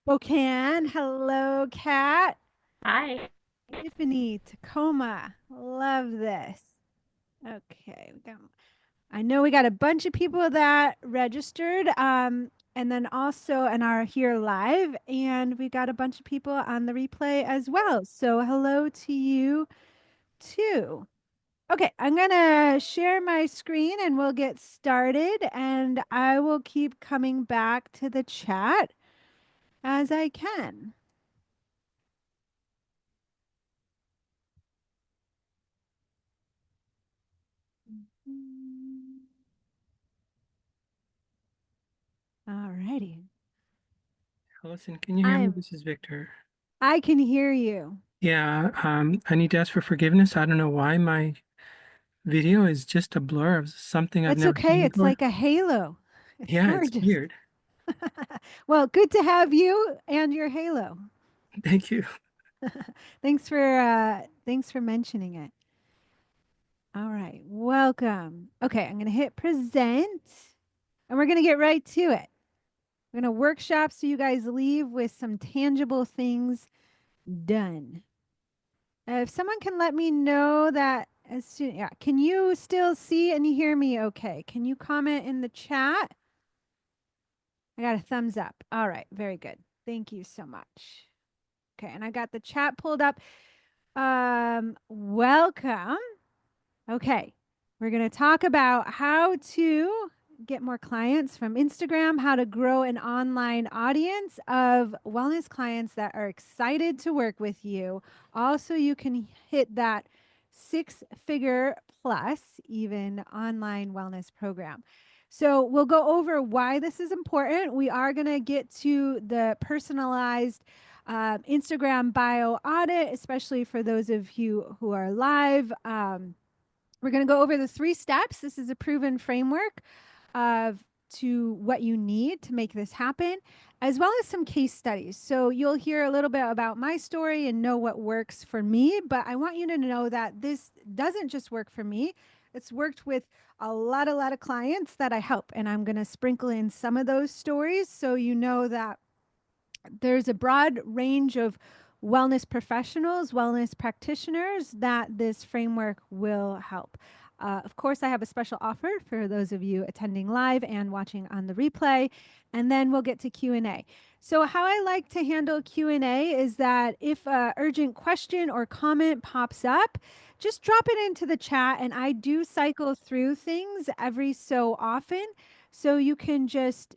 Spokane. Hello, Kat. Hi. Tiffany, Tacoma. Love this. Okay, I know we got a bunch of people that registered, and then also and are here live, and we got a bunch of people on the replay as well. So hello to you too. Okay, I'm gonna share my screen and we'll get started, and I will keep coming back to the chat as I can. All righty. Allison, can you hear me? I'm This is Victor. I can hear you. Yeah, I need to ask for forgiveness. I don't know why my video is just a blur of something I've That's never okay. seen It's before. like a halo. It's Yeah, it's gorgeous. weird. Well, good to have you and your halo. Thank you. Thanks for mentioning it. All right. Welcome. Okay, I'm going to hit present and we're going to get right to it. We're going to workshop so you guys leave with some tangible things done. If someone can let me know that as soon, yeah, can you still see and hear me okay? Can you comment in the chat? I got a thumbs up. All right, very good. Thank you so much. Okay, and I got the chat pulled up. Welcome. Okay, we're going to talk about how to get more clients from Instagram, how to grow an online audience of wellness clients that are excited to work with you. Also, you can hit that six-figure plus even online wellness program. So we'll go over why this is important. We are going to get to the personalized Instagram bio audit, especially for those of you who are live. We're going to go over the 3 steps. This is a proven framework of to what you need to make this happen, as well as some case studies. So you'll hear a little bit about my story and know what works for me, but I want you to know that this doesn't just work for me. It's worked with a lot of clients that I help, and I'm going to sprinkle in some of those stories so you know that there's a broad range of wellness professionals, wellness practitioners that this framework will help. Of course, I have a special offer for those of you attending live and watching on the replay, and then we'll get to Q&A. So how I like to handle Q&A is that if an urgent question or comment pops up, just drop it into the chat, and I do cycle through things every so often. So you can just,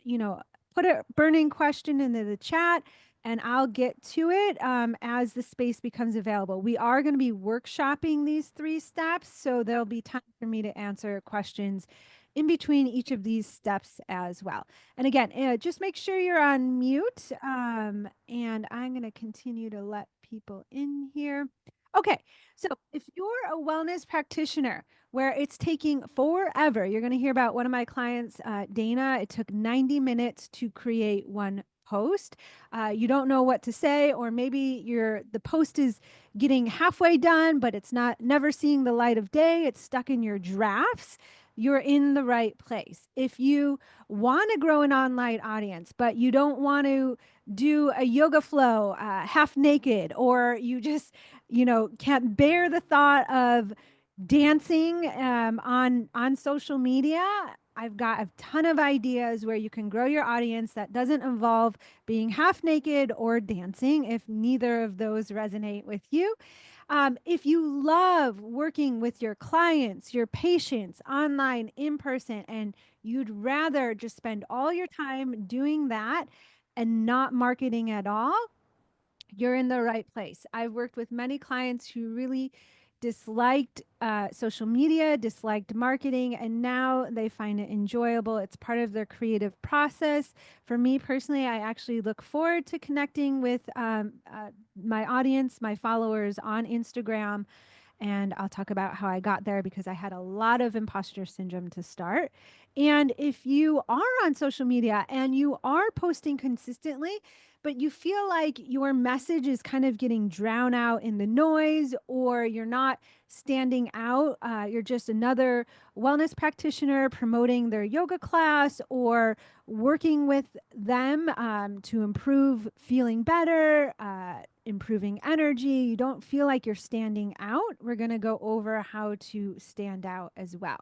put a burning question into the chat and I'll get to it as the space becomes available. We are going to be workshopping these 3 steps, so there'll be time for me to answer questions in between each of these steps as well. And again, just make sure you're on mute. And I'm going to continue to let people in here. Okay, so if you're a wellness practitioner, where it's taking forever. You're going to hear about one of my clients, Dana. It took 90 minutes to create one post. You don't know what to say, or maybe the post is getting halfway done, but it's not never seeing the light of day. It's stuck in your drafts. You're in the right place. If you want to grow an online audience, but you don't want to do a yoga flow half naked, or you just, can't bear the thought of dancing on social media, I've got a ton of ideas where you can grow your audience that doesn't involve being half naked or dancing if neither of those resonate with you. If you love working with your clients, your patients, online, in person, and you'd rather just spend all your time doing that and not marketing at all, you're in the right place. I've worked with many clients who really disliked social media, disliked marketing, and now they find it enjoyable. It's part of their creative process. For me personally, I actually look forward to connecting with my audience, my followers on Instagram. And I'll talk about how I got there because I had a lot of imposter syndrome to start. And if you are on social media and you are posting consistently, but you feel like your message is kind of getting drowned out in the noise, or you're not standing out, you're just another wellness practitioner promoting their yoga class or working with them to improve feeling better, improving energy, you don't feel like you're standing out, we're going to go over how to stand out as well.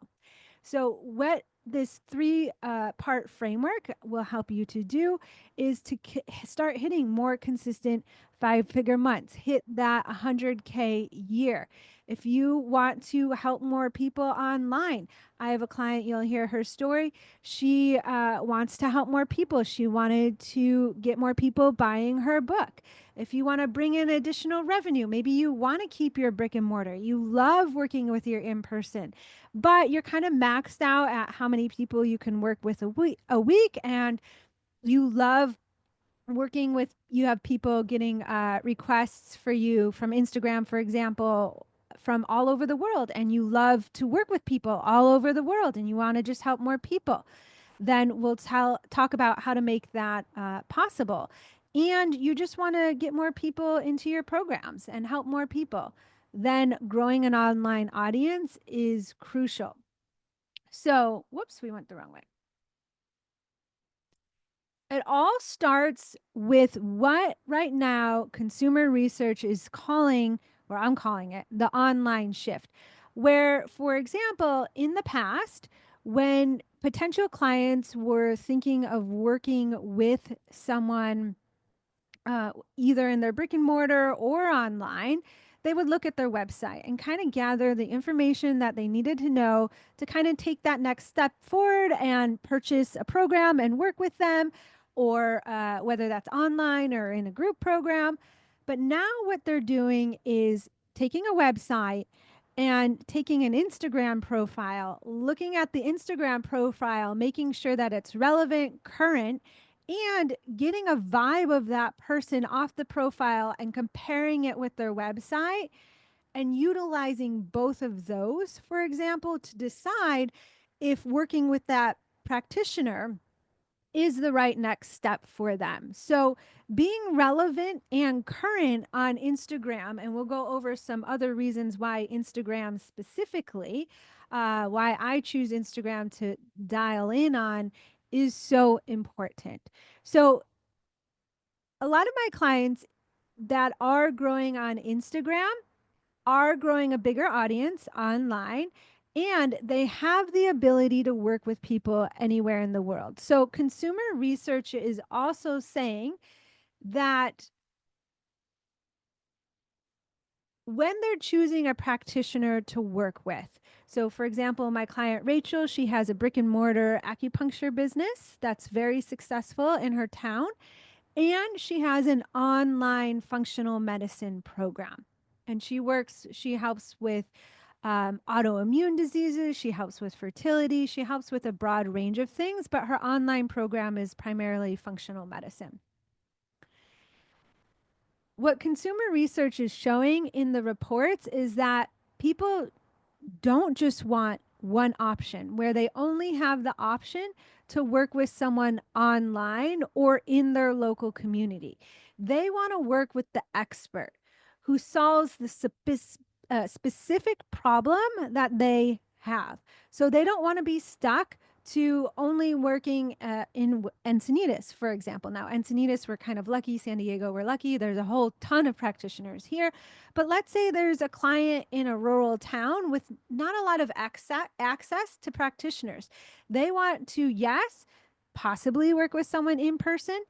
So, what this three part framework will help you to do is to start hitting more consistent 5-figure months, hit that 100K year. If you want to help more people online, I have a client, you'll hear her story. She wants to help more people. She wanted to get more people buying her book. If you want to bring in additional revenue, maybe you want to keep your brick and mortar, you love working with your in person, but you're kind of maxed out at how many people you can work with a week, and you love working with, you have people getting requests for you from Instagram, for example, from all over the world, and you love to work with people all over the world and you want to just help more people, then we'll talk about how to make that possible. And you just want to get more people into your programs and help more people, then growing an online audience is crucial. So, whoops, we went the wrong way. It all starts with what right now consumer research is calling, or I'm calling it, the online shift. Where, for example, in the past, when potential clients were thinking of working with someone either in their brick and mortar or online, they would look at their website and kind of gather the information that they needed to know to kind of take that next step forward and purchase a program and work with them, or whether that's online or in a group program. But now what they're doing is taking a website and taking an Instagram profile, looking at the Instagram profile, making sure that it's relevant, current, and getting a vibe of that person off the profile and comparing it with their website and utilizing both of those, for example, to decide if working with that practitioner is the right next step for them. So, being relevant and current on Instagram, and we'll go over some other reasons why Instagram specifically, why I choose Instagram to dial in on, is so important. So, a lot of my clients that are growing on Instagram are growing a bigger audience online, and they have the ability to work with people anywhere in the world. So, consumer research is also saying that when they're choosing a practitioner to work with, so for example, my client Rachel, she has a brick and mortar acupuncture business that's very successful in her town, and she has an online functional medicine program. And she helps with autoimmune diseases, she helps with fertility, she helps with a broad range of things, but her online program is primarily functional medicine. What consumer research is showing in the reports is that people don't just want one option where they only have the option to work with someone online or in their local community. They want to work with the expert who solves the specific problem that they have. So they don't want to be stuck to only working in Encinitas, for example. Now, Encinitas, we're kind of lucky. San Diego, we're lucky. There's a whole ton of practitioners here. But let's say there's a client in a rural town with not a lot of access to practitioners. They want to, yes, possibly work with someone in person,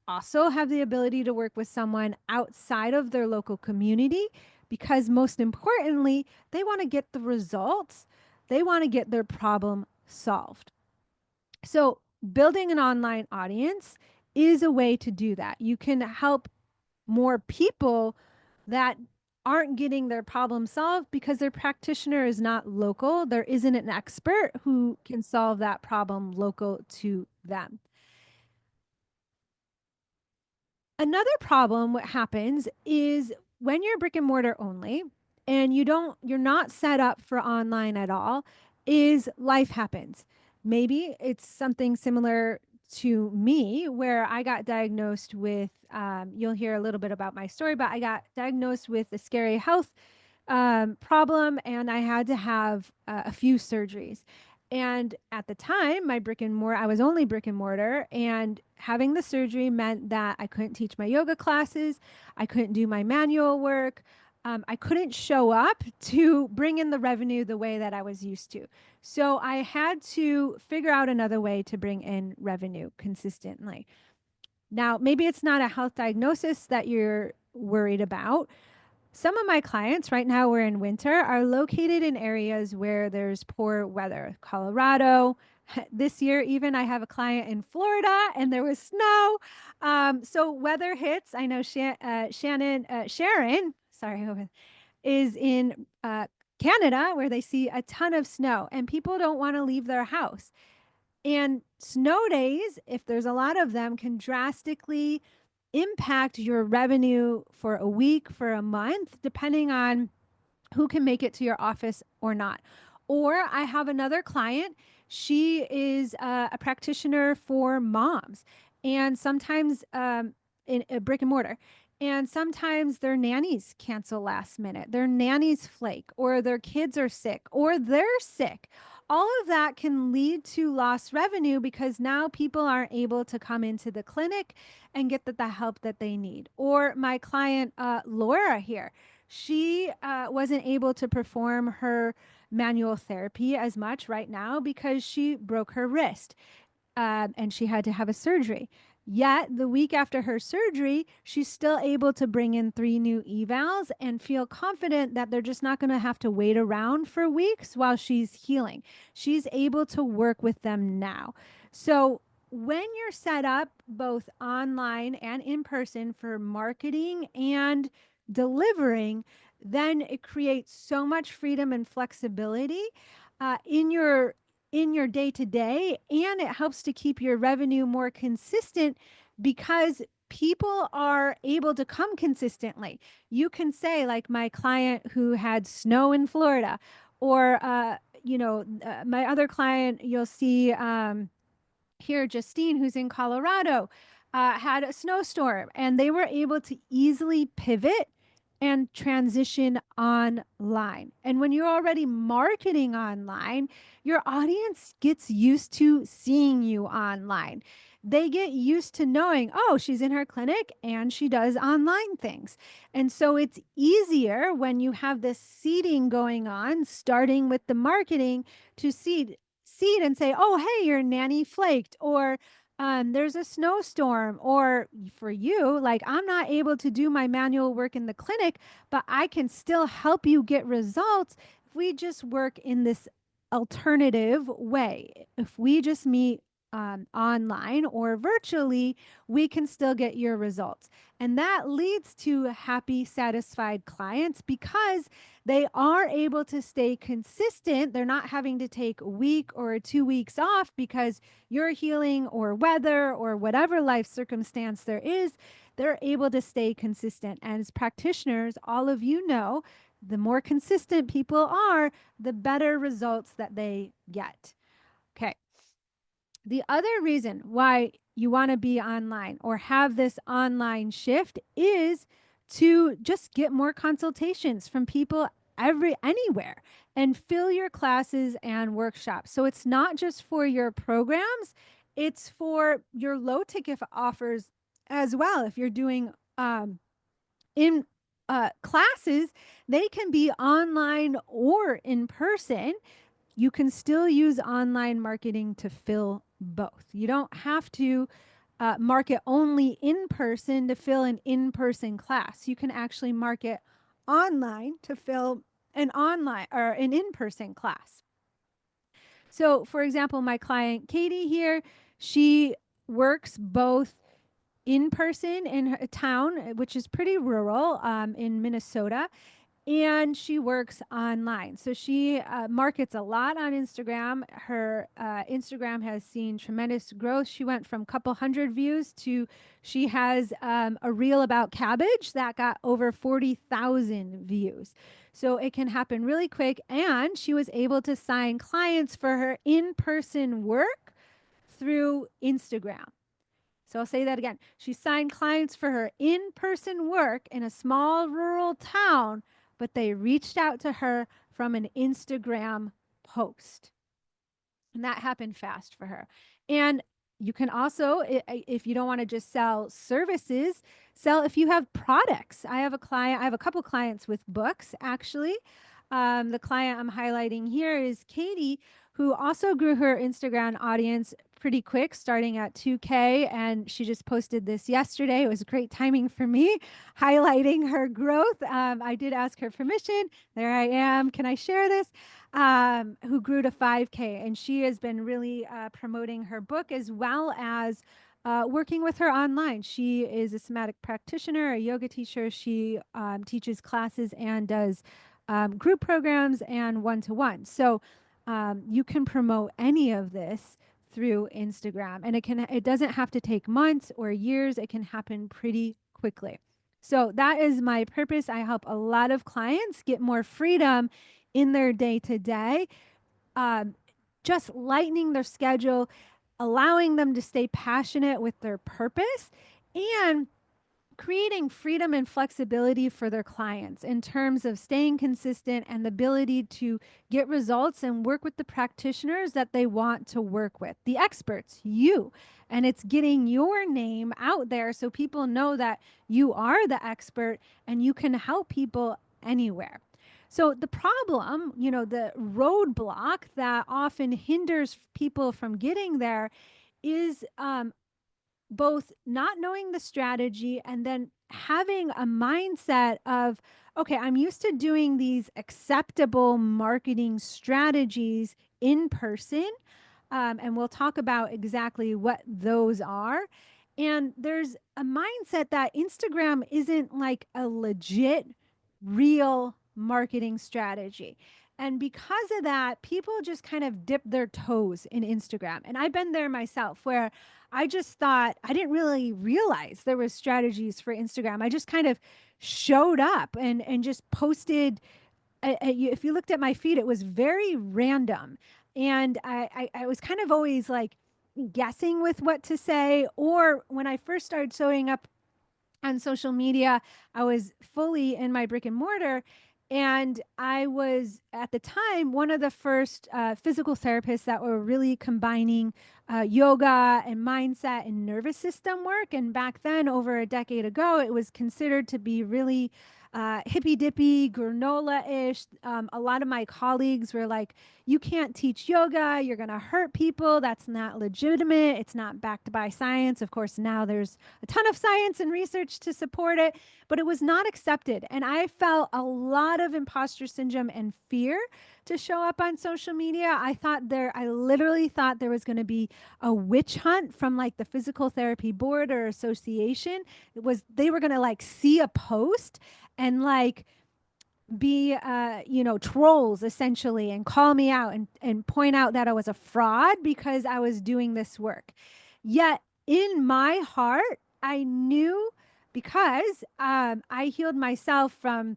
also have the ability to work with someone outside of their local community, because most importantly, they want to get the results, they want to get their problem solved. So, building an online audience is a way to do that. You can help more people that aren't getting their problem solved because their practitioner is not local. There isn't an expert who can solve that problem local to them. Another problem what happens is when you're brick and mortar only and you're not set up for online at all, is life happens. Maybe it's something similar to me where I got diagnosed with, you'll hear a little bit about my story, but I got diagnosed with a scary health problem, and I had to have a few surgeries. And at the time, my brick and mortar, I was only brick and mortar, and having the surgery meant that I couldn't teach my yoga classes, I couldn't do my manual work, I couldn't show up to bring in the revenue the way that I was used to. So I had to figure out another way to bring in revenue consistently. Now, maybe it's not a health diagnosis that you're worried about. Some of my clients right now, we're in winter, are located in areas where there's poor weather. Colorado. This year, even I have a client in Florida and there was snow. So weather hits. I know Sharon, sorry, is in Canada where they see a ton of snow and people don't want to leave their house. And snow days, if there's a lot of them, can drastically impact your revenue for a week, for a month, depending on who can make it to your office or not. Or I have another client. She is a practitioner for moms, and sometimes in a brick and mortar. And sometimes their nannies cancel last minute, their nannies flake, or their kids are sick, or they're sick. All of that can lead to lost revenue because now people aren't able to come into the clinic and get the help that they need. Or my client, Laura, here, she wasn't able to perform her manual therapy as much right now because she broke her wrist, and she had to have a surgery. Yet, the week after her surgery, she's still able to bring in 3 new evals and feel confident that they're just not going to have to wait around for weeks while she's healing. She's able to work with them now. So, when you're set up both online and in person for marketing and delivering, then it creates so much freedom and flexibility in your day to day, and it helps to keep your revenue more consistent because people are able to come consistently. You can say, like my client who had snow in Florida, or my other client, you'll see here, Justine, who's in Colorado, had a snowstorm and they were able to easily pivot and transition online. And when you're already marketing online, your audience gets used to seeing you online. They get used to knowing, oh, she's in her clinic and she does online things. And so it's easier when you have this seeding going on, starting with the marketing, to seed and say, oh, hey, your nanny flaked, or there's a snowstorm, or for you, like, I'm not able to do my manual work in the clinic, but I can still help you get results if we just work in this alternative way. If we just meet online or virtually, we can still get your results. And that leads to happy, satisfied clients because they are able to stay consistent. They're not having to take a week or 2 weeks off because you're healing or weather or whatever life circumstance there is. They're able to stay consistent. And as practitioners, all of you know, the more consistent people are, the better results that they get. Okay. The other reason why you want to be online or have this online shift is to just get more consultations from people anywhere and fill your classes and workshops. So it's not just for your programs, it's for your low ticket offers as well. If you're doing in classes, they can be online or in person. You can still use online marketing to fill both. You don't have to market only in person to fill an in person class. You can actually market online to fill an online or an in person class. So, for example, my client Katie here, she works both in person in her town, which is pretty rural in Minnesota, and she works online. So she markets a lot on Instagram. Her Instagram has seen tremendous growth. She went from a couple hundred views to she has a reel about cabbage that got over 40,000 views. So it can happen really quick. And she was able to sign clients for her in person work through Instagram. So I'll say that again. She signed clients for her in person work in a small rural town, but they reached out to her from an Instagram post. And that happened fast for her. And you can also, if you don't want to just sell services, sell if you have products. I have a client, I have a couple clients with books actually. The client I'm highlighting here is Katie, who also grew her Instagram audience pretty quick, starting at 2K. And she just posted this yesterday. It was great timing for me, highlighting her growth. I did ask her permission. There I am. Can I share this? Who grew to 5K. And she has been really promoting her book as well as working with her online. She is a somatic practitioner, a yoga teacher. She teaches classes and does group programs and one to one. So you can promote any of this through Instagram, and it doesn't have to take months or years. It can happen pretty quickly. So that is my purpose. I help a lot of clients get more freedom in their day to day, just lightening their schedule, allowing them to stay passionate with their purpose, and creating freedom and flexibility for their clients in terms of staying consistent and the ability to get results and work with the practitioners that they want to work with, the experts, you. And it's getting your name out there so people know that you are the expert and you can help people anywhere. So the problem, the roadblock that often hinders people from getting there is both not knowing the strategy and then having a mindset of, okay, I'm used to doing these acceptable marketing strategies in person. And we'll talk about exactly what those are. And there's a mindset that Instagram isn't like a legit, real marketing strategy. And because of that, people just kind of dip their toes in Instagram. And I've been there myself where I just thought I didn't really realize there was strategies for Instagram. I just kind of showed up and just posted. If you looked at my feed, it was very random, and I was kind of always like guessing with what to say. Or when I first started showing up on social media, I was fully in my brick and mortar. And I was at the time one of the first physical therapists that were really combining yoga and mindset and nervous system work. And back then, over a decade ago, it was considered to be really hippy dippy, granola ish. A lot of my colleagues were like, you can't teach yoga, you're going to hurt people. That's not legitimate. It's not backed by science. Of course, now there's a ton of science and research to support it, but it was not accepted. And I felt a lot of imposter syndrome and fear to show up on social media. I literally thought there was going to be a witch hunt from like the physical therapy board or association. They were going to like see a post and like be trolls essentially and call me out and point out that I was a fraud because I was doing this work. Yet in my heart, I knew, because I healed myself from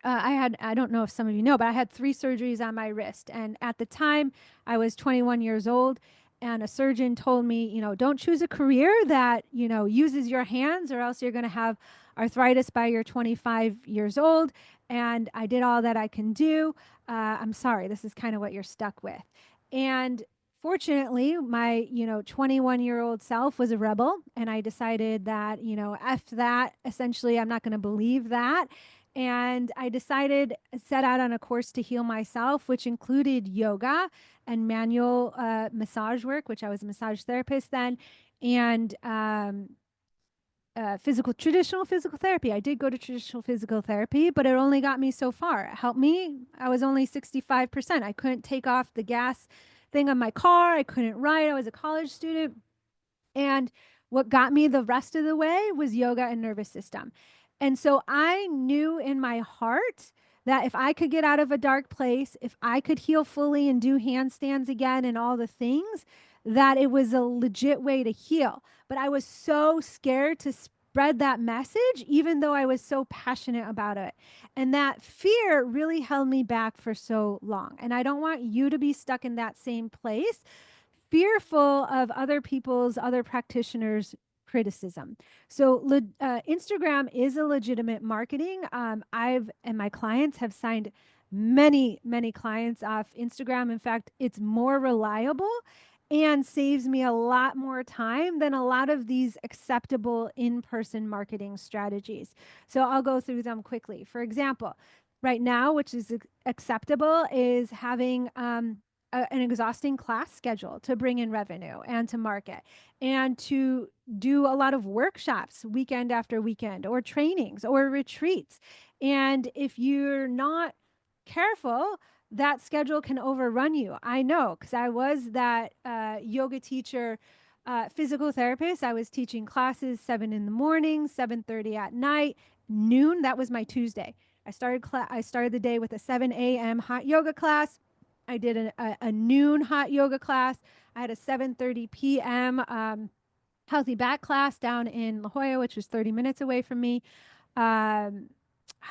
I don't know if some of you know, but I had 3 surgeries on my wrist. And at the time, I was 21 years old. And a surgeon told me, don't choose a career that, uses your hands, or else you're going to have arthritis by you're 25 years old. And I did all that I can do. I'm sorry, this is kind of what you're stuck with. And fortunately, my 21-year-old self was a rebel, and I decided that f that. Essentially, I'm not going to believe that. And I decided, set out on a course to heal myself, which included yoga and manual massage work, which I was a massage therapist then, and traditional physical therapy. I did go to traditional physical therapy, but it only got me so far. It helped me. I was only 65%. I couldn't take off the gas thing on my car. I couldn't write. I was a college student. And what got me the rest of the way was yoga and nervous system. And so I knew in my heart that if I could get out of a dark place, if I could heal fully and do handstands again and all the things, that it was a legit way to heal. But I was so scared to spread that message, even though I was so passionate about it. And that fear really held me back for so long. And I don't want you to be stuck in that same place, fearful of other people's, other practitioners' criticism. So Instagram is a legitimate marketing. I've and my clients have signed many clients off Instagram. In fact, it's more reliable and saves me a lot more time than a lot of these acceptable in-person marketing strategies. So I'll go through them quickly. For example, right now, which is acceptable, is having an exhausting class schedule to bring in revenue and to market and to do a lot of workshops weekend after weekend or trainings or retreats. And if you're not careful, that schedule can overrun you. I know because I was that yoga teacher, physical therapist. I was teaching classes 7 in the morning, 7:30 at night, noon. That was my Tuesday. I started the day with a 7 a.m. hot yoga class. I did a noon hot yoga class. I had a 7:30 p.m. Healthy back class down in La Jolla, which was 30 minutes away from me, um,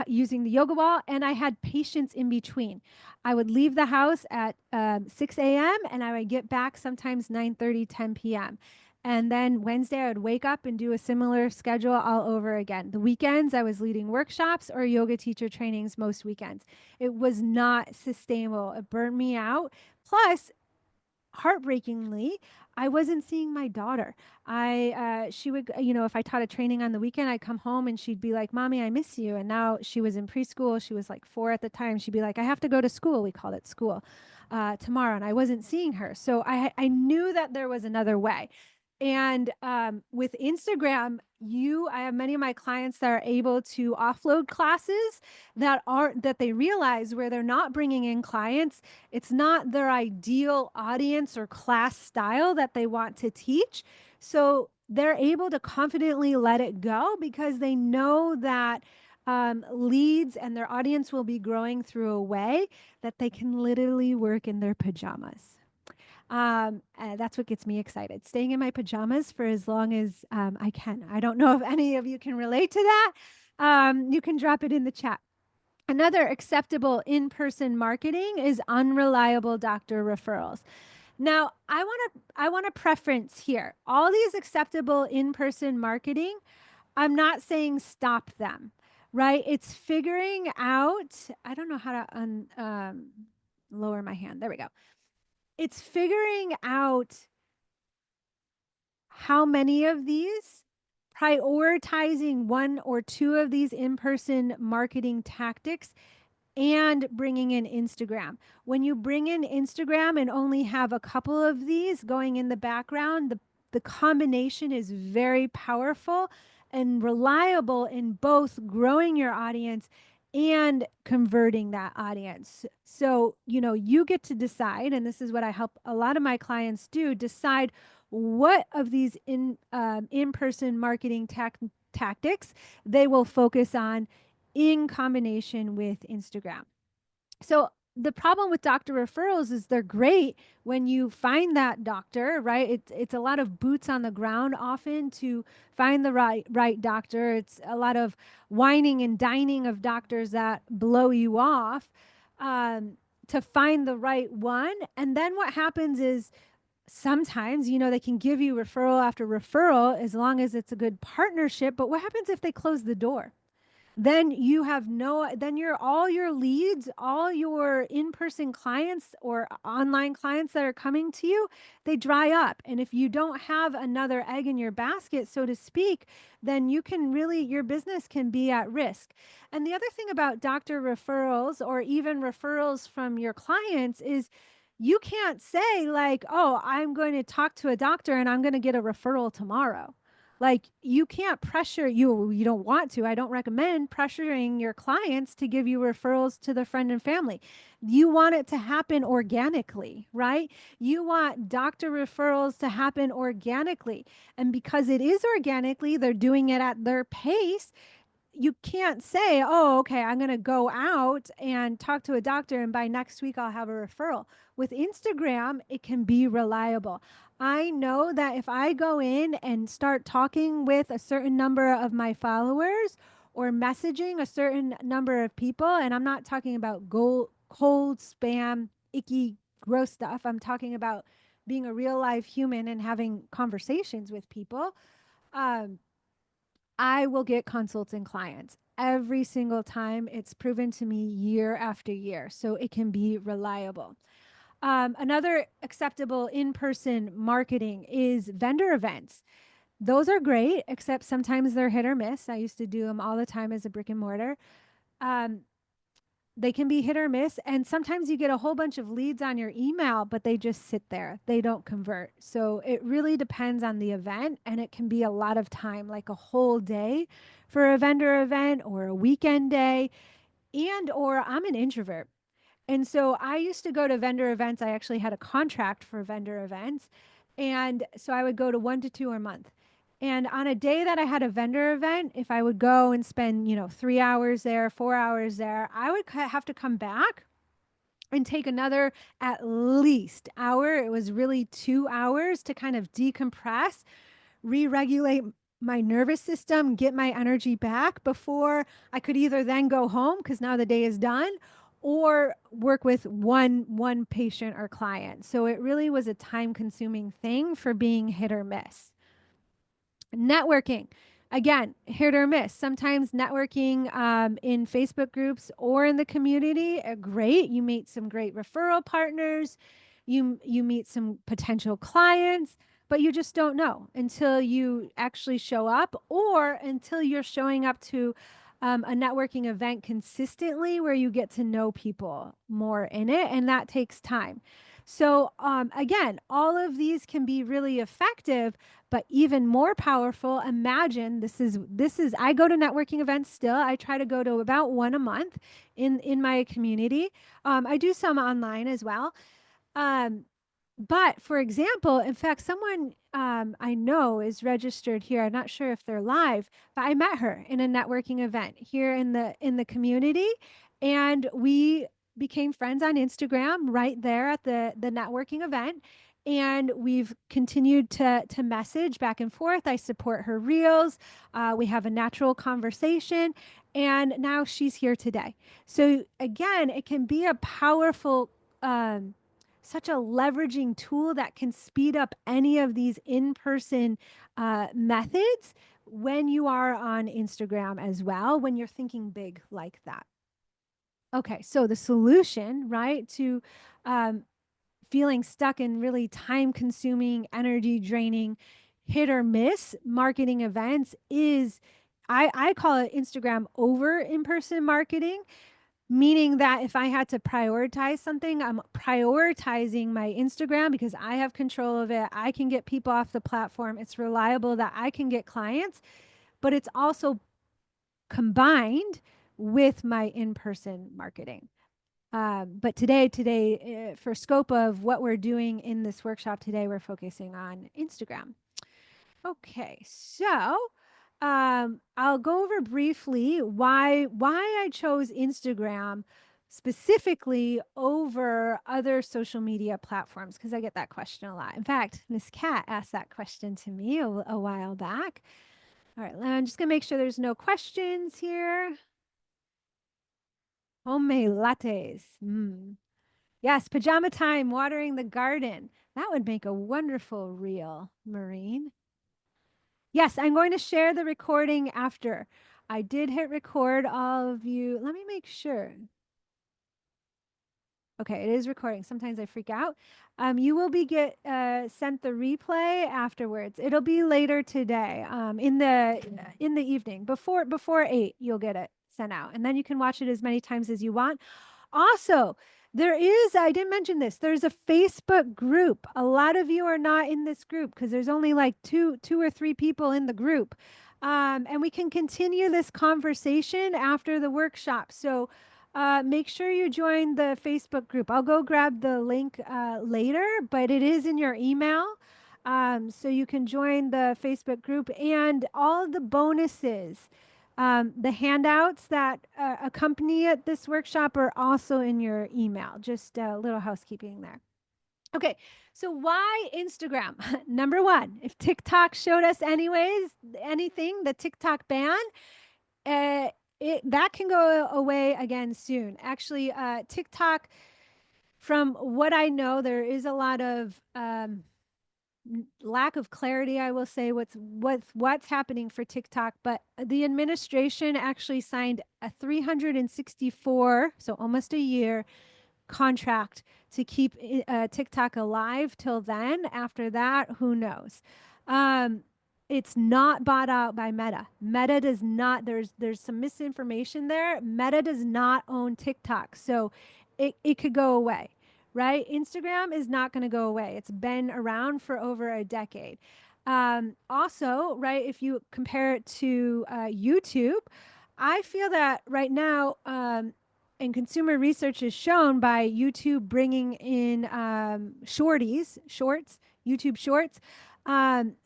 using the yoga wall. And I had patients in between. I would leave the house at 6 a.m. and I would get back sometimes 9:30, 10 p.m. And then Wednesday, I would wake up and do a similar schedule all over again. The weekends, I was leading workshops or yoga teacher trainings most weekends. It was not sustainable. It burned me out. Plus, heartbreakingly, I wasn't seeing my daughter. She would, if I taught a training on the weekend, I'd come home and she'd be like, "Mommy, I miss you." And now she was in preschool. She was like 4 at the time. She'd be like, "I have to go to school." We called it school, tomorrow. And I wasn't seeing her. So I knew that there was another way. And with Instagram, I have many of my clients that are able to offload classes that they realize where they're not bringing in clients. It's not their ideal audience or class style that they want to teach. So they're able to confidently let it go because they know that leads and their audience will be growing through a way that they can literally work in their pajamas. That's what gets me excited. Staying in my pajamas for as long as I can. I don't know if any of you can relate to that. You can drop it in the chat. Another acceptable in-person marketing is unreliable doctor referrals. Now, I want to preference here. All these acceptable in-person marketing, I'm not saying stop them, right? It's figuring out, I don't know how to lower my hand. There we go. It's figuring out how many of these, prioritizing one or two of these in-person marketing tactics and bringing in Instagram. When you bring in Instagram and only have a couple of these going in the background, the combination is very powerful and reliable in both growing your audience and converting that audience. So, you get to decide, and this is what I help a lot of my clients do, decide what of these in-person marketing tactics they will focus on in combination with Instagram. So the problem with doctor referrals is they're great when you find that doctor, right? It's a lot of boots on the ground often to find the right doctor. It's a lot of whining and dining of doctors that blow you off to find the right one. And then what happens is sometimes, they can give you referral after referral as long as it's a good partnership. But what happens if they close the door? Then you have then all your leads, all your in-person clients or online clients that are coming to you, they dry up. And if you don't have another egg in your basket, so to speak, then your business can be at risk. And the other thing about doctor referrals or even referrals from your clients is you can't say like, "Oh, I'm going to talk to a doctor and I'm going to get a referral tomorrow." Like you can't pressure you don't want to. I don't recommend pressuring your clients to give you referrals to their friend and family. You want it to happen organically, right? You want doctor referrals to happen organically. And because it is organically, they're doing it at their pace. you can't say, oh, okay, I'm going to go out and talk to a doctor and by next week I'll have a referral. With Instagram, it can be reliable. I know that if I go in and start talking with a certain number of my followers or messaging a certain number of people, and I'm not talking about cold spam, icky, gross stuff. I'm talking about being a real live human and having conversations with people. Um, I will get consults and clients every single time. It's proven to me year after year. So it can be reliable. Another acceptable in person marketing is vendor events. Those are great, except sometimes they're hit or miss. I used to do them all the time as a brick and mortar. Um, they can be hit or miss. And sometimes you get a whole bunch of leads on your email, but they just sit there. They don't convert. So it really depends on the event. And it can be a lot of time, like a whole day for a vendor event or a weekend day. And, or I'm an introvert. And so I used to go to vendor events. I actually had a contract for vendor events. And so I would go to 1 to 2 a month. And on a day that I had a vendor event, if I would go and spend, 3 hours there, 4 hours there, I would have to come back and take another at least hour. It was really 2 hours to kind of decompress, re-regulate my nervous system, get my energy back before I could either then go home because now the day is done or work with one patient or client. So it really was a time consuming thing for being hit or miss. Networking, again, hit or miss. Sometimes networking in Facebook groups or in the community are great. You meet some great referral partners, you meet some potential clients, but you just don't know until you actually show up or until you're showing up to a networking event consistently where you get to know people more in it, and that takes time. So again, all of these can be really effective, but even more powerful. Imagine this is I go to networking events still. I try to go to about one a month in my community. I do some online as well. Um, but for example, in fact, someone I know is registered here. I'm not sure if they're live, but I met her in a networking event here in the community, and we became friends on Instagram right there at the networking event. And we've continued to message back and forth. I support her reels. We have a natural conversation, and now she's here today. So again, it can be a powerful such a leveraging tool that can speed up any of these in-person methods when you are on Instagram as well, when you're thinking big like that. Okay, so the solution, right, to um, feeling stuck in really time consuming, energy draining, hit or miss marketing events is I call it Instagram over in person marketing, meaning that if I had to prioritize something, I'm prioritizing my Instagram because I have control of it. I can get people off the platform. It's reliable that I can get clients, but it's also combined with my in person marketing. But today, for scope of what we're doing in this workshop today, we're focusing on Instagram. Okay, so I'll go over briefly why I chose Instagram specifically over other social media platforms because I get that question a lot. In fact, Miss Cat asked that question to me a while back. All right, I'm just gonna make sure there's no questions here. Homemade lattes. Yes, pajama time, watering the garden. That would make a wonderful reel, Maureen. Yes, I'm going to share the recording after. I did hit record all of you. Let me make sure. Okay, it is recording. Sometimes I freak out. You will be get sent the replay afterwards. It'll be later today, in the evening before 8. You'll get it sent out, and then you can watch it as many times as you want. Also, I didn't mention this, there's a Facebook group. A lot of you are not in this group because there's only like two or three people in the group. And we can continue this conversation after the workshop. So make sure you join the Facebook group. I'll go grab the link later, but it is in your email. So you can join the Facebook group and all the bonuses The handouts that accompany it, this workshop are also in your email. Just a little housekeeping there. Okay, so why Instagram? Number one, if TikTok showed us anything, the TikTok ban, uh, that can go away again soon. Actually, TikTok, from what I know, there is a lot of lack of clarity, I will say, what's happening for TikTok. But the administration actually signed a 364, so almost a year, contract to keep TikTok alive till then. After that, who knows? Um, it's not bought out by Meta. Meta does not. There's some misinformation there. Meta does not own TikTok, so it could go away. Right? Instagram is not going to go away. It's been around for over a decade. Also, right, if you compare it to YouTube, I feel that right now, and consumer research is shown by YouTube bringing in shorts, YouTube shorts.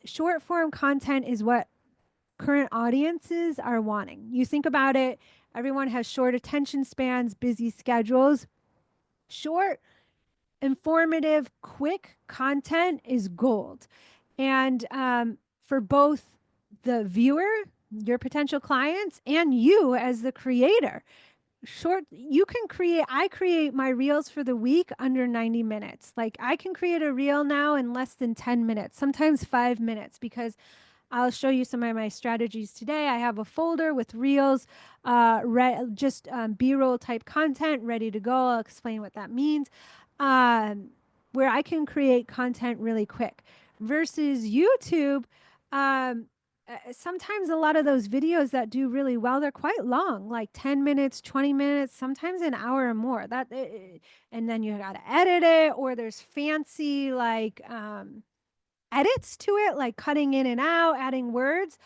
Short form content is what current audiences are wanting. You think about it, everyone has short attention spans, busy schedules. Short, informative, quick content is gold. And for both the viewer, your potential clients, and you as the creator, you can create, I create my reels for the week under 90 minutes. Like, I can create a reel now in less than 10 minutes, sometimes 5 minutes, because I'll show you some of my strategies today. I have a folder with reels, just B-roll type content ready to go. I'll explain what that means, um, where I can create content really quick. Versus YouTube, um, sometimes a lot of those videos that do really well, they're quite long, like 10 minutes, 20 minutes, sometimes an hour or more. And then you got to edit it, or there's fancy like edits to it, like cutting in and out, adding words.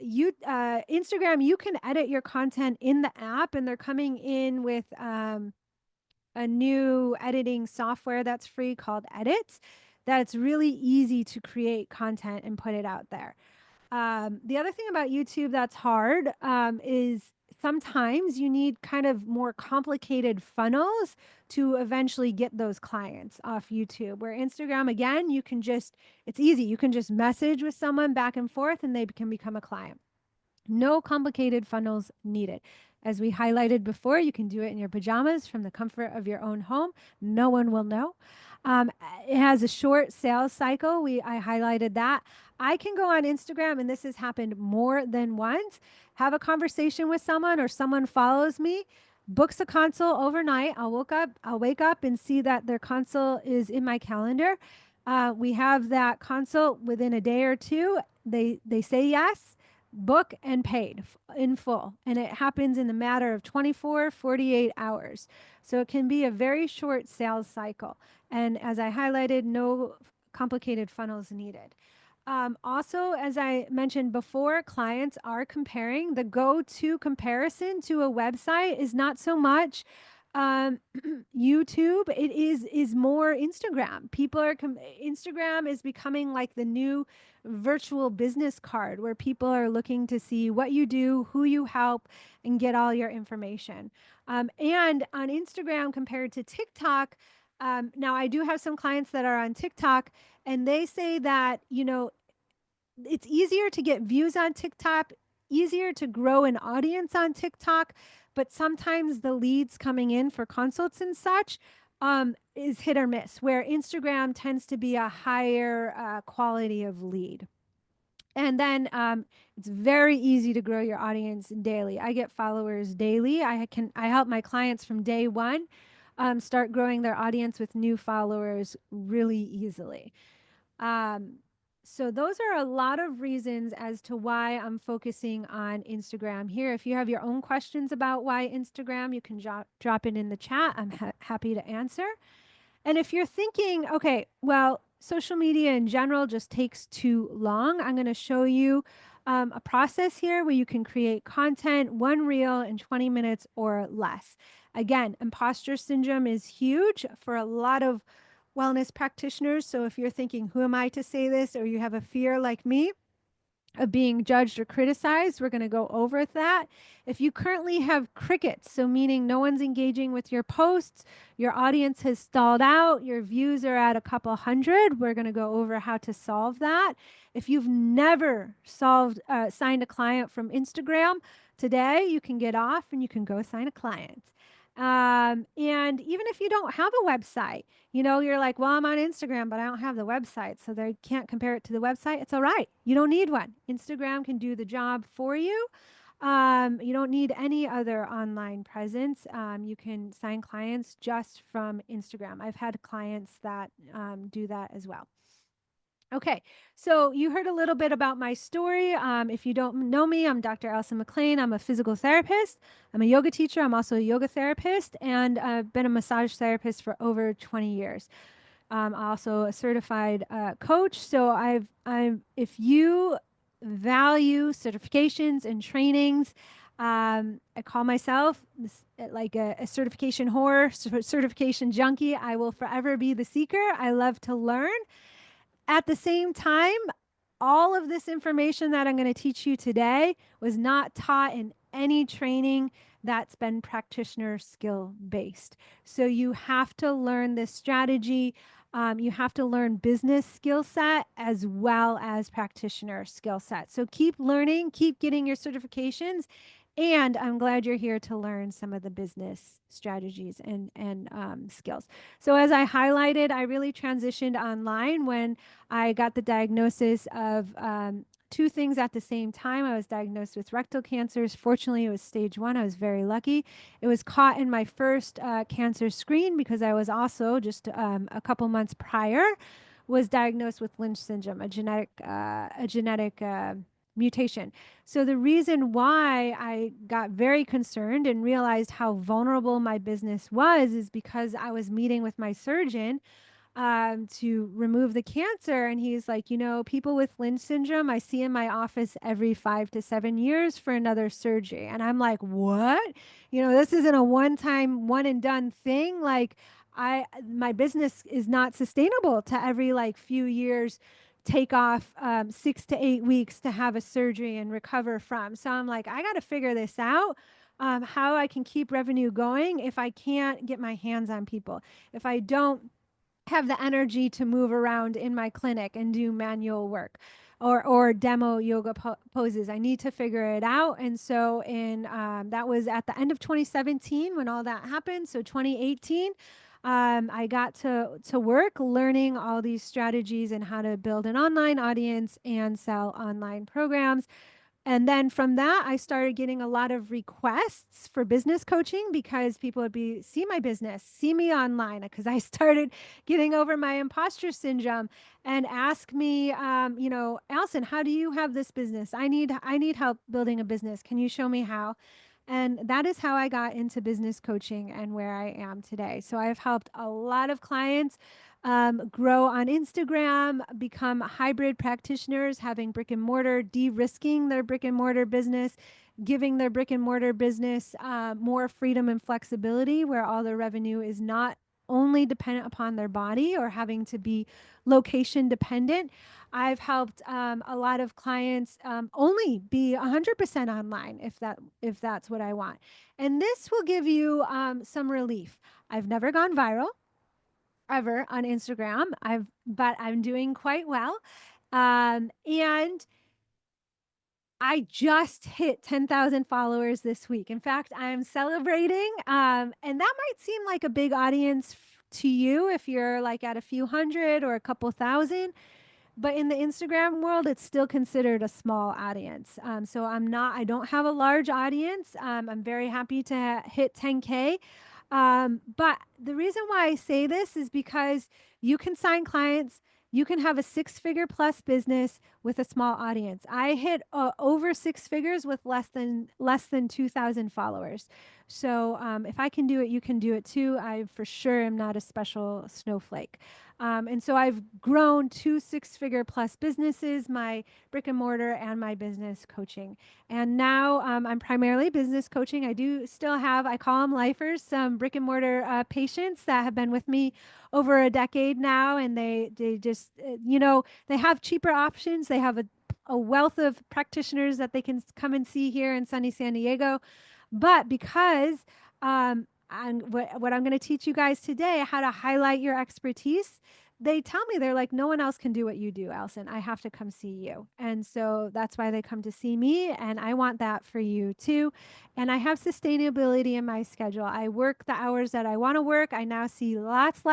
Instagram, you can edit your content in the app, and they're coming in with a new editing software that's free called Edits. That's really easy to create content and put it out there. The other thing about YouTube that's hard is sometimes you need kind of more complicated funnels to eventually get those clients off YouTube. Where Instagram, again, it's easy. You can just message with someone back and forth and they can become a client. No complicated funnels needed. As we highlighted before, you can do it in your pajamas from the comfort of your own home. No one will know. Um, it has a short sales cycle. I highlighted that. I can go on Instagram, and this has happened more than once. Have a conversation with someone, or someone follows me, books a consult overnight. I'll wake up and see that their consult is in my calendar. We have that consult within a day or two. They say yes, book and paid in full, and it happens in the matter of 24 48 hours. So it can be a very short sales cycle, and as I highlighted, no complicated funnels needed. Also, as I mentioned before, clients are comparing. The go-to comparison to a website is not so much YouTube. It is more Instagram. Instagram is becoming like the new virtual business card, where people are looking to see what you do, who you help, and get all your information. And on Instagram compared to TikTok, now I do have some clients that are on TikTok, and they say that, it's easier to get views on TikTok, easier to grow an audience on TikTok, but sometimes the leads coming in for consults and such is hit or miss, where Instagram tends to be a higher quality of lead. And then it's very easy to grow your audience daily. I get followers daily. I help my clients from day one start growing their audience with new followers really easily. Um, so those are a lot of reasons as to why I'm focusing on Instagram here. If you have your own questions about why Instagram, you can drop it in the chat. I'm happy to answer. And if you're thinking, okay, well, social media in general just takes too long, I'm going to show you a process here where you can create content, one reel in 20 minutes or less. Again, imposter syndrome is huge for a lot of wellness practitioners. So if you're thinking, who am I to say this, or you have a fear like me, of being judged or criticized. We're going to go over that. If you currently have crickets, so meaning no one's engaging with your posts, your audience has stalled out, your views are at a couple hundred, we're going to go over how to solve that. If you've never signed a client from Instagram, today you can get off and you can go sign a client. And even if you don't have a website, you're like, well, I'm on Instagram, but I don't have the website, so they can't compare it to the website. It's all right. You don't need one. Instagram can do the job for you. You don't need any other online presence. You can sign clients just from Instagram. I've had clients that do that as well. Okay, so you heard a little bit about my story. If you don't know me, I'm Dr. Allison McLean. I'm a physical therapist. I'm a yoga teacher. I'm also a yoga therapist, and I've been a massage therapist for over 20 years. Also a certified coach. So if you value certifications and trainings, I call myself like a certification whore, certification junkie. I will forever be the seeker. I love to learn. At the same time, all of this information that I'm going to teach you today was not taught in any training that's been practitioner skill based. So you have to learn this strategy. You have to learn business skill set as well as practitioner skill set. So keep learning, keep getting your certifications. And I'm glad you're here to learn some of the business strategies and skills. So as I highlighted, I really transitioned online when I got the diagnosis of two things at the same time. I was diagnosed with rectal cancers. Fortunately, it was stage 1. I was very lucky. It was caught in my first cancer screen because I was also just a couple months prior was diagnosed with Lynch syndrome, a genetic mutation. So the reason why I got very concerned and realized how vulnerable my business was is because I was meeting with my surgeon to remove the cancer. And he's like, people with Lynch syndrome, I see in my office every 5 to 7 years for another surgery. And I'm like, what? This isn't a one time, one and done thing. Like, my business is not sustainable to every like few years take off 6 to 8 weeks to have a surgery and recover from. So I'm like, I got to figure this out. How I can keep revenue going if I can't get my hands on people, if I don't have the energy to move around in my clinic and do manual work or demo yoga poses. I need to figure it out. And so that was at the end of 2017 when all that happened. So 2018, I got to work learning all these strategies and how to build an online audience and sell online programs. And then from that, I started getting a lot of requests for business coaching because people would see my business, see me online, because I started getting over my imposter syndrome and ask me, Allison, how do you have this business? I need help building a business. Can you show me how? And that is how I got into business coaching and where I am today. So I've helped a lot of clients grow on Instagram, become hybrid practitioners, having brick and mortar, de-risking their brick and mortar business, giving their brick and mortar business more freedom and flexibility, where all their revenue is not only dependent upon their body or having to be location dependent. I've helped a lot of clients only be 100% online if that's what I want, and this will give you some relief. I've never gone viral ever on Instagram. But I'm doing quite well. And I just hit 10,000 followers this week. In fact, I'm celebrating. And that might seem like a big audience to you if you're like at a few hundred or a couple thousand. But in the Instagram world, it's still considered a small audience. So I don't have a large audience. I'm very happy to hit 10K. But the reason why I say this is because you can sign clients, you can have a 6 figure plus business with a small audience. I hit over 6 figures with less than 2,000 followers. So if I can do it, you can do it too. I for sure am not a special snowflake. And so I've grown 2 6 figure plus businesses, my brick and mortar and my business coaching. And now I'm primarily business coaching. I do still have, I call them lifers, some brick and mortar patients that have been with me over a decade now. And they just, they have cheaper options. They have a a wealth of practitioners that they can come and see here in sunny San Diego. But because and what I'm going to teach you guys today, how to highlight your expertise, they tell me, they're like, no one else can do what you do, Allison. I have to come see you. And so that's why they come to see me. And I want that for you too. And I have sustainability in my schedule. I work the hours that I want to work. I now see lots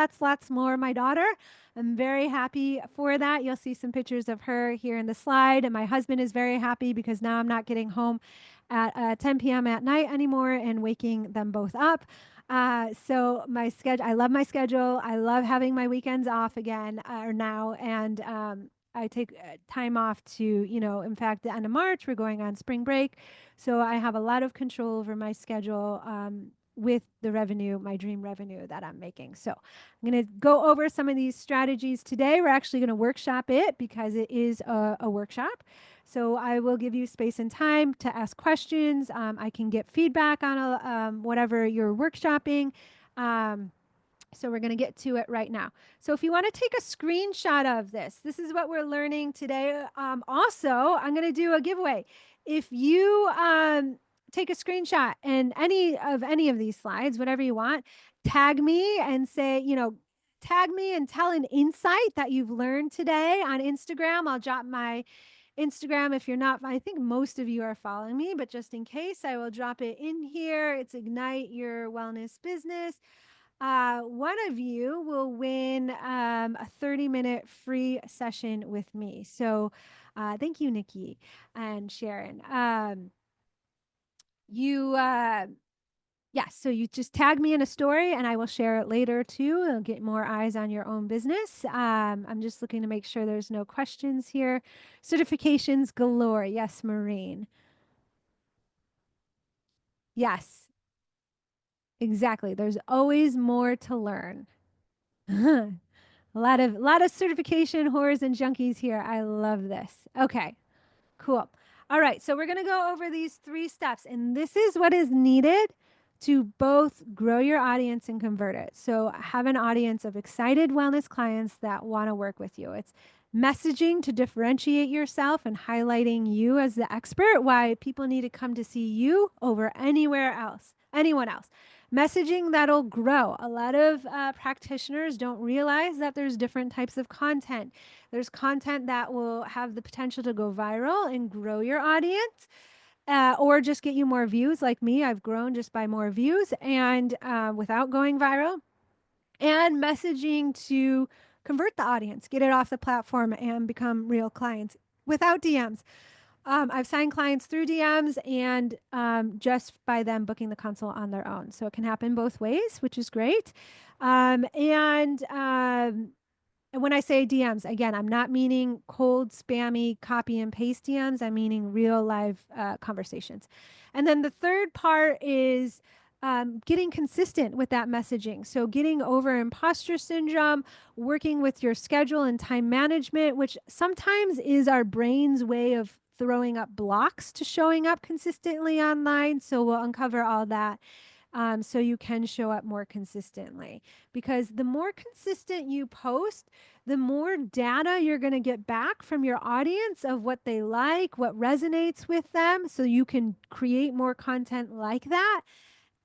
more of my daughter. I'm very happy for that. You'll see some pictures of her here in the slide. And my husband is very happy because now I'm not getting home at 10 p.m. at night anymore and waking them both up. So my schedule, I love my schedule. I love having my weekends off again or now. And I take time off to, in fact, the end of March, we're going on spring break. So I have a lot of control over my schedule with the revenue, my dream revenue that I'm making. So I'm going to go over some of these strategies today. We're actually going to workshop it because it is a workshop. So I will give you space and time to ask questions. I can get feedback on whatever you're workshopping. So we're going to get to it right now. So if you want to take a screenshot of this, this is what we're learning today. Also, I'm going to do a giveaway. If you take a screenshot and any of these slides, whatever you want, tag me and say, tag me and tell an insight that you've learned today on Instagram. I'll drop my Instagram if you're not. I think most of you are following me, but just in case, I will drop it in here. It's Ignite Your Wellness Business. One of you will win a 30-minute free session with me. So thank you, Nikki and Sharon. Yeah, so you just tag me in a story and I will share it later too. It'll get more eyes on your own business. I'm just looking to make sure there's no questions here. Certifications galore. Yes, Maureen. Yes, exactly. There's always more to learn. A lot of certification whores and junkies here. I love this. Okay, cool. All right, so we're going to go over these 3 steps, and this is what is needed to both grow your audience and convert it. So have an audience of excited wellness clients that want to work with you. It's messaging to differentiate yourself and highlighting you as the expert, why people need to come to see you over anyone else. Messaging that'll grow. A lot of practitioners don't realize that there's different types of content. There's content that will have the potential to go viral and grow your audience, or just get you more views. Like me, I've grown just by more views and without going viral. And messaging to convert the audience, get it off the platform and become real clients without DMs. I've signed clients through DMs and just by them booking the consult on their own. So it can happen both ways, which is great. And when I say DMs, again, I'm not meaning cold, spammy, copy and paste DMs. I'm meaning real live conversations. And then the third part is getting consistent with that messaging. So getting over imposter syndrome, working with your schedule and time management, which sometimes is our brain's way of throwing up blocks to showing up consistently online. So we'll uncover all that so you can show up more consistently. Because the more consistent you post, the more data you're going to get back from your audience of what they like, what resonates with them, so you can create more content like that,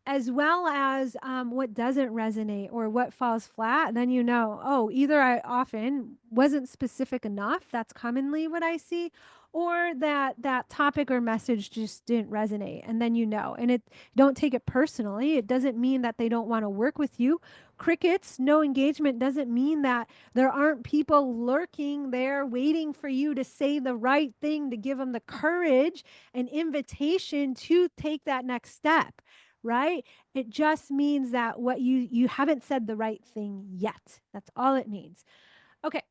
as well as what doesn't resonate or what falls flat. Then oh, either I often wasn't specific enough. That's commonly what I see, or that topic or message just didn't resonate. And then and it don't take it personally. It doesn't mean that they don't want to work with you. Crickets, no engagement doesn't mean that there aren't people lurking there waiting for you to say the right thing, to give them the courage and invitation to take that next step, right? It just means that what you haven't said the right thing yet. That's all it means. Okay.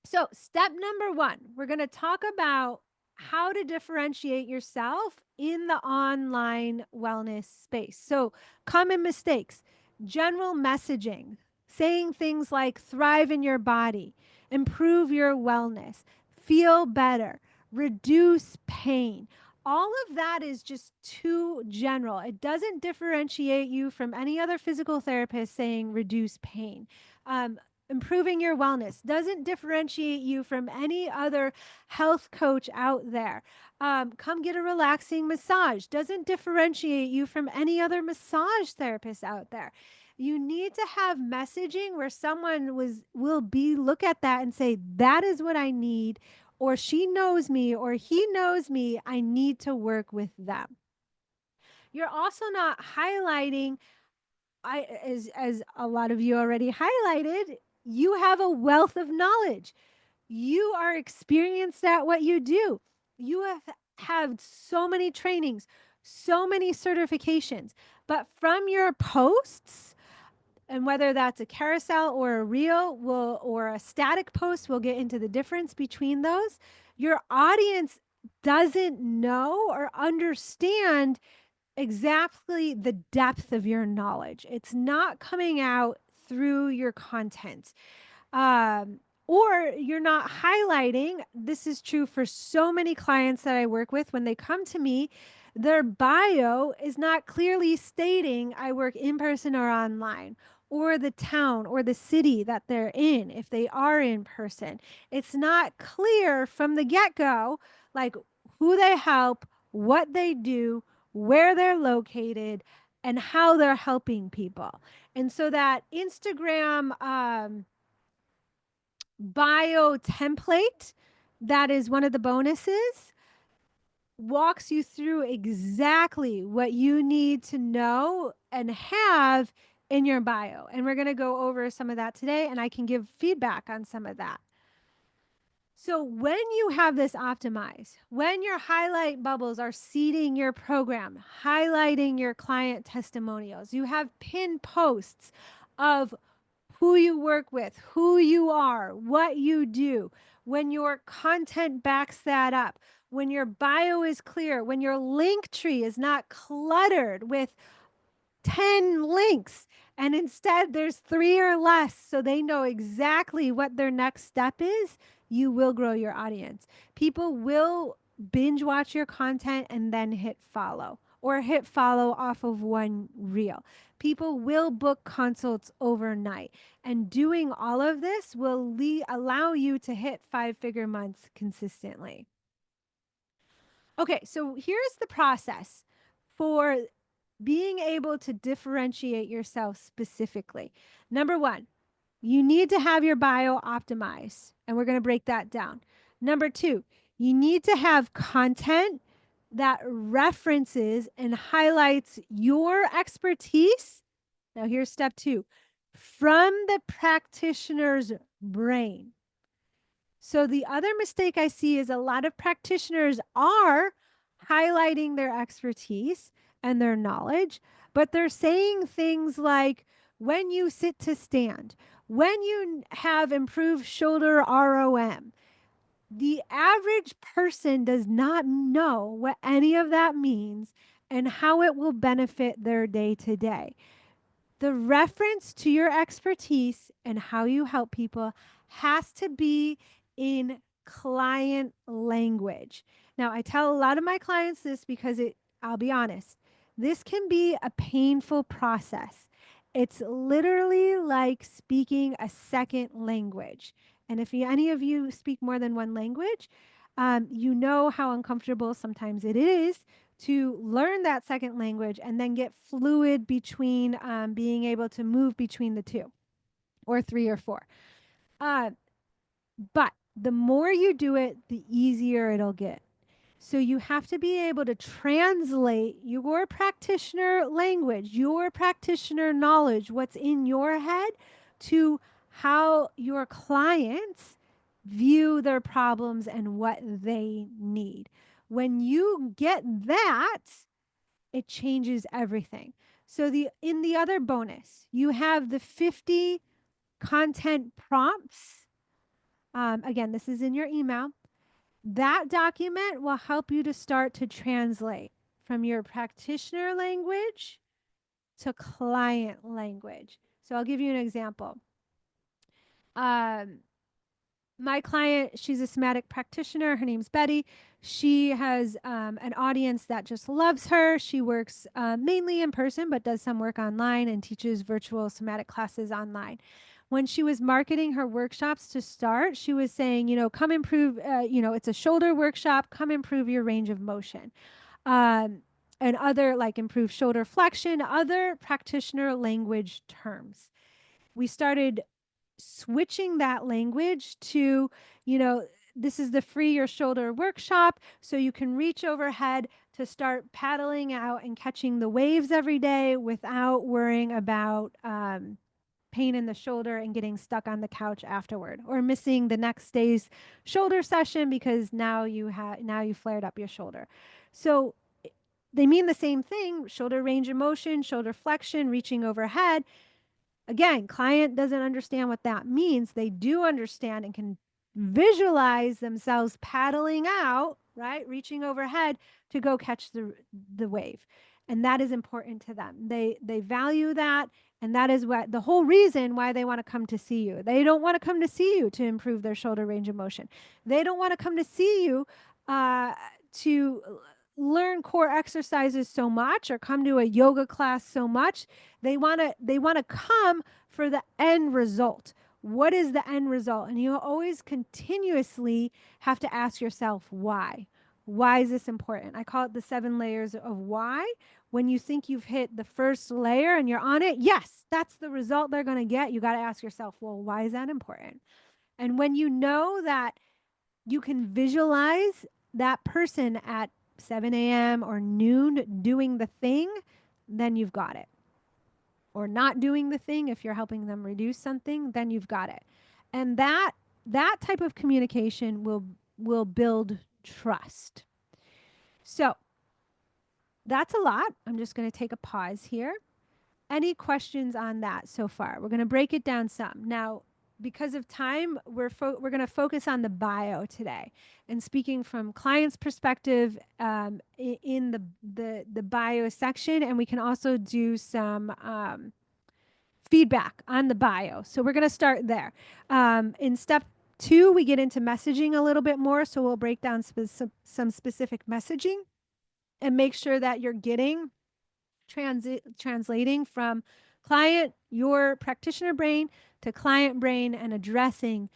So, step number 1, we're going to talk about how to differentiate yourself in the online wellness space. So, common mistakes, general messaging, saying things like thrive in your body, improve your wellness, feel better, reduce pain. All of that is just too general. It doesn't differentiate you from any other physical therapist saying reduce pain. improving your wellness, doesn't differentiate you from any other health coach out there. Come get a relaxing massage, doesn't differentiate you from any other massage therapist out there. You need to have messaging where someone will be look at that and say, that is what I need, or she knows me, or he knows me. I need to work with them. You're also not highlighting, as a lot of you already highlighted, you have a wealth of knowledge. You are experienced at what you do. You have had so many trainings, so many certifications, but from your posts, and whether that's a carousel or a reel or a static post, we'll get into the difference between those. Your audience doesn't know or understand exactly the depth of your knowledge. It's not coming out through your content. Um, or you're not highlighting. This is true for so many clients that I work with. When they come to me, their bio is not clearly stating I work in person or online, or the town or the city that they're in if they are in person. It's not clear from the get go, like who they help, what they do, where they're located, and how they're helping people. And so that Instagram, bio template, that is one of the bonuses, walks you through exactly what you need to know and have in your bio. And we're going to go over some of that today, and I can give feedback on some of that. So when you have this optimized, when your highlight bubbles are seeding your program, highlighting your client testimonials, you have pinned posts of who you work with, who you are, what you do, when your content backs that up, when your bio is clear, when your link tree is not cluttered with 10 links, and instead there's 3 or less, so they know exactly what their next step is, you will grow your audience. People will binge watch your content and then hit follow, or hit follow off of one reel. People will book consults overnight. And doing all of this will allow you to hit 5-figure months consistently. Okay, so here's the process for being able to differentiate yourself specifically. Number one, you need to have your bio optimized, and we're going to break that down. Number two, you need to have content that references and highlights your expertise. Now, here's step two, from the practitioner's brain. So the other mistake I see is a lot of practitioners are highlighting their expertise and their knowledge, but they're saying things like, when you sit to stand, when you have improved shoulder ROM. The average person does not know what any of that means and how it will benefit their day to day. The reference to your expertise and how you help people has to be in client language. Now, I tell a lot of my clients this because I'll be honest, this can be a painful process. It's literally like speaking a second language. And if any of you speak more than one language, you know how uncomfortable sometimes it is to learn that second language and then get fluid between being able to move between the two or three or four. Uh, but the more you do it, the easier it'll get. So you have to be able to translate your practitioner language, your practitioner knowledge, what's in your head, to how your clients view their problems and what they need. When you get that, it changes everything. So in the other bonus, you have the 50 content prompts. Again, this is in your email. That document will help you to start to translate from your practitioner language to client language. So I'll give you an example. Um, my client, she's a somatic practitioner. Her name's Betty. She has an audience that just loves her. She works mainly in person, but does some work online and teaches virtual somatic classes online. When she was marketing her workshops to start, she was saying, come improve, it's a shoulder workshop, come improve your range of motion. Um, and other like improve shoulder flexion, other practitioner language terms. We started switching that language to, you know, this is the free your shoulder workshop. So you can reach overhead to start paddling out and catching the waves every day without worrying about pain in the shoulder and getting stuck on the couch afterward or missing the next day's shoulder session because now you flared up your shoulder. So they mean the same thing: shoulder range of motion, shoulder flexion, reaching overhead. Again, client doesn't understand what that means. They do understand and can visualize themselves paddling out, right? Reaching overhead to go catch the wave. And that is important to them. They value that, and that is what the whole reason why they want to come to see you. They don't want to come to see you to improve their shoulder range of motion. They don't want to come to see you to learn core exercises so much or come to a yoga class so much. They want to come for the end result. What is the end result? And you always continuously have to ask yourself why. Why is this important? I call it the 7 layers of why. When you think you've hit the first layer and you're on it, yes, that's the result they're going to get. You got to ask yourself, well, why is that important? And when you know that you can visualize that person at 7 a.m. or noon doing the thing, then you've got it. Or not doing the thing, if you're helping them reduce something, then you've got it. And that type of communication will build trust. So that's a lot. I'm just going to take a pause here. Any questions on that so far? We're going to break it down some. Now, because of time, we're going to focus on the bio today, and speaking from client's perspective in the bio section, and we can also do some feedback on the bio. So we're going to start there. In step 2, we get into messaging a little bit more. So we'll break down some specific messaging and make sure that you're getting translating from your practitioner brain to client brain and addressing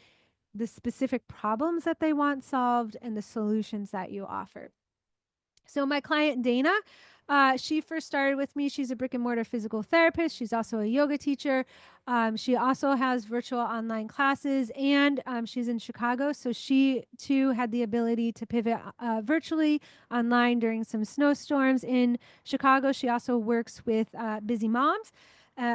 the specific problems that they want solved and the solutions that you offer. So my client Dana, she first started with me. She's a brick and mortar physical therapist. She's also a yoga teacher. She also has virtual online classes, and she's in Chicago. So she too had the ability to pivot virtually online during some snowstorms in Chicago. She also works with busy moms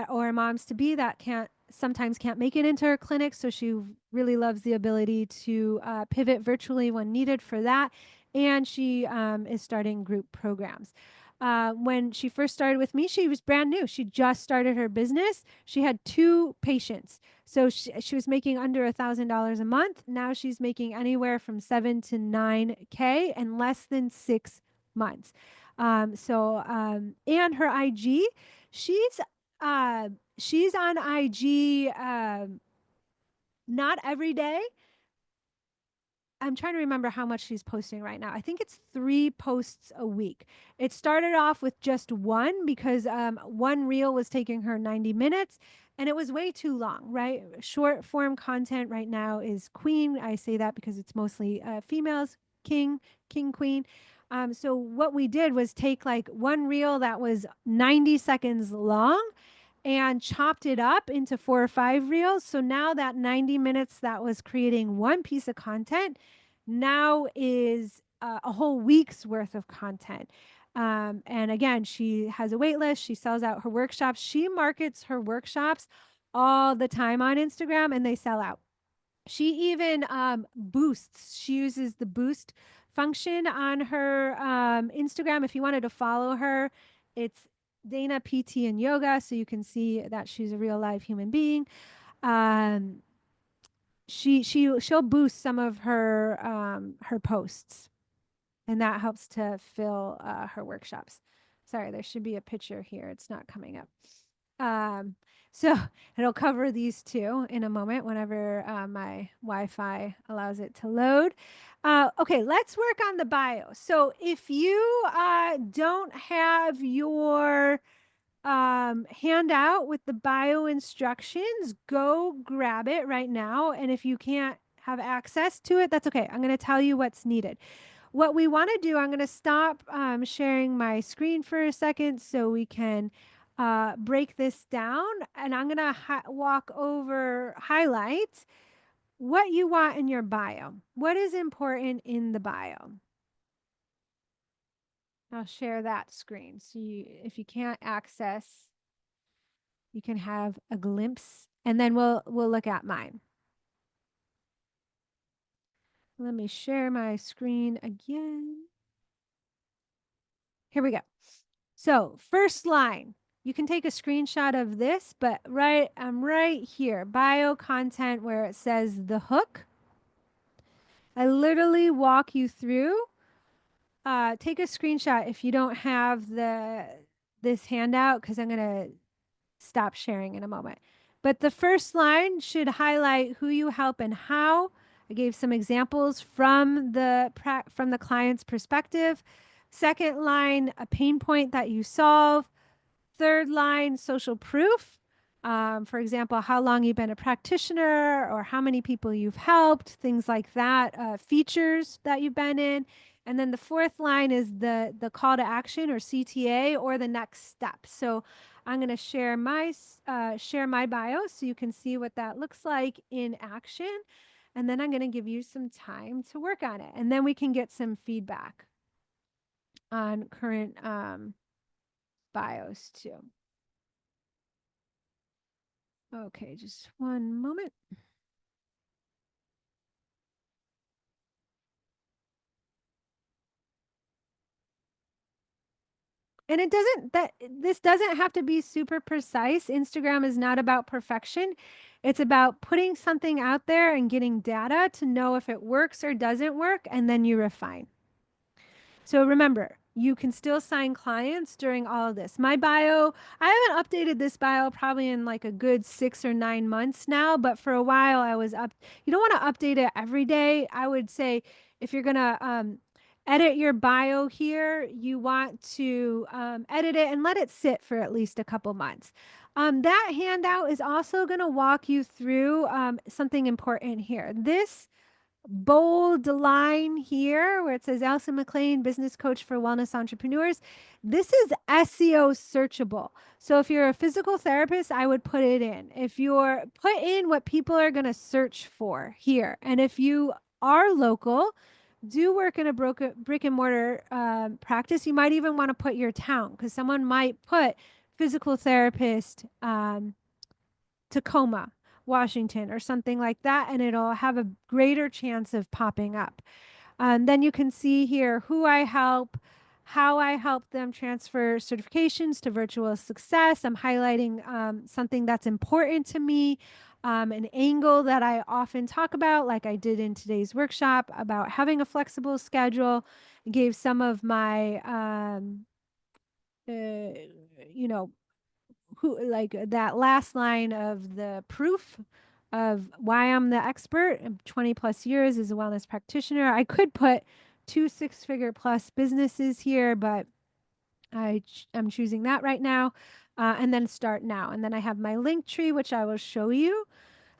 or moms to be that sometimes can't make it into her clinic. So she really loves the ability to pivot virtually when needed for that. And she is starting group programs. When she first started with me, she was brand new. She just started her business. She had 2 patients. So she was making under $1,000 a month. Now she's making anywhere from 7 to 9K in less than 6 months. And her IG, she's she's on IG not every day. I'm trying to remember how much she's posting right now. I think it's 3 posts a week. It started off with just 1 because one reel was taking her 90 minutes and it was way too long, right? Short form content right now is queen. I say that because it's mostly females, king, queen. So what we did was take like 1 reel that was 90 seconds long and chopped it up into 4 or 5 reels. So now that 90 minutes that was creating 1 piece of content now is a whole week's worth of content. And again, she has a wait list. She sells out her workshops. She markets her workshops all the time on Instagram and they sell out. She even boosts. She uses the boost function on her Instagram. If you wanted to follow her, it's Dana PT and Yoga, so you can see that she's a real live human being. Um, she'll boost some of her posts, and that helps to fill her workshops. Sorry, there should be a picture here. It's not coming up. So it'll cover these 2 in a moment whenever my Wi-Fi allows it to load. Okay, let's work on the bio. So if you don't have your handout with the bio instructions. Go grab it right now. And if you can't have access to it, that's okay. I'm going to tell you what's needed. What we want to do, I'm going to stop sharing my screen for a second so we can break this down. And I'm going to walk over, highlight what you want in your bio. What is important in the bio? I'll share that screen. So if you can't access, you can have a glimpse, and then we'll look at mine. Let me share my screen again. Here we go. So first line, you can take a screenshot of this, but I'm right here, bio content, where it says the hook. I literally walk you through. Take a screenshot if you don't have this handout, because I'm gonna stop sharing in a moment. But the first line should highlight who you help and how. I gave some examples from the client's perspective. Second line, a pain point that you solve. Third line, social proof. For example, how long you've been a practitioner or how many people you've helped, things like that, features that you've been in. And then the fourth line is the call to action, or CTA, or the next step. So I'm going to share my bio so you can see what that looks like in action. And then I'm going to give you some time to work on it. And then we can get some feedback on current bios too. Okay, just one moment. And this doesn't have to be super precise. Instagram is not about perfection. It's about putting something out there and getting data to know if it works or doesn't work, and then you refine. So remember, you can still sign clients during all of this. My bio, I haven't updated this bio probably in like a good 6 or 9 months now, but for a while I was up. You don't want to update it every day. I would say if you're going to edit your bio here, you want to edit it and let it sit for at least a couple months. That handout is also going to walk you through something important here. This bold line here where it says Elsa McLean, business coach for wellness entrepreneurs. This is SEO searchable. So if you're a physical therapist, I would put it in. If you're put in what people are going to search for here. And if you are local, do work in a brick and mortar practice, you might even want to put your town, because someone might put physical therapist Tacoma, Washington, or something like that, and it'll have a greater chance of popping up. Then you can see here who I help, how I help them transfer certifications to virtual success. I'm highlighting something that's important to me, an angle that I often talk about, like I did in today's workshop about having a flexible schedule. I gave some of my, you know, who, like that last line of the proof of why I'm the expert. 20 plus years as a wellness practitioner. I could put 2 6-figure plus businesses here, but I'm choosing that right now. And then start now. And then I have my link tree, which I will show you,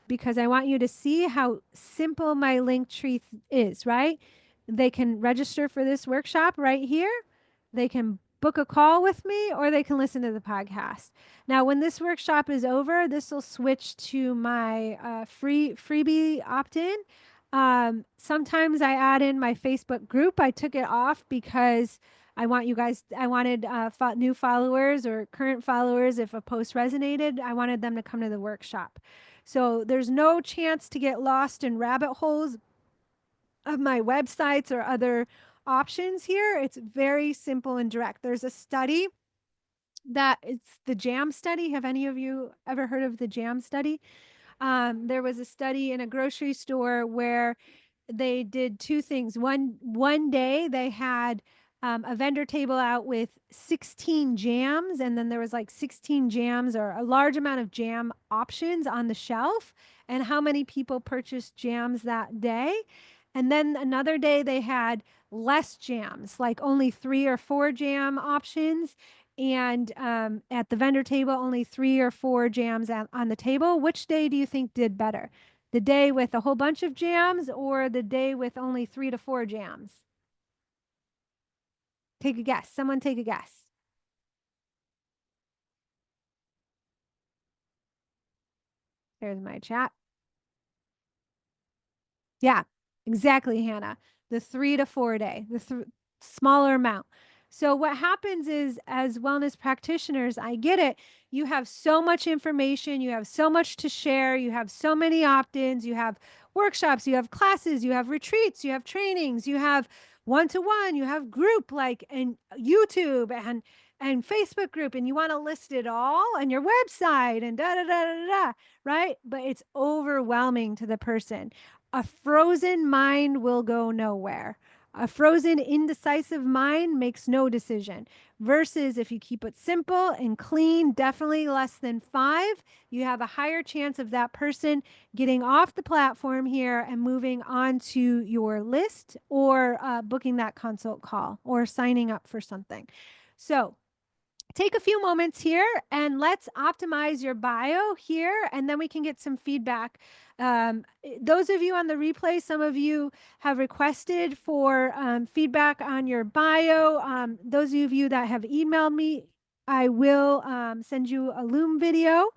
because I want you to see how simple my link tree is, right? They can register for this workshop right here. They can book a call with me, or they can listen to the podcast. Now, when this workshop is over, this will switch to my freebie opt-in. Sometimes I add in my Facebook group. I took it off because I wanted new followers or current followers. If a post resonated, I wanted them to come to the workshop. So there's no chance to get lost in rabbit holes of my websites or other options here. It's very simple and direct. There's a study that it's the JAM study. Have any of you ever heard of the JAM study? There was a study in a grocery store where they did two things. One day they had a vendor table out with 16 jams, and then there was like 16 jams or a large amount of jam options on the shelf, and how many people purchased jams that day. And then another day they had less jams, like only 3 or 4 jam options. and at the vendor table, only 3 or 4 jams on the table. Which day do you think did better? The day with a whole bunch of jams or the day with only 3 to 4 jams? Take a guess. Someone take a guess. There's my chat. Yeah, exactly, Hannah. The 3 to 4 day, smaller amount. So what happens is, as wellness practitioners, I get it. You have so much information, you have so much to share, you have so many opt-ins, you have workshops, you have classes, you have retreats, you have trainings, you have one-to-one, you have group like and YouTube and Facebook group, and you want to list it all on your website and da da da da da, right? But it's overwhelming to the person. A frozen mind will go nowhere. A frozen, indecisive mind makes no decision. Versus if you keep it simple and clean, definitely less than 5, you have a higher chance of that person getting off the platform here and moving on to your list or booking that consult call or signing up for something. So, take a few moments here and let's optimize your bio here, and then we can get some feedback. Those of you on the replay, some of you have requested for feedback on your bio. Those of you that have emailed me, I will send you a Loom video.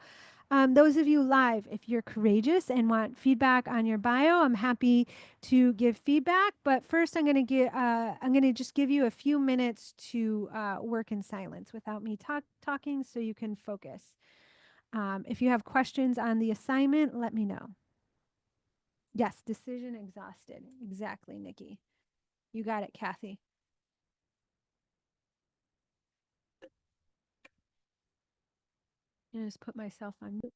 Those of you live, if you're courageous and want feedback on your bio, I'm happy to give feedback. But first, I'm going to just give you a few minutes to work in silence without me talking, so you can focus. If you have questions on the assignment, let me know. Yes, decision exhausted. Exactly, Nikki. You got it, Kathy. I just put myself on mute.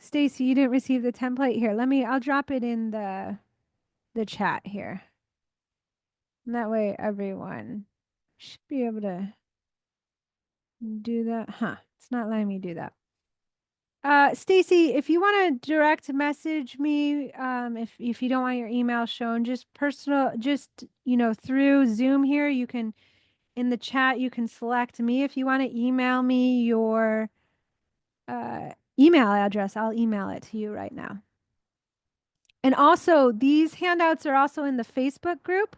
Stacy, you didn't receive the template here. I'll drop it in the chat here. And that way everyone should be able to do that. Huh. It's not letting me do that. Stacy, if you want to direct message me, if you don't want your email shown, through Zoom here, you can, in the chat, you can select me. If you want to email me your email address, I'll email it to you right now. And also, these handouts are also in the Facebook group.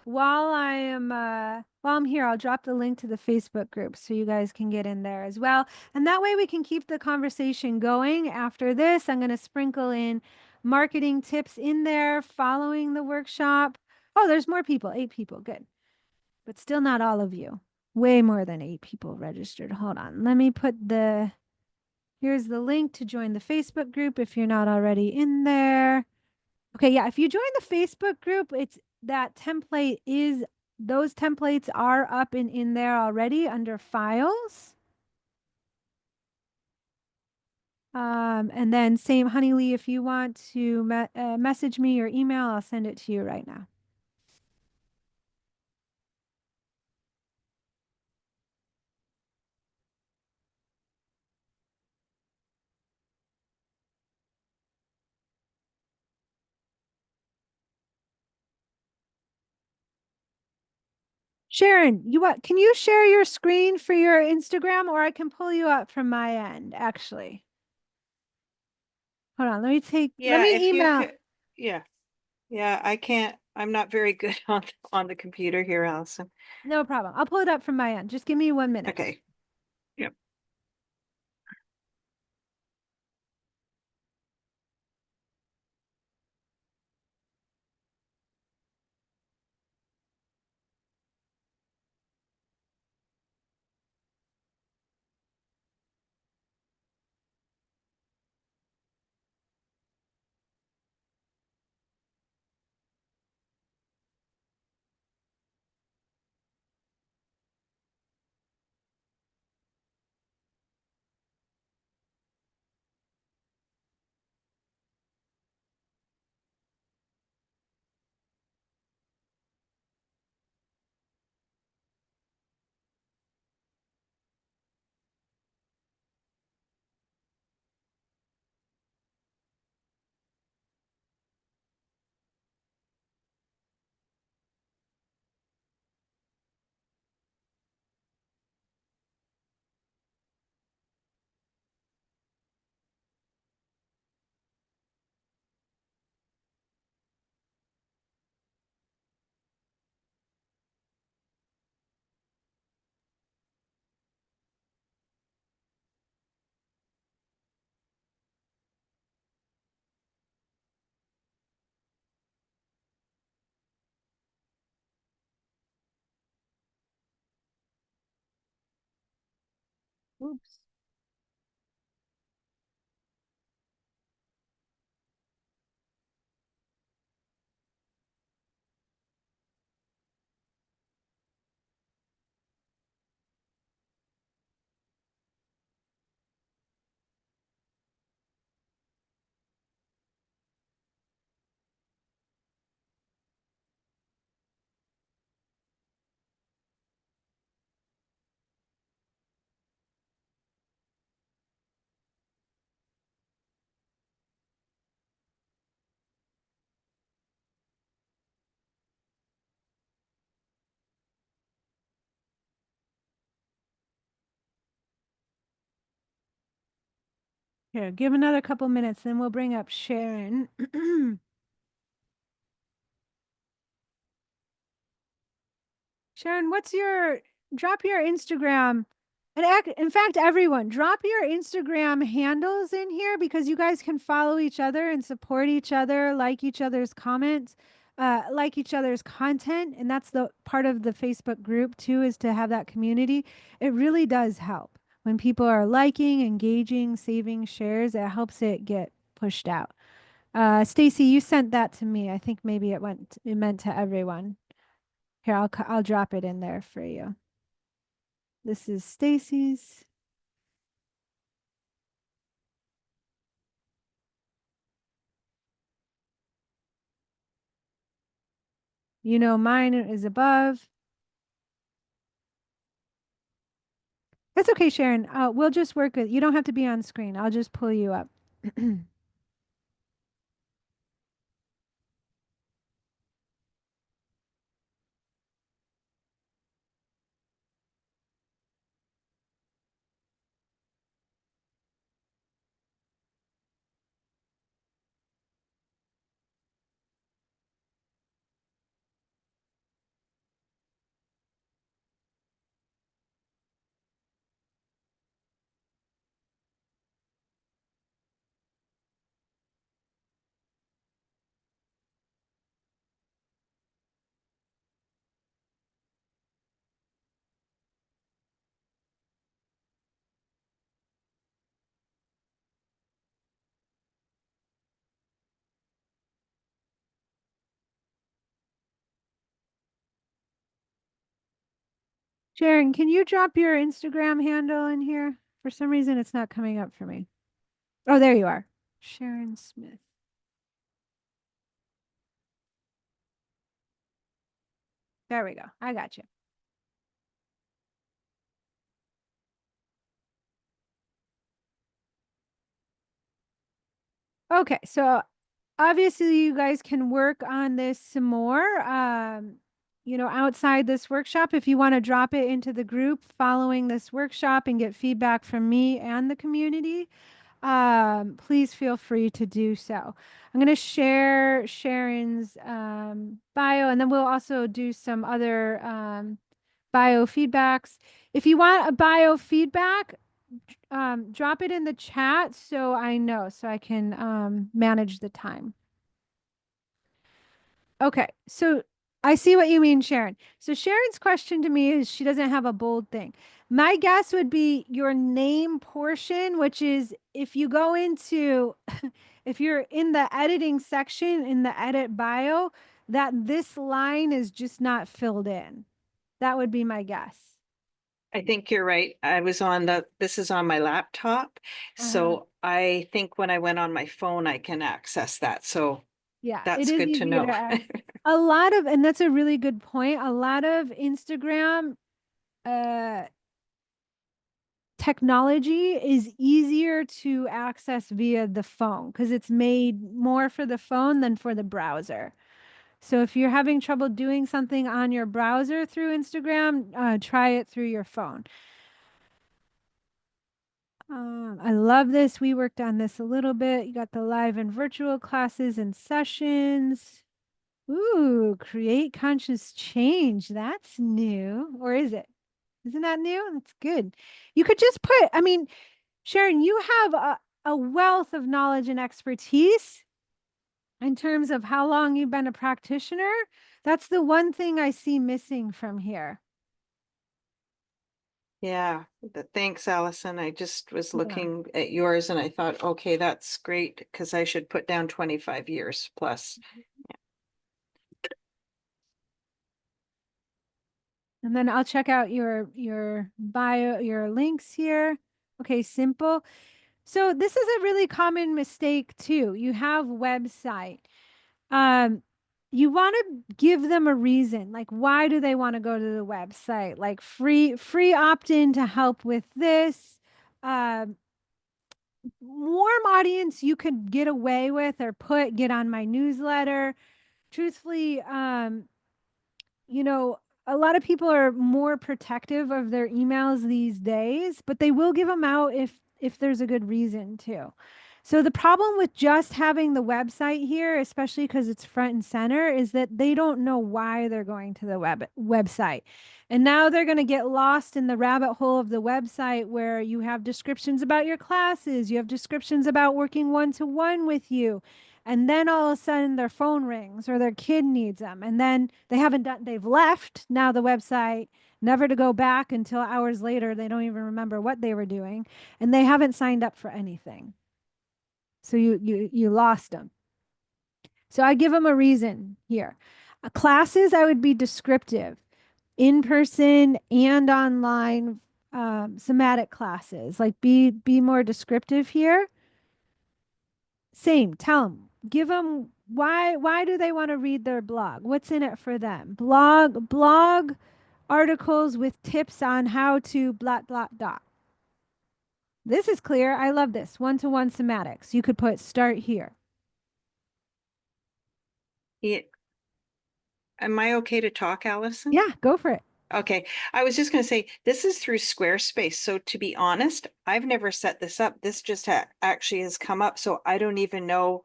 While I'm here, I'll drop the link to the Facebook group so you guys can get in there as well. And that way we can keep the conversation going. After this, I'm going to sprinkle in marketing tips in there following the workshop. Oh, there's more people, 8 people. Good. But still not all of you. Way more than 8 people registered. Hold on. Let me here's the link to join the Facebook group if you're not already in there. Okay, yeah, if you join the Facebook group, those templates are up and in there already under files. And then same, Honey Lee, if you want to message me or email, I'll send it to you right now. Sharon, can you share your screen for your Instagram, or I can pull you up from my end, actually. Hold on, let Yeah, me if you email. could, yeah. Yeah, I can't, I'm not very good on the computer here, Allison. No problem. I'll pull it up from my end. Just give me 1 minute. Okay. Yep. Oops. Here, give another couple minutes, then we'll bring up Sharon. Sharon, drop your Instagram. And in fact, everyone, drop your Instagram handles in here because you guys can follow each other and support each other, like each other's comments, like each other's content. And that's the part of the Facebook group too, is to have that community. It really does help when people are liking, engaging, saving shares. It helps it get pushed out. Stacy, you sent that to me. I think maybe it meant to everyone. Here, I'll drop it in there for you. This is Stacy's. You know, mine is above. That's okay, Sharon. We'll just work with, you don't have to be on screen. I'll just pull you up. Sharon, can you drop your Instagram handle in here? For some reason, it's not coming up for me. Oh, there you are. Sharon Smith. There we go. I got you. Okay, so obviously you guys can work on this some more. Outside this workshop, if you want to drop it into the group following this workshop and get feedback from me and the community, please feel free to do so. I'm going to share Sharon's bio, and then we'll also do some other bio feedbacks. If you want a bio feedback, drop it in the chat so I know, so I can manage the time. Okay, so I see what you mean, Sharon. So Sharon's question to me is she doesn't have a bold thing. My guess would be your name portion, which is if you go into, if you're in the editing section in the edit bio, that this line is just not filled in. That would be my guess. I think you're right. This is on my laptop. So I think when I went on my phone, I can access that. So Yeah, it that's is good to easier know. to add. A lot of, and that's a really good point. A lot of Instagram technology is easier to access via the phone because it's made more for the phone than for the browser. So if you're having trouble doing something on your browser through Instagram, try it through your phone. I love this. We worked on this a little bit. You got the live and virtual classes and sessions. Ooh, create conscious change. That's new. Or is it? Isn't that new? That's good. You could just put, I mean, Sharon, you have a wealth of knowledge and expertise in terms of how long you've been a practitioner. That's the one thing I see missing from here. Yeah, thanks, Allison. I just was Yeah. looking at yours and I thought, okay, that's great because I should put down 25 years plus. And then I'll check out your bio, your links here. Okay, simple. So this is a really common mistake too. You have website. Um, you want to give them a reason. Like, why do they want to go to the website? Like free opt-in to help with this. Um, Warm audience you could get away with or put get on my newsletter. Truthfully, you know, a lot of people are more protective of their emails these days, but they will give them out if there's a good reason to. So the problem with just having the website here, especially because it's front and center, is that they don't know why they're going to the website. And now they're going to get lost in the rabbit hole of the website where you have descriptions about your classes, you have descriptions about working one-to-one with you, and then all of a sudden their phone rings or their kid needs them, and then they've left now the website, never to go back until hours later. They don't even remember what they were doing, and they haven't signed up for anything. So you lost them. So I give them a reason here. Classes, I would be descriptive, in person and online. Somatic classes, like be more descriptive here. Same. Tell them. Give them why do they want to read their blog? What's in it for them? Blog articles with tips on how to dot. This is clear. I love this. One-to-one somatics. You could put start here. Yeah. Am I okay to talk, Allison? Yeah, go for it. Okay, I was just going to say this is through Squarespace. So to be honest, I've never set this up. This just ha actually has come up. So I don't even know.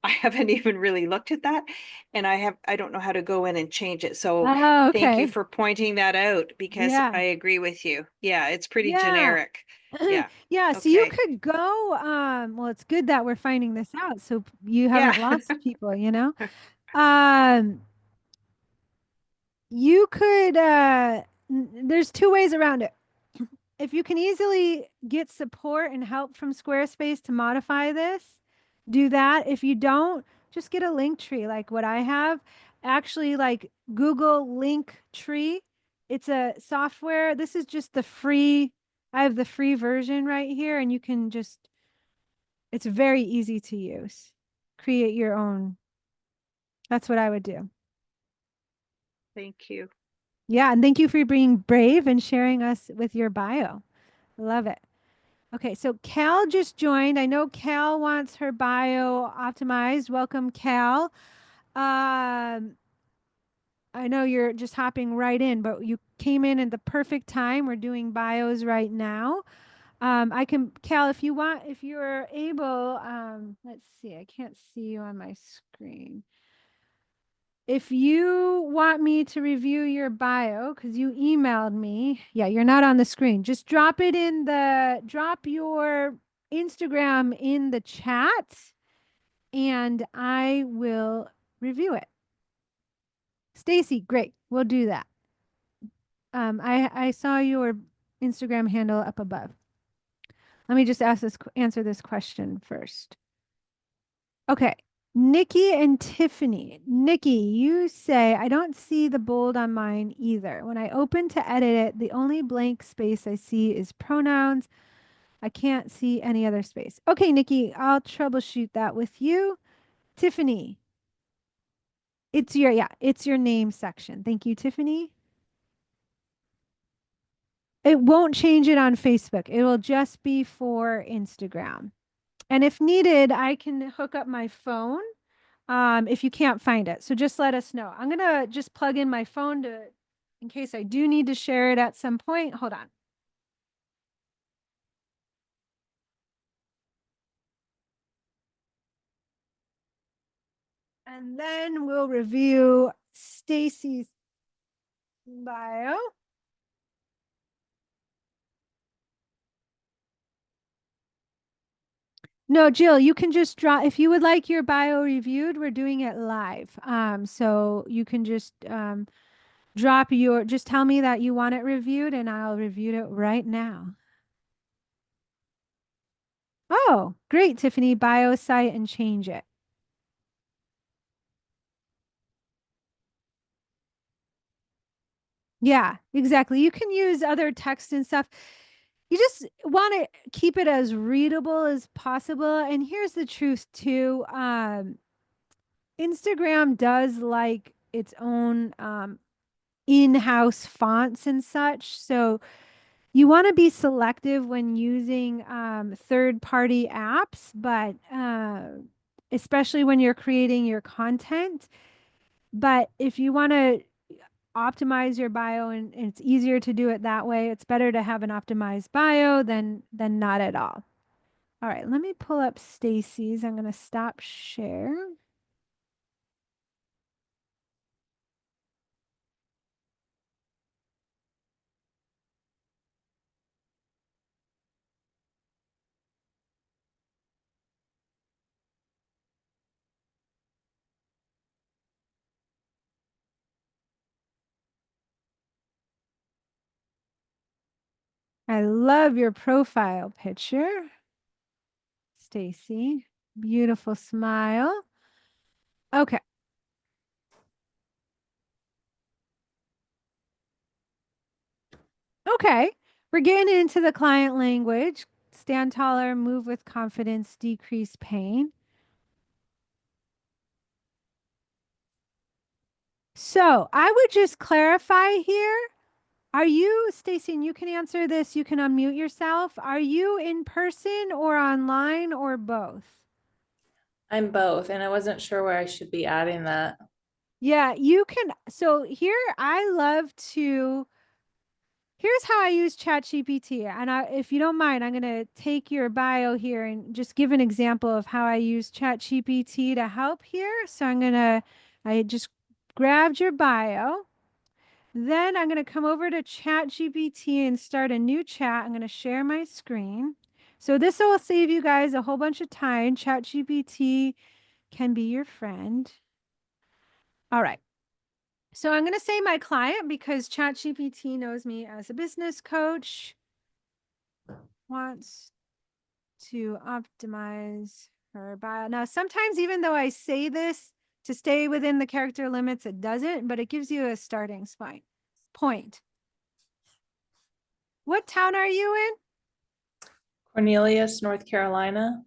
I haven't even really looked at that. And I don't know how to go in and change it. So Oh, thank you okay. for pointing that out because Yeah. I agree with you. Yeah, it's pretty Yeah. generic. Yeah. Yeah, so you Okay. could go well, it's good that we're finding this out so you Yeah. haven't lost people, you know. Um you could there's two ways around it. If you can easily get support and help from Squarespace to modify this, do that. If you don't, just get a link tree like what I have. Actually, like Google Link Tree. It's a software. This is just the free. I have the free version right here, and you can just, it's very easy to use. Create your own. That's what I would do. Thank you. Yeah. And thank you for being brave and sharing us with your bio. Love it. Okay, so Cal just joined. I know Cal wants her bio optimized. Welcome, Cal. Um, I know you're just hopping right in, but you came in at the perfect time. We're doing bios right now. I can, Cal, if you want, if you're able, let's see, I can't see you on my screen. If you want me to review your bio, because you emailed me, yeah, you're not on the screen. Just drop it in the, drop your Instagram in the chat and I will review it. Stacy, great. We'll do that. I saw your Instagram handle up above. Let me just answer this question first. Okay. Nikki and Tiffany. Nikki, you say, I don't see the bold on mine either. When I open to edit it, the only blank space I see is pronouns. I can't see any other space. Okay, Nikki, I'll troubleshoot that with you. Tiffany, it's your name section. Thank you, Tiffany. It won't change it on Facebook. It will just be for Instagram. And if needed, I can hook up my phone if you can't find it. So just let us know. I'm going to just plug in my phone to, in case I do need to share it at some point. Hold on. And then we'll review Stacy's bio. No, Jill, you can just draw. If you would like your bio reviewed, we're doing it live. So you can just just tell me that you want it reviewed and I'll review it right now. Oh, great, Tiffany. Bio site and change it. Yeah, exactly. You can use other text and stuff. You just want to keep it as readable as possible. And here's the truth, too. Instagram does like its own in-house fonts and such. So you want to be selective when using third-party apps, but especially when you're creating your content. But if you want to optimize your bio and it's easier to do it that way, it's better to have an optimized bio than not at all. All right, let me pull up Stacy's. I'm going to stop share. I love your profile picture, Stacy. Beautiful smile. Okay. Okay. We're getting into the client language. Stand taller, move with confidence, decrease pain. So I would just clarify here. Are you, Stacy, and you can answer this, you can unmute yourself. Are you in person or online or both? I'm both, and I wasn't sure where I should be adding that. Yeah, you can. So here I love to, here's how I use ChatGPT. And if you don't mind, I'm going to take your bio here and just give an example of how I use ChatGPT to help here. So I just grabbed your bio. Then I'm going to come over to ChatGPT and start a new chat. I'm going to share my screen. So this will save you guys a whole bunch of time. ChatGPT can be your friend. All right. So I'm going to say my client because ChatGPT knows me as a business coach. Wants to optimize her bio. Now, sometimes even though I say this to stay within the character limits, it doesn't, but it gives you a starting point. What town are you in? Cornelius, North Carolina.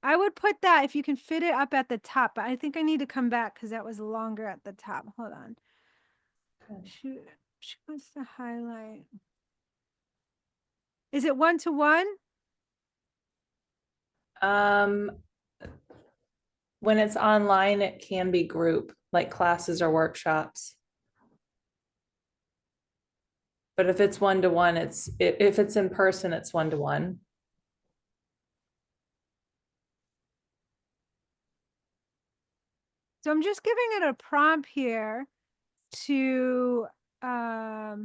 I would put that if you can fit it up at the top, but I think I need to come back because that was longer at the top. Hold on. Okay. She wants to highlight. Is it 1-to-1? Um, when it's online, it can be group, like classes or workshops. But if it's 1-to-1, if it's in person, it's 1-to-1. So I'm just giving it a prompt here to tell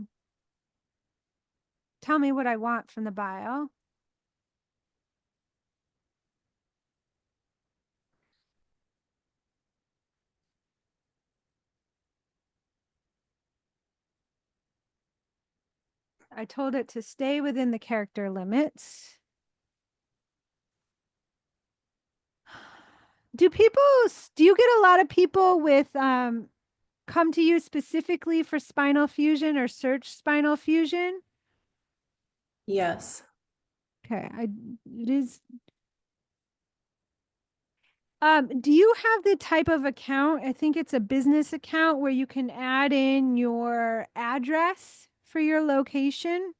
me what I want from the bio. I told it to stay within the character limits. Do you get a lot of people with come to you specifically for spinal fusion or search spinal fusion? Yes. Okay, it is. Do you have the type of account? I think it's a business account where you can add in your address for your location.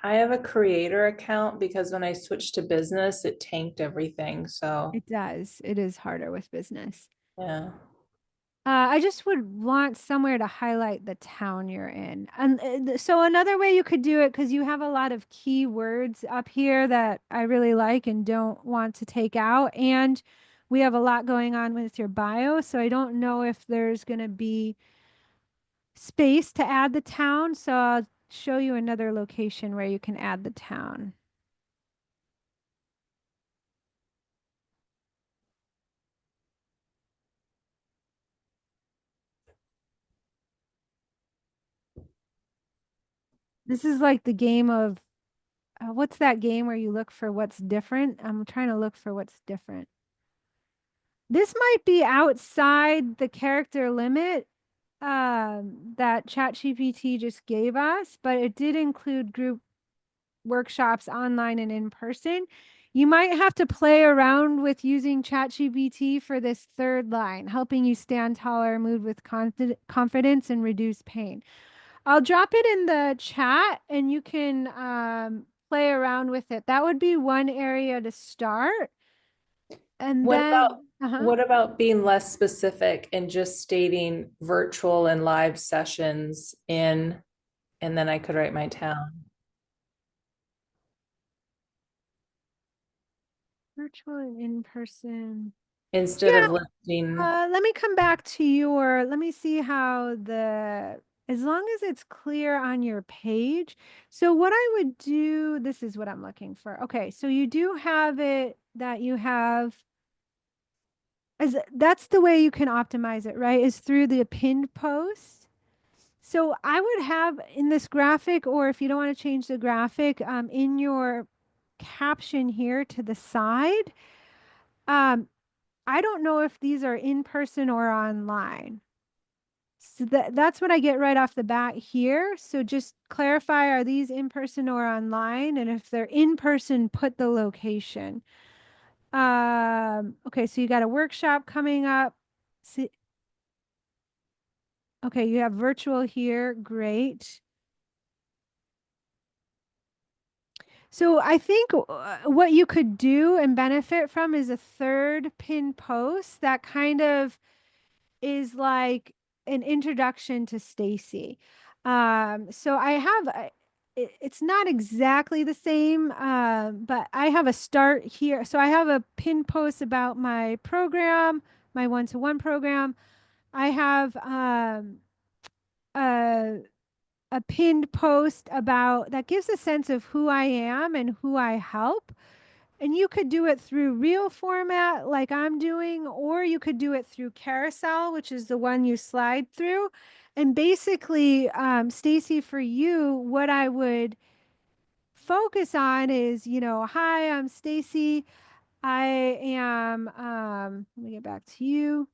I have a creator account because when I switched to business, it tanked everything. So, It does. It is harder with business. yeah. I just would want somewhere to highlight the town you're in. And so another way you could do it, because you have a lot of keywords up here that I really like and don't want to take out. And we have a lot going on with your bio. So I don't know if there's going to be space to add the town. So I'll show you another location where you can add the town. This is like the game of what's that game where you look for what's different? I'm trying to look for what's different. This might be outside the character limit that ChatGPT just gave us, but it did include group workshops online and in person. You might have to play around with using ChatGPT for this third line, helping you stand taller, move with confidence, and reduce pain. I'll drop it in the chat and you can play around with it. That would be one area to start. And What then, about uh-huh. what about being less specific and just stating virtual and live sessions in, and then I could write my town Virtual and in person. instead Yeah, of listing. let me come back to your, let me see how as long as it's clear on your page. So what I would do, this is what I'm looking for. Okay, so you do have it that you have, as that's the way you can optimize it, right? Is through the pinned post. So I would have in this graphic, or if you don't want to change the graphic, in your caption here to the side, um, I don't know if these are in person or online. So that's what I get right off the bat here. So just clarify, are these in person or online? And if they're in person, put the location. Okay, so you got a workshop coming up. See, okay, you have virtual here. Great. So I think what you could do and benefit from is a third pin post that kind of is like an introduction to Stacy. So I have it's not exactly the same, but I have a start here. So I have a pin post about my program, my one-to-one program. I have a a pinned post about that gives a sense of who I am and who I help. And you could do it through reel format like I'm doing, or you could do it through carousel, which is the one you slide through. And basically, Stacy, for you, what I would focus on is, hi, I'm Stacy. I am, let me get back to you.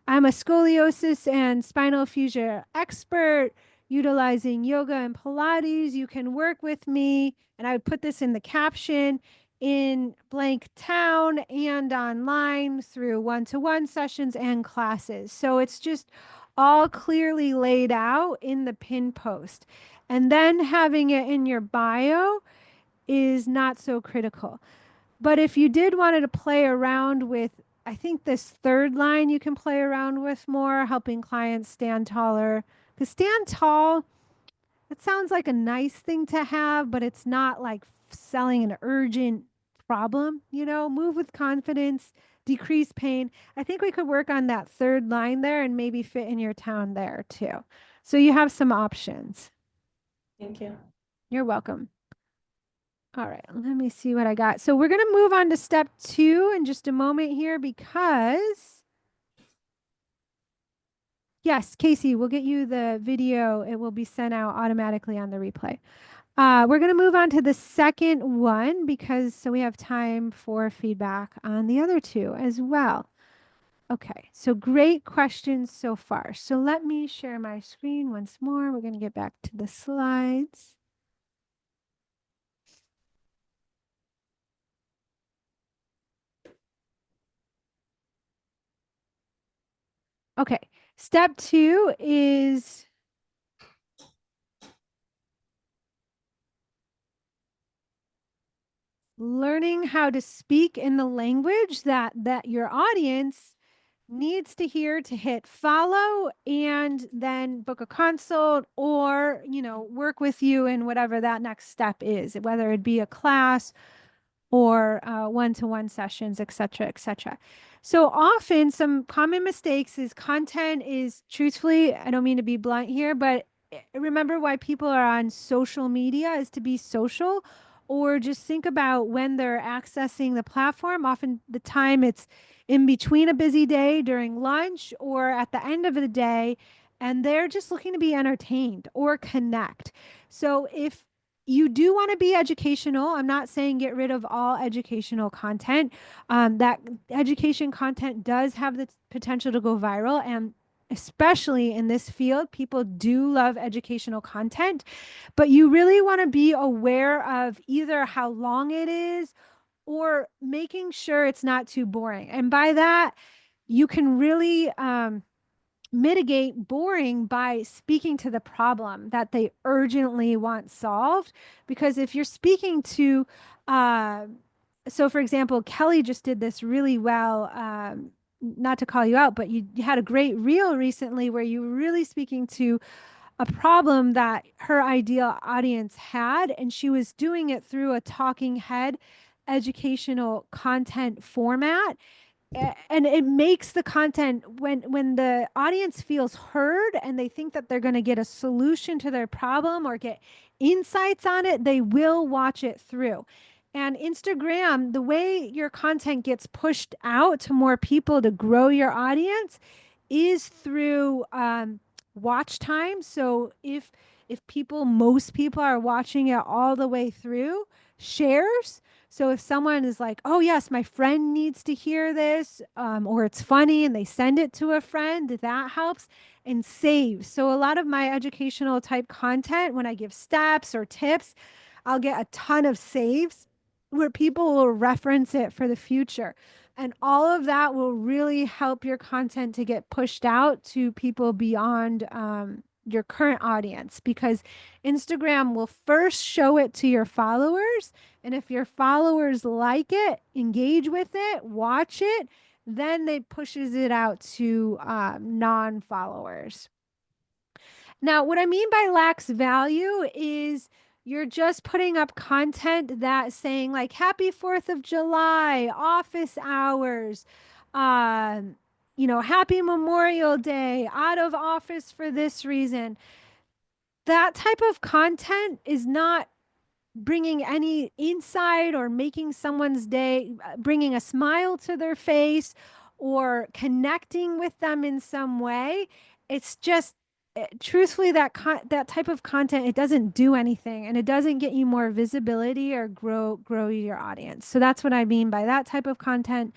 I'm a scoliosis and spinal fusion expert utilizing yoga and Pilates. You can work with me. And I would put this in the caption in blank town and online through one-to-one sessions and classes. So it's just all clearly laid out in the pin post. And then having it in your bio is not so critical. But if you did wanted to play around with, I think this third line you can play around with more, helping clients stand taller. Because stand tall, it sounds like a nice thing to have, but it's not like selling an urgent problem. Move with confidence, decrease pain. I think we could work on that third line there and maybe fit in your town there too. So you have some options. Thank you. You're welcome. All right, let me see what I got. So we're going to move on to step 2 in just a moment here because, yes, Casey, we'll get you the video. It will be sent out automatically on the replay. We're going to move on to the second one because so we have time for feedback on the other two as well. Okay, so great questions so far. So let me share my screen once more. We're going to get back to the slides. Okay, step 2 is learning how to speak in the language that your audience needs to hear to hit follow and then book a consult or work with you in whatever that next step is, whether it be a class or one-to-one sessions, et cetera, et cetera. So often some common mistakes is content is truthfully, I don't mean to be blunt here, but remember why people are on social media is to be social, or just think about when they're accessing the platform. Often the time it's in between a busy day during lunch or at the end of the day. and they're just looking to be entertained or connect. So if you do want to be educational, I'm not saying get rid of all educational content. That education content does have the potential to go viral, and especially in this field, people do love educational content, but you really want to be aware of either how long it is or making sure it's not too boring. And by that, you can really mitigate boring by speaking to the problem that they urgently want solved. Because if you're speaking to, uh, so for example, Kelly just did this really well. Not to call you out, but you had a great reel recently where you were really speaking to a problem that her ideal audience had, and she was doing it through a talking head educational content format. And it makes the content, when the audience feels heard and they think that they're going to get a solution to their problem or get insights on it, they will watch it through. And Instagram, the way your content gets pushed out to more people to grow your audience is through watch time. So if people, most people are watching it all the way through, shares. So if someone is like, oh, yes, my friend needs to hear this, or it's funny and they send it to a friend, that helps. And saves. So a lot of my educational type content, when I give steps or tips, I'll get a ton of saves where people will reference it for the future. And all of that will really help your content to get pushed out to people beyond your current audience, because Instagram will first show it to your followers, and if your followers like it, engage with it, watch it, then they pushes it out to non-followers. Now, what I mean by lacks value is you're just putting up content that's saying like happy 4th of July, office hours, um, happy Memorial Day, out of office for this reason. That type of content is not bringing any insight or making someone's day, bringing a smile to their face or connecting with them in some way. It's just truthfully that type of content, it doesn't do anything, and it doesn't get you more visibility or grow your audience. So that's what I mean by that type of content.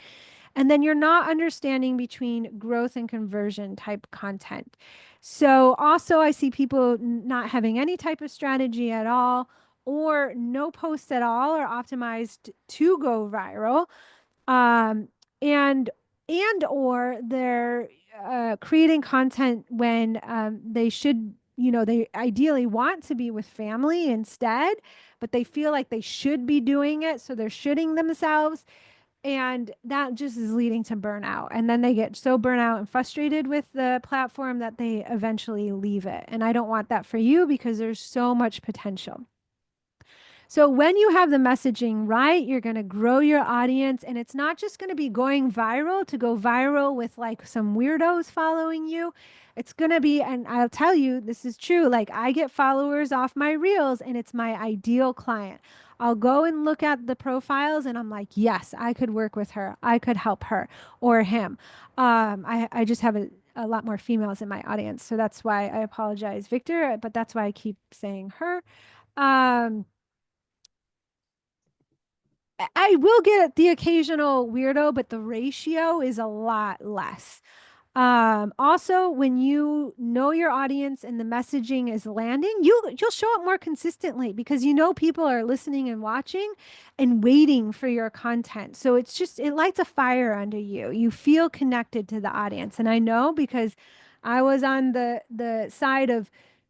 And then you're not understanding between growth and conversion type content. So also I see people not having any type of strategy at all, or no posts at all are optimized to go viral. Um, and or they're creating content when they should, they ideally want to be with family instead, but they feel like they should be doing it, so they're shooting themselves, and that just is leading to burnout. And then they get so burnt out and frustrated with the platform that they eventually leave it. And I don't want that for you, because there's so much potential. So when you have the messaging right, you're going to grow your audience, and it's not just going to be going viral to go viral with like some weirdos following you. It's going to be, and I'll tell you, this is true. Like I get followers off my reels, and it's my ideal client. I'll go and look at the profiles and I'm like, yes, I could work with her. I could help her or him. I just have a lot more females in my audience. So that's why I apologize, Victor, but that's why I keep saying her. Um, I will get the occasional weirdo, but the ratio is a lot less. Also, when you know your audience and the messaging is landing, you'll show up more consistently, because people are listening and watching and waiting for your content. So it lights a fire under you. You feel connected to the audience. And I know, because I was on the side of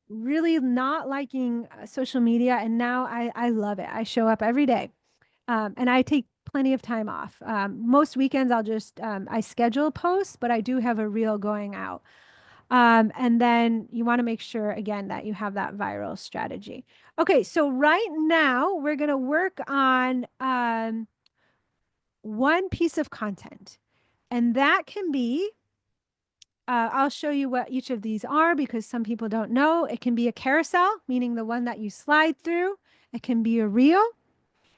really not liking social media, and now I love it. I show up every day. And I take plenty of time off. Most weekends I schedule posts, but I do have a reel going out. And then you want to make sure, again, that you have that viral strategy. Okay, so right now we're going to work on one piece of content, and that can be, I'll show you what each of these are, because some people don't know. It can be a carousel, meaning the one that you slide through. It can be a reel.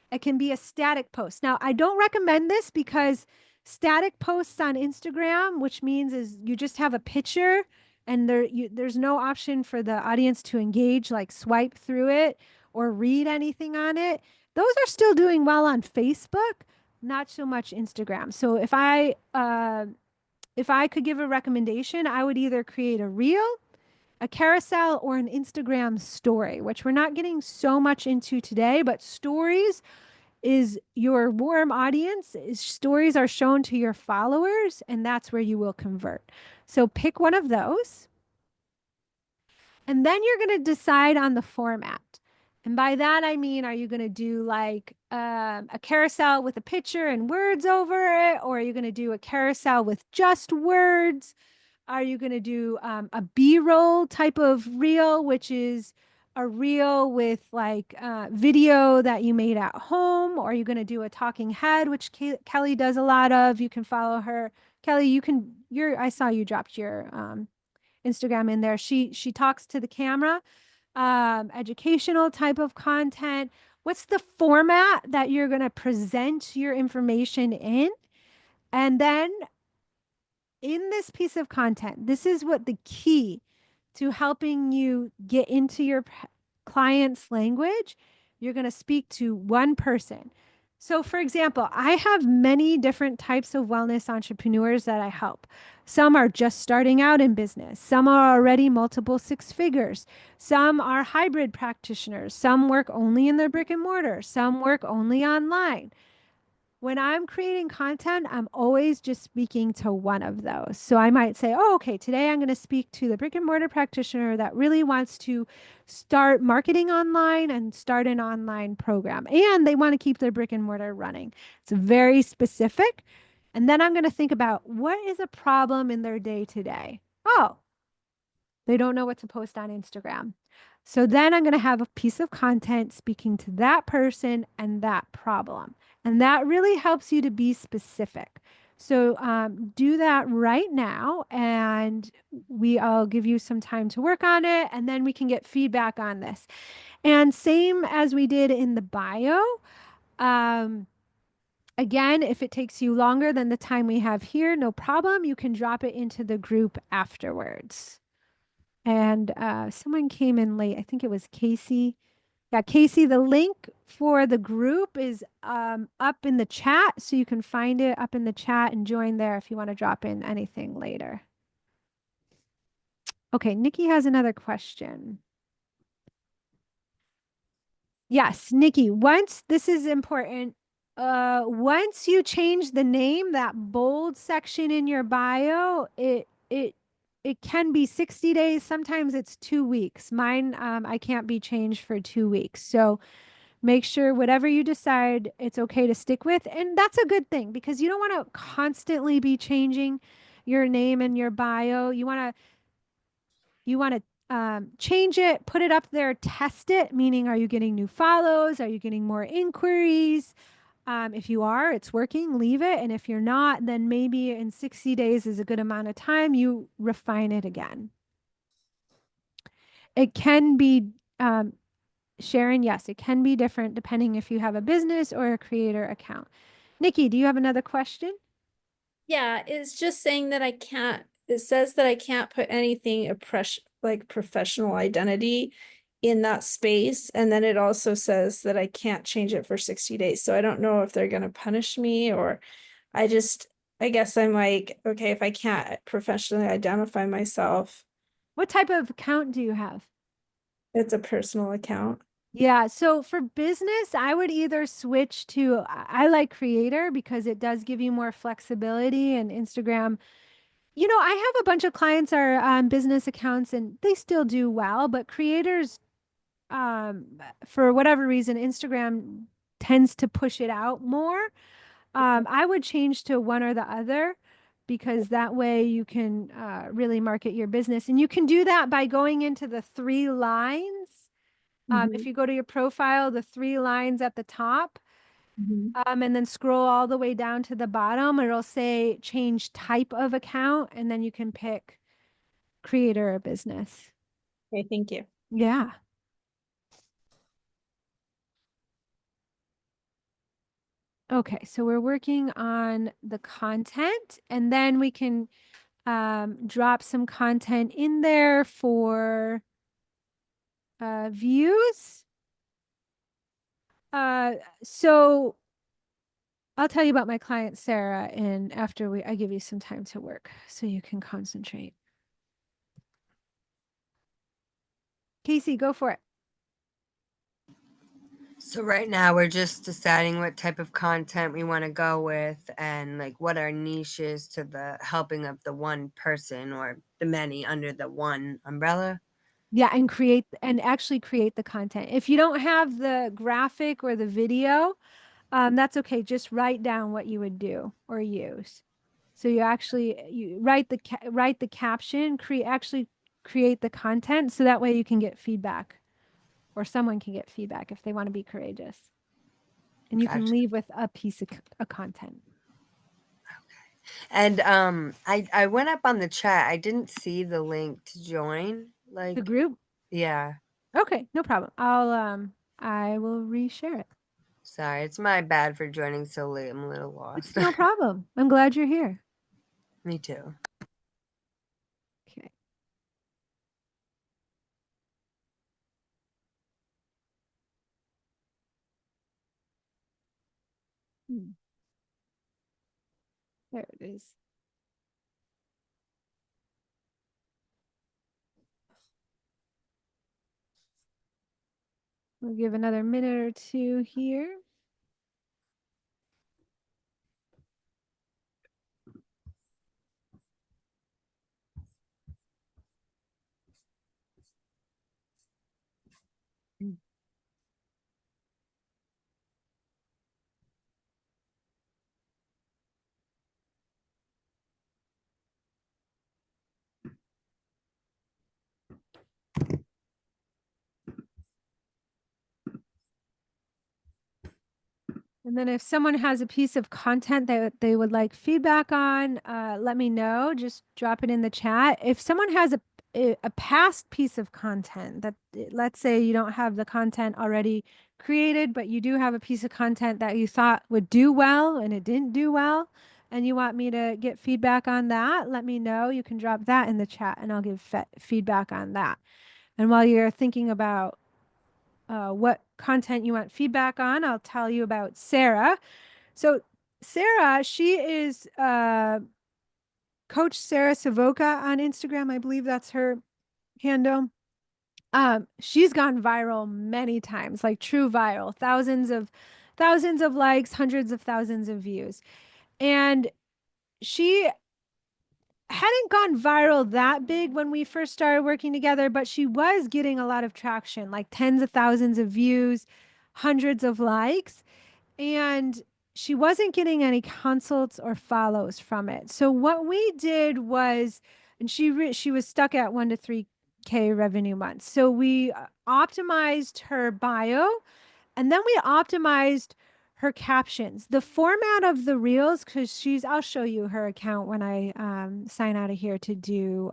It can be a static post. Now, I don't recommend this, because static posts on Instagram, which means is you just have a picture and there's no option for the audience to engage, like swipe through it or read anything on it. Those are still doing well on Facebook, not so much Instagram. So if I could give a recommendation, I would either create a reel, a carousel, or an Instagram story, which we're not getting so much into today, but stories is your warm audience. Stories are shown to your followers, and that's where you will convert. So pick one of those, and then you're going to decide on the format. And by that, I mean, are you going to do like a carousel with a picture and words over it? Or are you going to do a carousel with just words? Are you going to do a B-roll type of reel, which is a reel with like video that you made at home? Or are you going to do a talking head, which Kelly does a lot of? You can follow her. Kelly, I saw you dropped your Instagram in there. She talks to the camera, educational type of content. What's the format that you're going to present your information in? And then in this piece of content, this is what the key to helping you get into your client's language. You're going to speak to one person. So, for example, I have many different types of wellness entrepreneurs that I help. Some are just starting out in business, some are already multiple six figures, some are hybrid practitioners, some work only in the brick and mortar, some work only online. When I'm creating content, I'm always just speaking to one of those. So I might say, oh, okay, today I'm going to speak to the brick and mortar practitioner that really wants to start marketing online and start an online program. And they want to keep their brick and mortar running. It's very specific. And then I'm going to think about what is a problem in their day to day. Oh, they don't know what to post on Instagram. So then I'm going to have a piece of content speaking to that person and that problem. And that really helps you to be specific. So do that right now, and I'll give you some time to work on it, and then we can get feedback on this. And same as we did in the bio. Um, Again, if it takes you longer than the time we have here, no problem. You can drop it into the group afterwards. And someone came in late. I think it was Casey. Yeah, Casey, the link for the group is up in the chat. So you can find it up in the chat and join there if you want to drop in anything later. Okay, Nikki has another question. Yes, Nikki, this is important. Once you change the name, that bold section in your bio, it can be 60 days. Sometimes it's 2 weeks. Mine, I can't be changed for 2 weeks. So make sure whatever you decide, it's okay to stick with. And that's a good thing because you don't want to constantly be changing your name and your bio. You want to change it, put it up there, test it, meaning are you getting new follows? Are you getting more inquiries? If you are, it's working, leave it. And if you're not, then maybe in 60 days is a good amount of time. You refine it again. It can be, Sharon, yes, it can be different depending if you have a business or a creator account. Nikki, do you have another question? Yeah, it's just saying that it says that I can't put anything like professional identity in that space. And then it also says that I can't change it for 60 days. So I don't know if they're going to punish me or I guess I'm like, okay, if I can't professionally identify myself, What type of account do you have? it's a personal account. Yeah, so for business, I would either switch to, I like creator because it does give you more flexibility, and Instagram. I have a bunch of clients are business accounts and they still do well, but creators, for whatever reason, Instagram tends to push it out more. I would change to one or the other because that way you can really market your business. And you can do that by going into the three lines. If you go to your profile, the three lines at the top, and then scroll all the way down to the bottom, it'll say change type of account, and then you can pick creator or business. Okay, thank you. Yeah. Okay, so we're working on the content, and then we can drop some content in there for views. So I'll tell you about my client Sarah, and after I give you some time to work so you can concentrate. Casey, go for it. So right now we're just deciding what type of content we want to go with and like what our niche is to the helping of the one person or the many under the one umbrella. Yeah, and actually create the content. If you don't have the graphic or the video, that's okay. Just write down what you would do or use. So you write the caption, create the content so that way you can get feedback, or someone can get feedback if they want to be courageous. And you can Gotcha. leave with a piece of content. And I went up on the chat. I didn't see the link to join. The Like, group? yeah. Okay, no problem. I will reshare it. Sorry, it's my bad for joining so late. I'm a little It's lost. no problem. I'm glad you're here. Me too. Okay. There it is. We'll give another minute or two here. And then if someone has a piece of content that they would like feedback on, let me know. Just drop it in the chat. If someone has a past piece of content that, let's say you don't have the content already created, but you do have a piece of content that you thought would do well and it didn't do well, and you want me to get feedback on that, let me know. You can drop that in the chat and I'll give feedback on that. And while you're thinking about what content you want feedback on, I'll tell you about Sarah. So Sarah, she is Coach Sarah Savoca on Instagram. I believe that's her handle. She's gone viral many times, like true viral, thousands of likes, hundreds of thousands of views. And she hadn't gone viral that big when we first started working together, but she was getting a lot of traction, like tens of thousands of views, hundreds of likes. And she wasn't getting any consults or follows from it. So what we did was, and she was stuck at 1 to 3K revenue months. So we optimized her bio, and then we optimized her captions, the format of the reels, because I'll show you her account when I sign out of here to do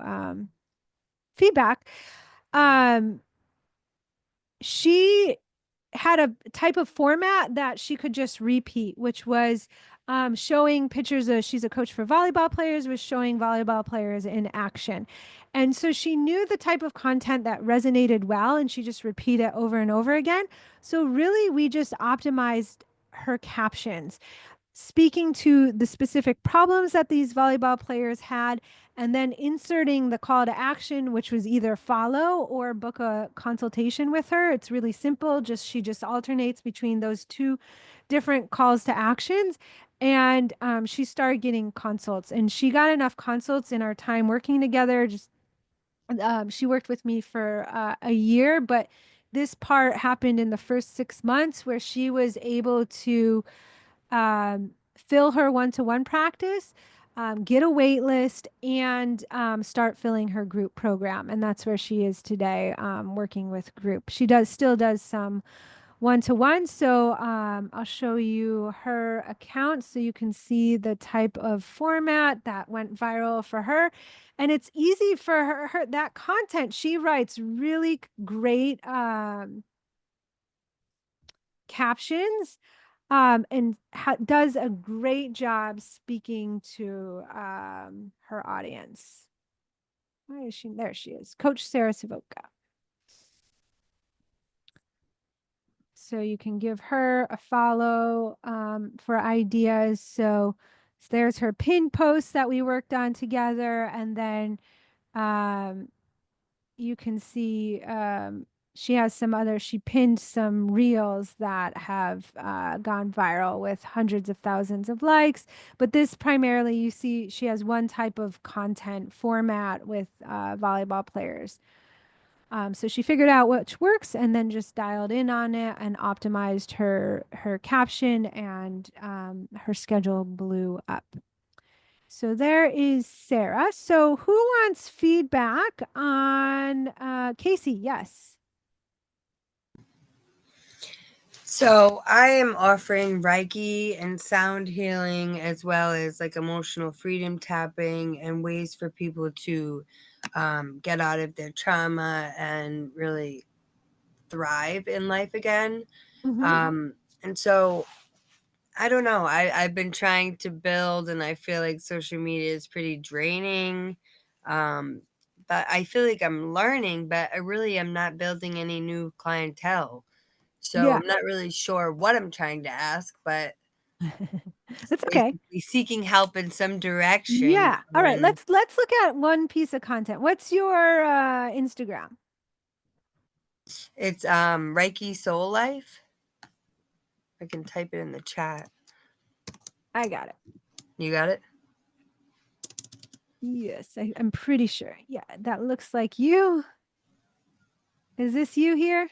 feedback. She had a type of format that she could just repeat, which was showing pictures of, she's a coach for volleyball players, was showing volleyball players in action. And so she knew the type of content that resonated well, and she just repeated it over and over again. So really, we just optimized her captions, speaking to the specific problems that these volleyball players had, and then inserting the call to action, which was either follow or book a consultation with her. It's really simple. She just alternates between those two different calls to actions. And she started getting consults, and she got enough consults in our time working together. She worked with me for a year, but this part happened in the first 6 months where she was able to fill her one-to-one practice, get a wait list, and start filling her group program. And that's where she is today, working with group. She still does some one-to-one. So I'll show you her account so you can see the type of format that went viral for her. And it's easy for her that content. She writes really great captions, and does a great job speaking to her her audience. Where is she? There she is. Coach Sarah Savoca. So you can give her a follow for ideas. So there's her pin post that we worked on together. And then you can see she has some other, she pinned some reels that have gone viral with hundreds of thousands of likes. But this primarily, you see, she has one type of content format with volleyball players. So she figured out which works and then just dialed in on it and optimized her caption, and her schedule blew up. So there is Sarah. So who wants feedback on Casey? Yes. So I am offering Reiki and sound healing, as well as like emotional freedom tapping and ways for people to get out of their trauma and really thrive in life again. Mm-hmm. And so I don't know. I've been trying to build, and I feel like social media is pretty draining. But I feel like I'm learning, but I really am not building any new clientele. So Yeah. I'm not really sure what I'm trying to ask, but That's okay. basically seeking help in some direction. Yeah. All right. And Let's look at one piece of content. What's your Instagram? it's Reiki Soul Life. I can type it in the chat. I got it. You got it? Yes, I'm pretty sure. Yeah, that looks like you. Is this you here?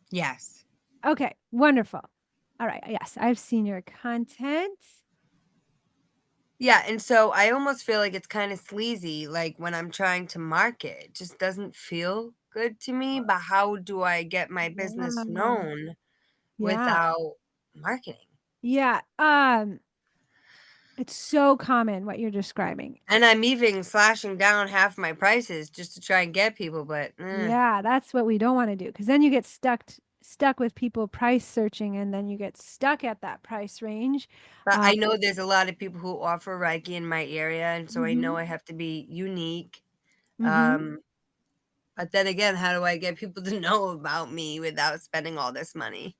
Yes. Okay, wonderful. All right. Yes, I've seen your content. Yeah, and so I almost feel like it's kind of sleazy, like when I'm trying to market. It just doesn't feel good to me. But how do I get my business Yeah. known Yeah. without marketing? Yeah. It's so common what you're describing. And I'm even slashing down half my prices just to try and get people, but Yeah, that's what we don't want to do, because then you get stuck with people price searching, and then you get stuck at that price range. but I know there's a lot of people who offer Reiki in my area, and so I know Mhm. I have to be unique. Mhm. But then again, how do I get people to know about me without spending all this money?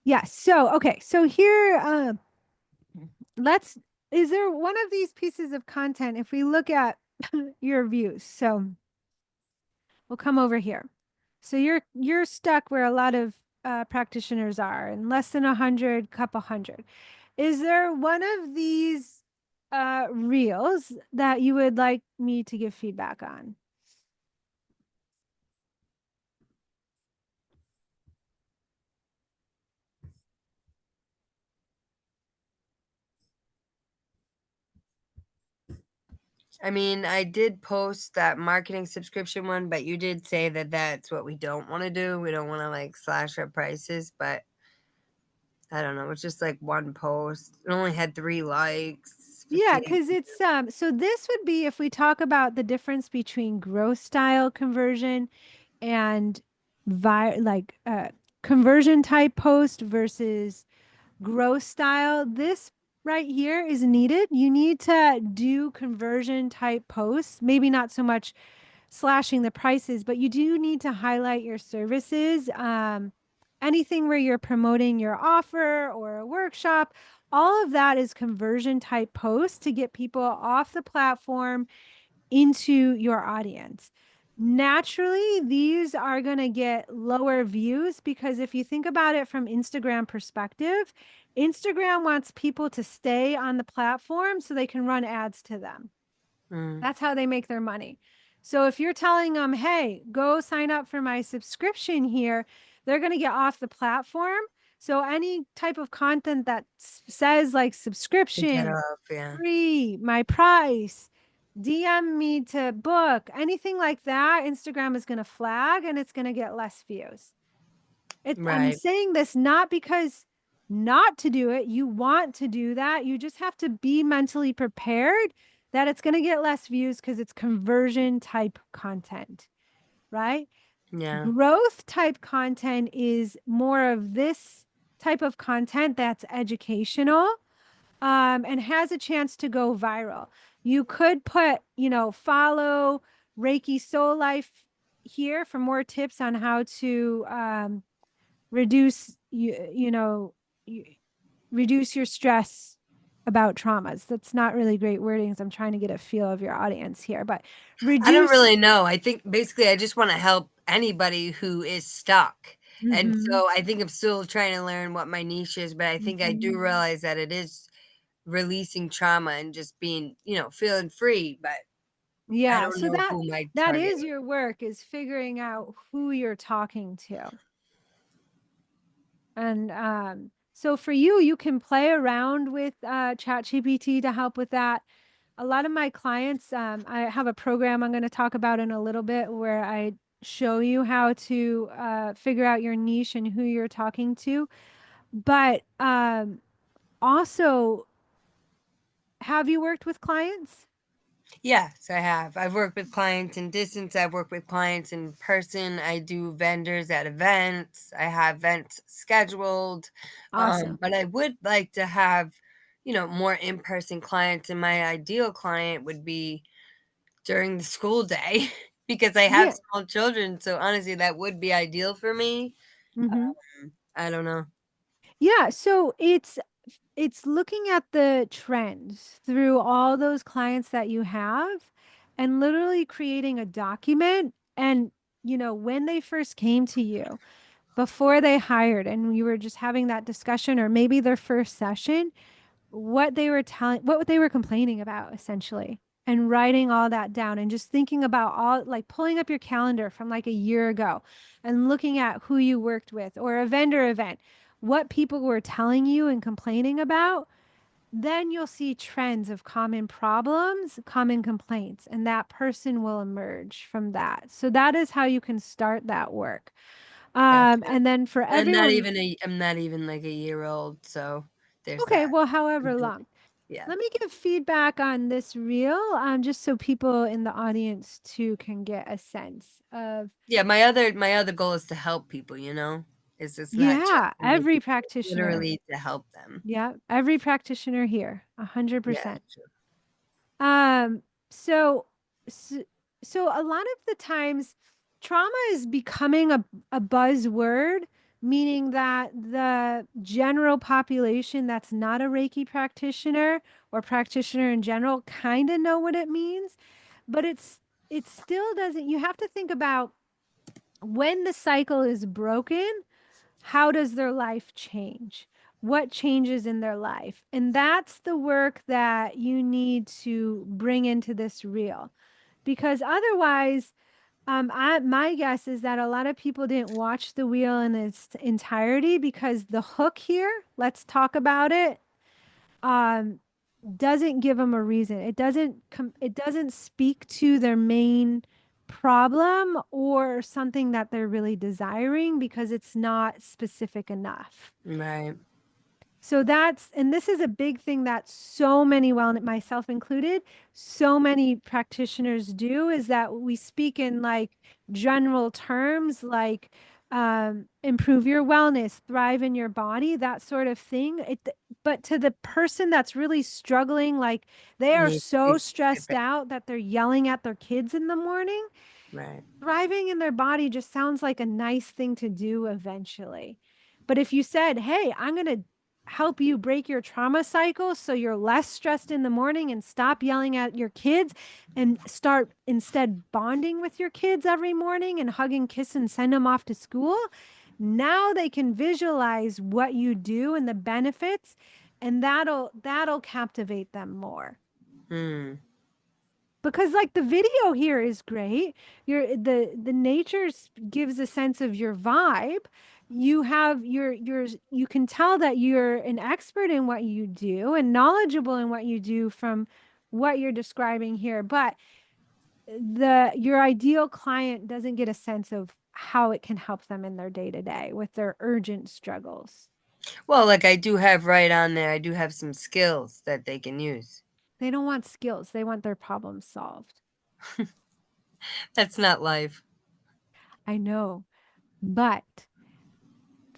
Yeah. So, okay. So here, let's, is there one of these pieces of content, if we look at your views? So we'll come over here. So you're stuck where a lot of practitioners are, in less than 100, couple hundred. Is there one of these reels that you would like me to give feedback on? I mean, I did post that marketing subscription one, but you did say that that's what we don't want to do. We don't want to like slash our prices, but I don't know. It's just like one post. It only had 3 likes, Yeah, 58. because it's so this would be if we talk about the difference between growth style conversion and conversion type post versus growth style. This right here is needed. You need to do conversion type posts, maybe not so much slashing the prices, but you do need to highlight your services. Anything where you're promoting your offer or a workshop, all of that is conversion type posts to get people off the platform into your audience. Naturally, these are going to get lower views, because if you think about it from Instagram perspective, Instagram wants people to stay on the platform so they can run ads to them. Mm, That's how they make their money. So if you're telling them, hey, go sign up for my subscription here, they're going to get off the platform. So any type of content that says like to get subscription, off, yeah. free, my price, DM me to book, anything like that, Instagram is going to flag and it's going to get less views. I'm Right. saying this not because not to do it, you want to do that. You just have to be mentally prepared that it's going to get less views because it's conversion type content, right? Yeah. Growth type content is more of this type of content that's educational. and has a chance to go viral. You could put, follow Reiki Soul Life here for more tips on how to reduce reduce your stress about traumas. That's not really great wordings. I'm trying to get a feel of your audience here, but I don't reduce. really know. I think basically I just want to help anybody who is stuck. And Mhm, so I think I'm still trying to learn what my niche is, but I think I do mhm. realize that it is releasing trauma and just being, feeling free, but I Yeah, don't so know that who my that target is your work, is figuring out who you're talking to. And so for you, you can play around with ChatGPT to help with that. A lot of my clients, I have a program I'm going to talk about in a little bit where I show you how to figure out your niche and who you're talking to. But also, have you worked with clients? Yes, I have. I've worked with clients in distance. I've worked with clients in person. I do vendors at events. I have events scheduled. Awesome. But I would like to have, more in-person clients. And my ideal client would be during the school day because I have Yeah. small children. So honestly, that would be ideal for me. Hmm. I don't know. Yeah. So it's looking at the trends through all those clients that you have and literally creating a document. And when they first came to you, before they hired, and you were just having that discussion, or maybe their first session, what they were complaining about essentially, and writing all that down, and just thinking about all, like pulling up your calendar from like a year ago and looking at who you worked with, or a vendor event, what people were telling you and complaining about. Then you'll see trends of common problems, common complaints, and that person will emerge from that. So that is how you can start that work. Gotcha. And then for everyone, I'm not even like a year old. So there's okay, that. well, however long. Yeah. Let me give feedback on this reel, just so people in the audience too can get a sense of, Yeah, my other goal is to help people, It's just not just yeah, to make every it, it's practitioner. literally to help them. Yeah, every practitioner here, Yeah, 100%. sure. Um, so, so, so a lot of the times trauma is becoming a buzzword, meaning that the general population that's not a Reiki practitioner or practitioner in general kind of know what it means, but it still doesn't. You have to think about, when the cycle is broken, how does their life change? What changes in their life? And that's the work that you need to bring into this reel. Because otherwise, my guess is that a lot of people didn't watch the wheel in its entirety, because the hook here, let's talk about it, um, doesn't give them a reason. It doesn't speak to their main problem or something that they're really desiring, because it's not specific enough. Right. So and this is a big thing that so many, well, myself included, so many practitioners do, is that we speak in like general terms, like improve your wellness, thrive in your body, that sort of thing. But to the person that's really struggling, like they are Needs to be so stressed specific. out that they're yelling at their kids in the morning, Right. thriving in their body just sounds like a nice thing to do eventually. But if you said, hey, I'm going to help you break your trauma cycle so you're less stressed in the morning and stop yelling at your kids, and start instead bonding with your kids every morning and hug and kiss and send them off to school, now they can visualize what you do and the benefits, and that'll captivate them more. Hmm. Because like the video here is great, the nature gives a sense of your vibe. You have you can tell that you're an expert in what you do and knowledgeable in what you do from what you're describing here, but your ideal client doesn't get a sense of how it can help them in their day to day with their urgent struggles. Well, like I do have right on there, I do have some skills that they can use. They don't want skills, they want their problems solved. That's not life. I know, but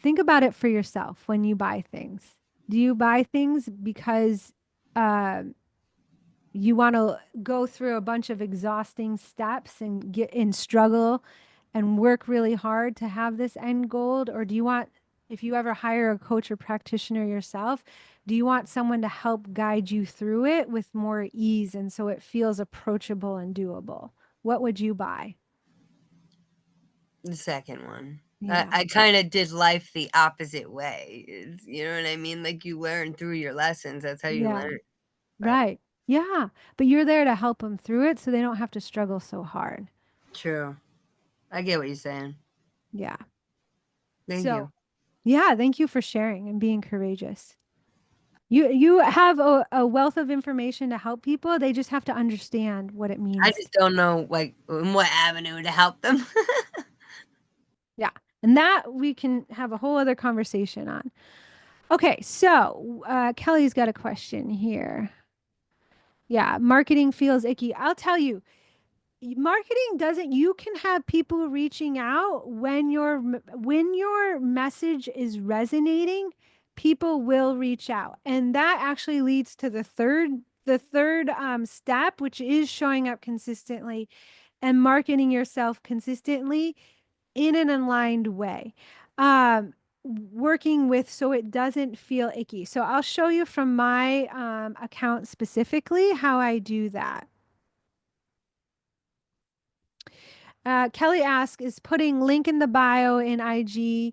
think about it for yourself when you buy things. Do you buy things because you want to go through a bunch of exhausting steps and get in struggle and work really hard to have this end goal? Or do you want, if you ever hire a coach or practitioner yourself, do you want someone to help guide you through it with more ease and so it feels approachable and doable? What would you buy? The second one. Yeah. I kind of did life the opposite way. You know what I mean? Like you learn through your lessons. That's how you Yeah. learn. But Right. Yeah. But you're there to help them through it so they don't have to struggle so hard. true. I get what you're saying. Yeah. Thank So, you. yeah, thank you for sharing and being courageous. You have a wealth of information to help people. They just have to understand what it I means. just don't know like in what avenue to help them. Yeah. And that we can have a whole other conversation on. Okay, so Kelly's got a question here. Yeah, marketing feels icky. I'll tell you, marketing doesn't, you can have people reaching out when your message is resonating, people will reach out. And that actually leads to the third step, which is showing up consistently and marketing yourself consistently in an aligned way. Working with so it doesn't feel icky. So I'll show you from my account specifically how I do that. Kelly asks, is putting link in the bio in IG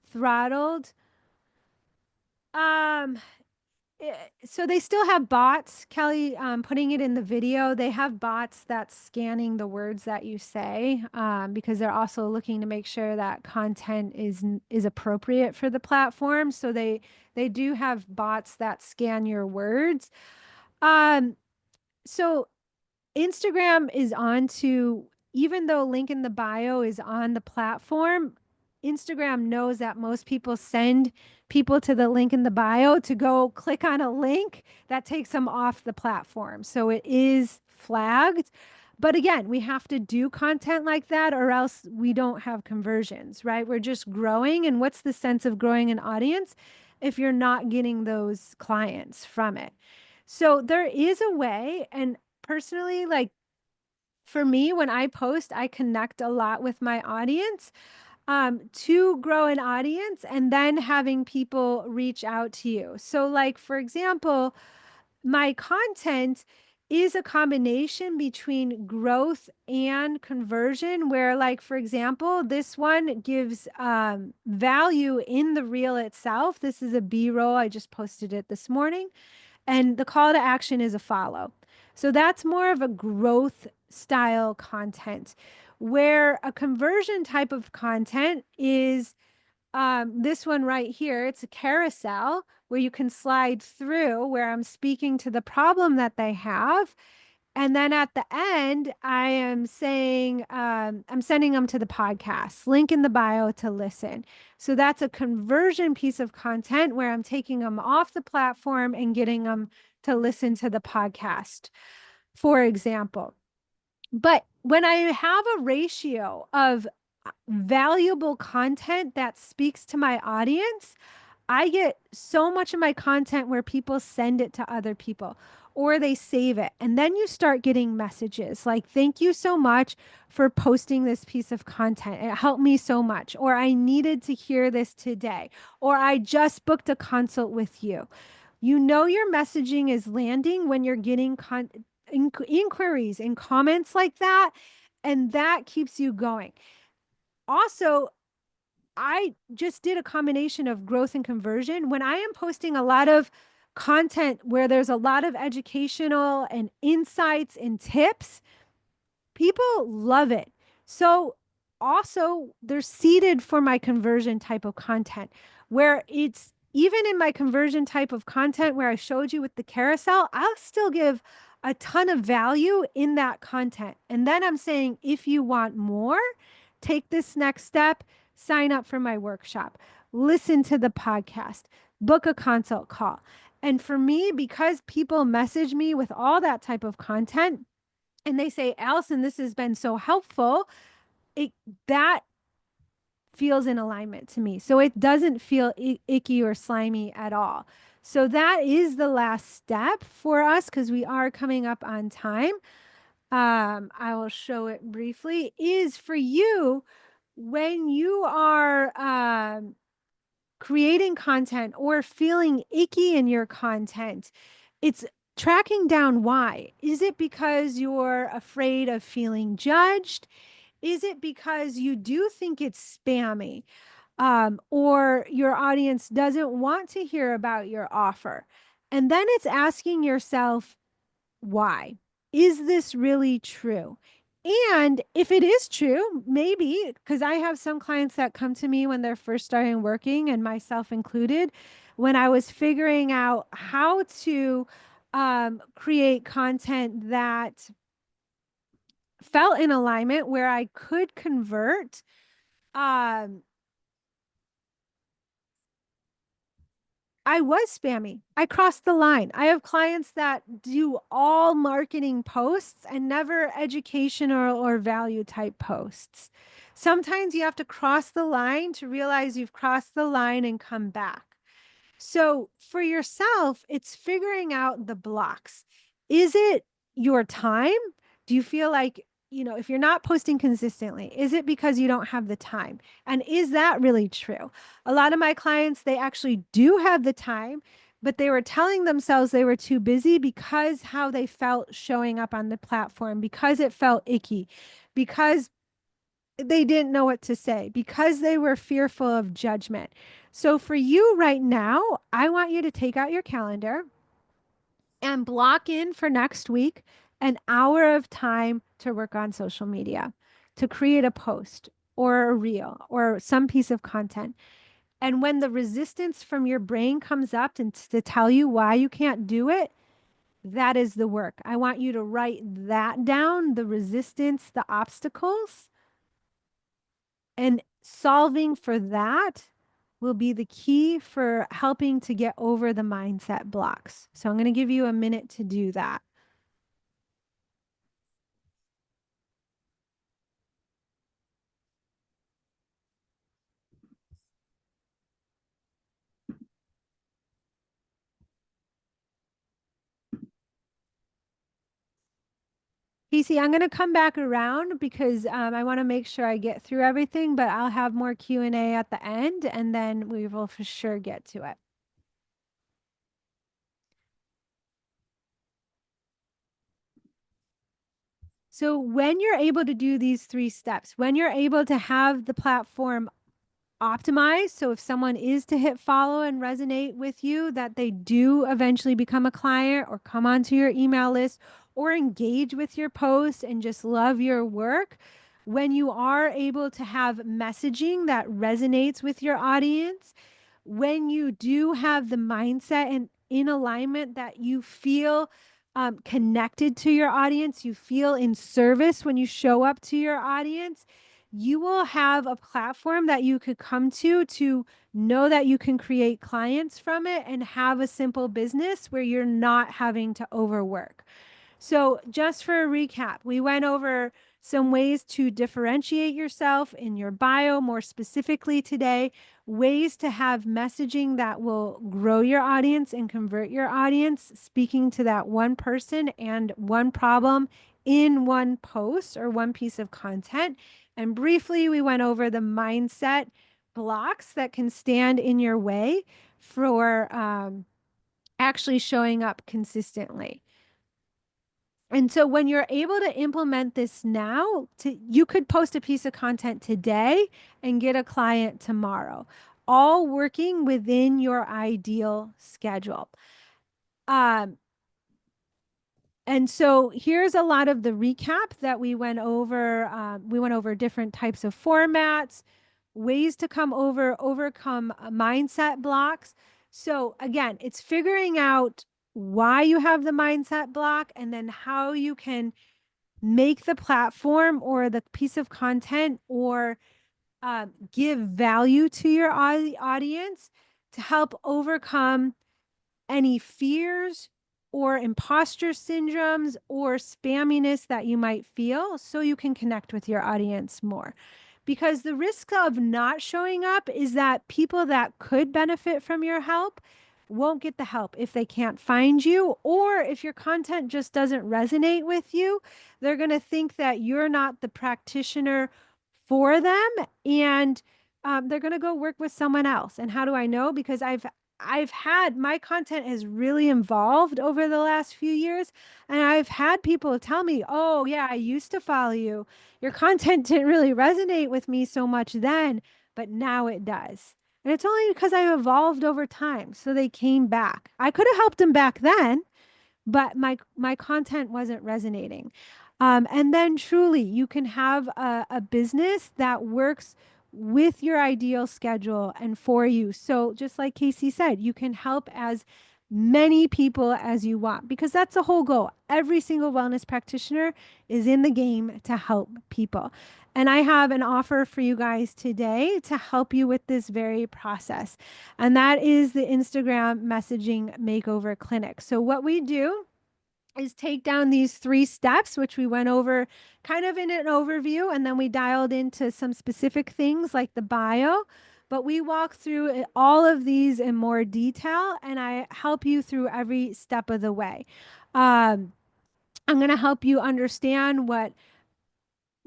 throttled? Um, so they still have bots, Kelly, putting it in the video. They have bots that's scanning the words that you say, because they're also looking to make sure that content is appropriate for the platform. So they do have bots that scan your words. So Instagram is on to, even though link in the bio is on the platform, Instagram knows that most people send people to the link in the bio to go click on a link that takes them off the platform. So it is flagged. But again, we have to do content like that or else we don't have conversions, right? We're just growing. And what's the sense of growing an audience if you're not getting those clients from it? So there is a way. And personally, like for me, when I post, I connect a lot with my audience to grow an audience and then having people reach out to you. So, like, for example, my content is a combination between growth and conversion where, like, for example, this one gives value in the reel itself. This is a b-roll. I just posted it this morning, and the call to action is a follow. So that's more of a growth style content, where a conversion type of content is this one right here. It's a carousel where you can slide through, where I'm speaking to the problem that they have. And then at the end, I am saying, I'm sending them to the podcast, link in the bio to listen. So that's a conversion piece of content where I'm taking them off the platform and getting them to listen to the podcast, for example. But when I have a ratio of valuable content that speaks to my audience, I get so much of my content where people send it to other people or they save it. And then you start getting messages like, thank you so much for posting this piece of content. It helped me so much. Or I needed to hear this today. Or I just booked a consult with you. You know, your messaging is landing when you're getting inquiries and comments like that. And that keeps you going. Also, I just did a combination of growth and conversion. When I am posting a lot of content where there's a lot of educational and insights and tips, people love it. So also they're seeded for my conversion type of content where it's even in my conversion type of content where I showed you with the carousel, I'll still give a ton of value in that content. And then I'm saying, if you want more, take this next step, sign up for my workshop, listen to the podcast, book a consult call. And for me, because people message me with all that type of content, and they say, Allison, this has been so helpful. That feels in alignment to me. So it doesn't feel icky or slimy at all. So that is the last step for us because we are coming up on time. I will show it briefly, is for you when you are creating content or feeling icky in your content, it's tracking down why. Is it because you're afraid of feeling judged? Is it because you do think it's spammy? Or your audience doesn't want to hear about your offer? And then it's asking yourself, why? Is this really true? And if it is true, maybe, because I have some clients that come to me when they're first starting working, and myself included, when I was figuring out how to create content that felt in alignment where I could convert. I was spammy. I crossed the line. I have clients that do all marketing posts and never educational or value type posts. Sometimes you have to cross the line to realize you've crossed the line and come back. So for yourself, it's figuring out the blocks. Is it your time? Do you feel like, if you're not posting consistently, is it because you don't have the time? And is that really true? A lot of my clients, they actually do have the time, but they were telling themselves they were too busy because how they felt showing up on the platform, because it felt icky, because they didn't know what to say, because they were fearful of judgment. So for you right now, I want you to take out your calendar and block in for next week an hour of time to work on social media, to create a post or a reel or some piece of content. And when the resistance from your brain comes up and to tell you why you can't do it, that is the work. I want you to write that down, the resistance, the obstacles, and solving for that will be the key for helping to get over the mindset blocks. So I'm going to give you a minute to do that. Casey, I'm going to come back around because I want to make sure I get through everything, but I'll have more Q&A at the end, and then we will for sure get to it. So when you're able to do these 3 steps, when you're able to have the platform optimized, so if someone is to hit follow and resonate with you, that they do eventually become a client or come onto your email list or engage with your post and just love your work, when you are able to have messaging that resonates with your audience, when you do have the mindset and in alignment that you feel connected to your audience, you feel in service when you show up to your audience, you will have a platform that you could come to know that you can create clients from it and have a simple business where you're not having to overwork. So just for a recap, we went over some ways to differentiate yourself in your bio more specifically today, ways to have messaging that will grow your audience and convert your audience, speaking to that one person and one problem in one post or one piece of content. And briefly, we went over the mindset blocks that can stand in your way for actually showing up consistently. And so when you're able to implement this now, you could post a piece of content today and get a client tomorrow, all working within your ideal schedule. And so here's a lot of the recap that we went over. We went over different types of formats, ways to overcome mindset blocks. So again, it's figuring out why you have the mindset block and then how you can make the platform or the piece of content or give value to your audience to help overcome any fears or imposter syndromes or spamminess that you might feel so you can connect with your audience more. because the risk of not showing up is that people that could benefit from your help won't get the help if they can't find you, or if your content just doesn't resonate with you, they're going to think that you're not the practitioner for them, and they're going to go work with someone else. And how do I know? Because I've had my content has really evolved over the last few years, and I've had people tell me, "Oh, yeah, I used to follow you. Your content didn't really resonate with me so much then, but now it does." And it's only because I evolved over time. So they came back. I could have helped them back then, but my content wasn't resonating. And then truly, you can have a business that works with your ideal schedule and for you. So just like Casey said, you can help as many people as you want, because that's the whole goal. Every single wellness practitioner is in the game to help people. And I have an offer for you guys today to help you with this very process. And that is the Instagram messaging makeover clinic. So what we do is take down these 3 steps, which we went over kind of in an overview, and then we dialed into some specific things like the bio. But we walk through all of these in more detail, and I help you through every step of the way. I'm going to help you understand what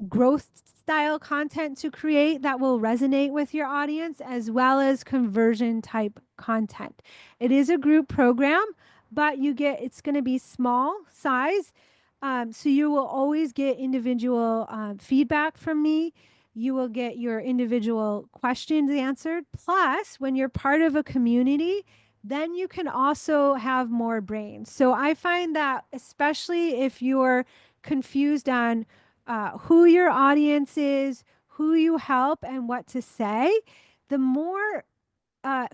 growth style content to create that will resonate with your audience, as well as conversion type content. It is a group program, but it's going to be small size. So you will always get individual feedback from me. You will get your individual questions answered. Plus, when you're part of a community, then you can also have more brains. So I find that, especially if you're confused on who your audience is, who you help, and what to say, the more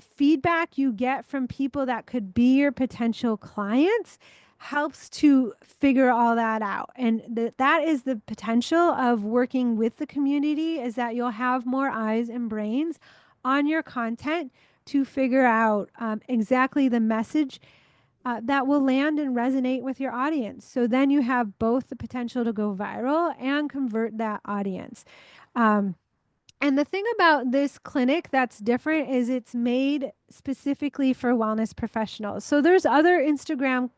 feedback you get from people that could be your potential clients helps to figure all that out. And that is the potential of working with the community, is that you'll have more eyes and brains on your content to figure out exactly the message that will land and resonate with your audience. So then you have both the potential to go viral and convert that audience. And the thing about this clinic that's different is it's made specifically for wellness professionals. So there's other Instagram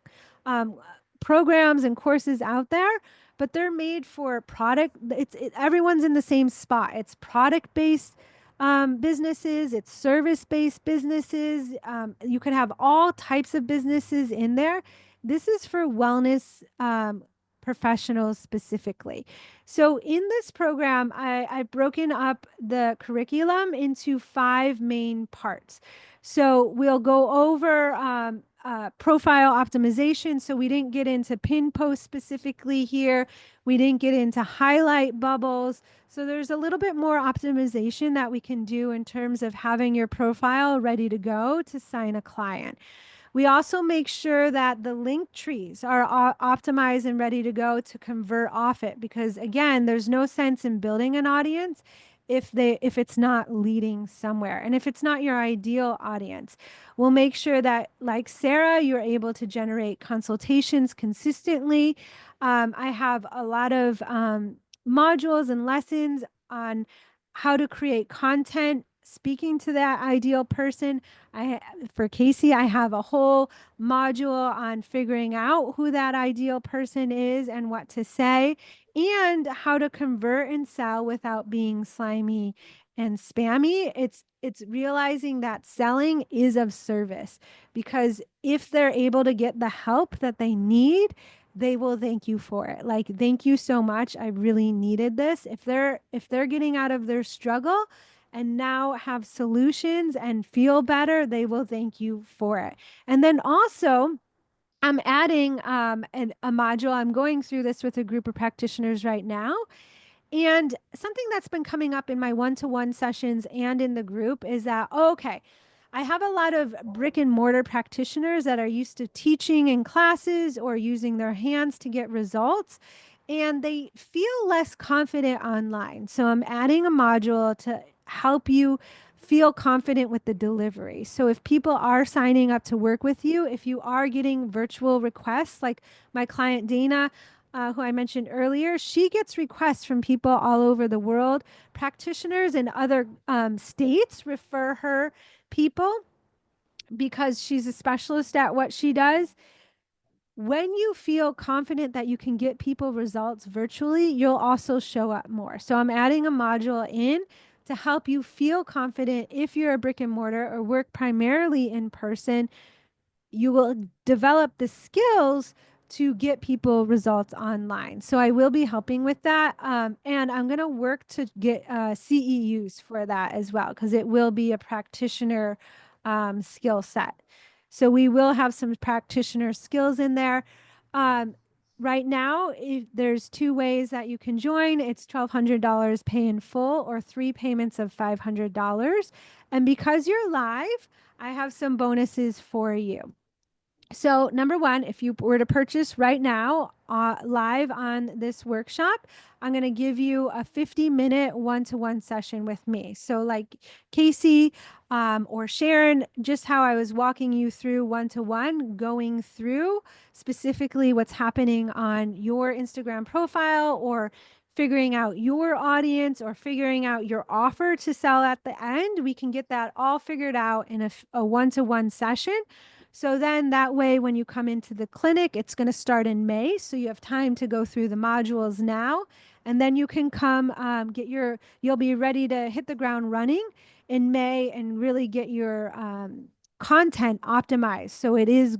um, programs and courses out there, but they're made for product. Everyone's in the same spot. It's product based businesses, it's service based businesses. You can have all types of businesses in there. This is for wellness professionals specifically. So in this program, I've broken up the curriculum into 5 main parts. So we'll go over profile optimization. So we didn't get into pin posts specifically here. We didn't get into highlight bubbles. So there's a little bit more optimization that we can do in terms of having your profile ready to go to sign a client. We also make sure that the link trees are optimized and ready to go to convert off it, because again, there's no sense in building an audience if it's not leading somewhere, and if it's not your ideal audience. We'll make sure that, like Sarah, you're able to generate consultations consistently. I have a lot of modules and lessons on how to create content speaking to that ideal person. For Casey, I have a whole module on figuring out who that ideal person is and what to say, and how to convert and sell without being slimy and spammy. It's realizing that selling is of service, because if they're able to get the help that they need, they will thank you for it. Like, thank you so much. I really needed this. If they're getting out of their struggle and now have solutions and feel better, they will thank you for it. And then also, I'm adding a module. I'm going through this with a group of practitioners right now. And something that's been coming up in my one-to-one sessions and in the group is that, okay, I have a lot of brick and mortar practitioners that are used to teaching in classes or using their hands to get results, and they feel less confident online. So I'm adding a module to help you feel confident with the delivery. So if people are signing up to work with you, if you are getting virtual requests, like my client Dana, who I mentioned earlier, she gets requests from people all over the world. Practitioners in other states refer her people because she's a specialist at what she does. When you feel confident that you can get people results virtually, you'll also show up more. So I'm adding a module in to help you feel confident if you're a brick and mortar or work primarily in person. You will develop the skills to get people results online. So I will be helping with that. And I'm going to work to get CEUs for that as well, because it will be a practitioner skill set. So we will have some practitioner skills in there. Right now, if there's two ways that you can join. It's $1,200 pay in full or 3 payments of $500. And because you're live, I have some bonuses for you. So, number one, if you were to purchase right now live on this workshop, I'm going to give you a 50-minute one-to-one session with me. So, like Casey or Sharon, just how I was walking you through one-to-one, going through specifically what's happening on your Instagram profile or figuring out your audience or figuring out your offer to sell at the end. We can get that all figured out in a one-to-one session. So then that way, when you come into the clinic, it's going to start in May. So you have time to go through the modules now. And then you can come you'll be ready to hit the ground running in May and really get your content optimized. So it is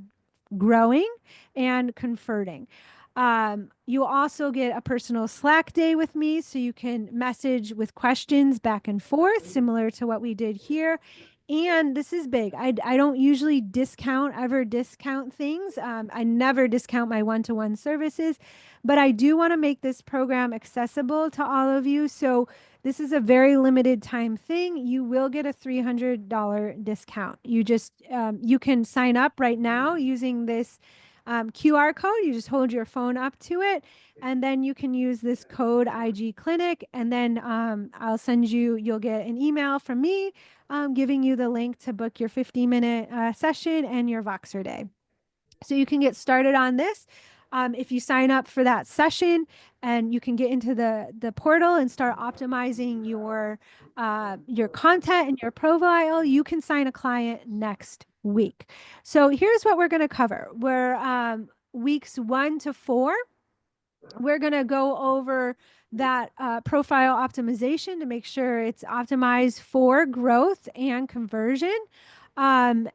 growing and converting. You also get a personal Slack day with me, so you can message with questions back and forth, similar to what we did here. And this is big. I don't usually ever discount things. I never discount my one-to-one services, but I do want to make this program accessible to all of you. So this is a very limited time thing. You will get a $300 discount. You can sign up right now using this QR code. You just hold your phone up to it, and then you can use this code IG Clinic, and then you'll get an email from me giving you the link to book your 50-minute session and your Voxer day. So you can get started on this. If you sign up for that session, and you can get into the portal and start optimizing your content and your profile, you can sign a client next week. So here's what we're going to cover. We're weeks 1 to 4. We're going to go over that profile optimization to make sure it's optimized for growth and conversion. And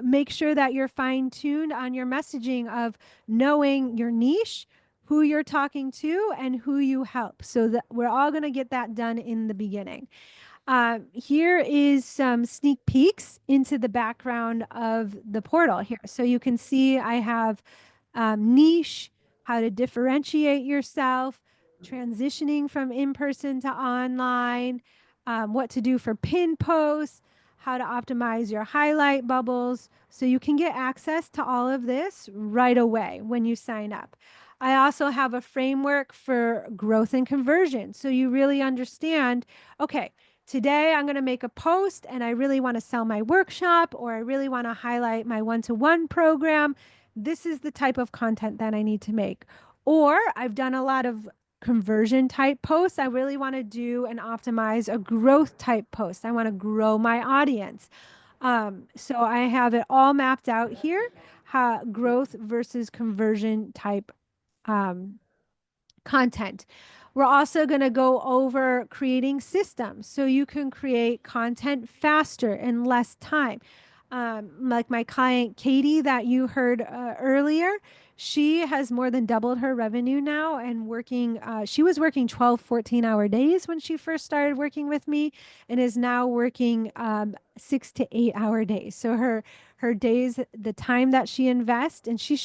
make sure that you're fine tuned on your messaging of knowing your niche, who you're talking to, and who you help. So that we're all going to get that done in the beginning. Here is some sneak peeks into the background of the portal here. So you can see I have niche, how to differentiate yourself, transitioning from in-person to online, what to do for pin posts, how to optimize your highlight bubbles. So you can get access to all of this right away when you sign up. I also have a framework for growth and conversion. So you really understand, okay, today I'm going to make a post and I really want to sell my workshop, or I really want to highlight my one-to-one program. This is the type of content that I need to make. Or I've done a lot of conversion type posts. I really want to do and optimize a growth type post. I want to grow my audience. So I have it all mapped out here, growth versus conversion type content. We're also going to go over creating systems so you can create content faster in less time. Like my client Katie that you heard earlier, she has more than doubled her revenue now and she was working 12, 14-hour days when she first started working with me, and is now working 6 to 8-hour days. So her days, the time that she invests, and she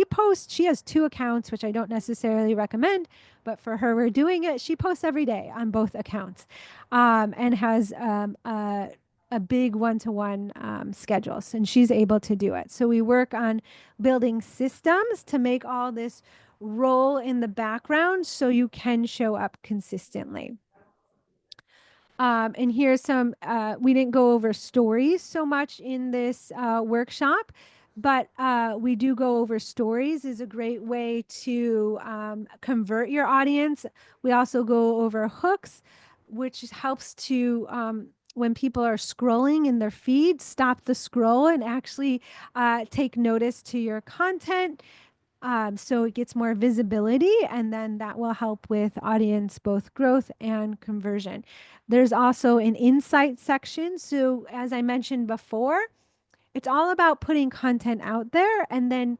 posts, she has 2 accounts, which I don't necessarily recommend, but for her, we're doing it. She posts every day on both accounts, and has a big one-to-one schedules, and she's able to do it. So we work on building systems to make all this roll in the background so you can show up consistently. And here's some, we didn't go over stories so much in this workshop, but we do go over stories is a great way to convert your audience. We also go over hooks, which helps to when people are scrolling in their feed, stop the scroll and actually take notice to your content. So it gets more visibility, and then that will help with audience both growth and conversion. There's also an insight section. So as I mentioned before, it's all about putting content out there and then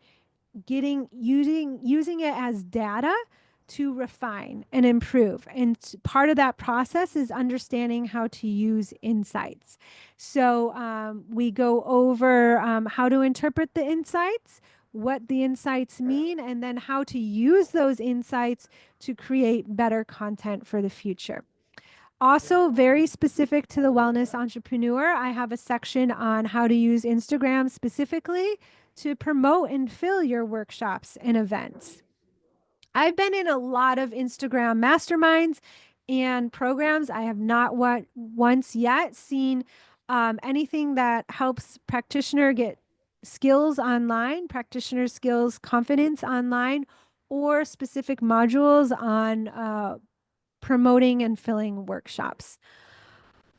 using it as data to refine and improve. And part of that process is understanding how to use insights. So we go over how to interpret the insights, what the insights mean, and then how to use those insights to create better content for the future. Also, very specific to the wellness entrepreneur, I have a section on how to use Instagram specifically to promote and fill your workshops and events. I've been in a lot of Instagram masterminds and programs. I have not once yet seen anything that helps practitioner get skills online, practitioner skills, confidence online, or specific modules on promoting and filling workshops.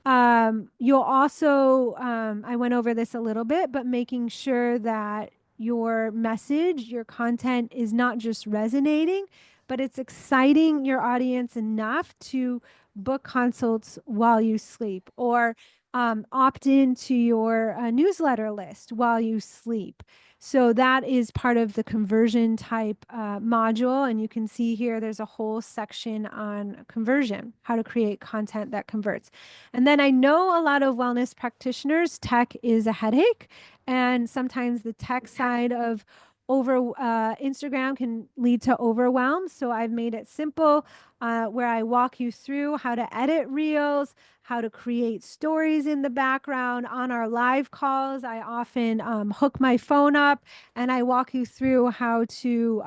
You'll also, I went over this a little bit, but making sure that your message, your content is not just resonating, but it's exciting your audience enough to book consults while you sleep, or opt into your newsletter list while you sleep. So that is part of the conversion type module. And you can see here, there's a whole section on conversion, how to create content that converts. And then I know a lot of wellness practitioners, tech is a headache. And sometimes the tech side of Instagram can lead to overwhelm. So I've made it simple where I walk you through how to edit reels, how to create stories in the background. On our live calls, I often hook my phone up and I walk you through how to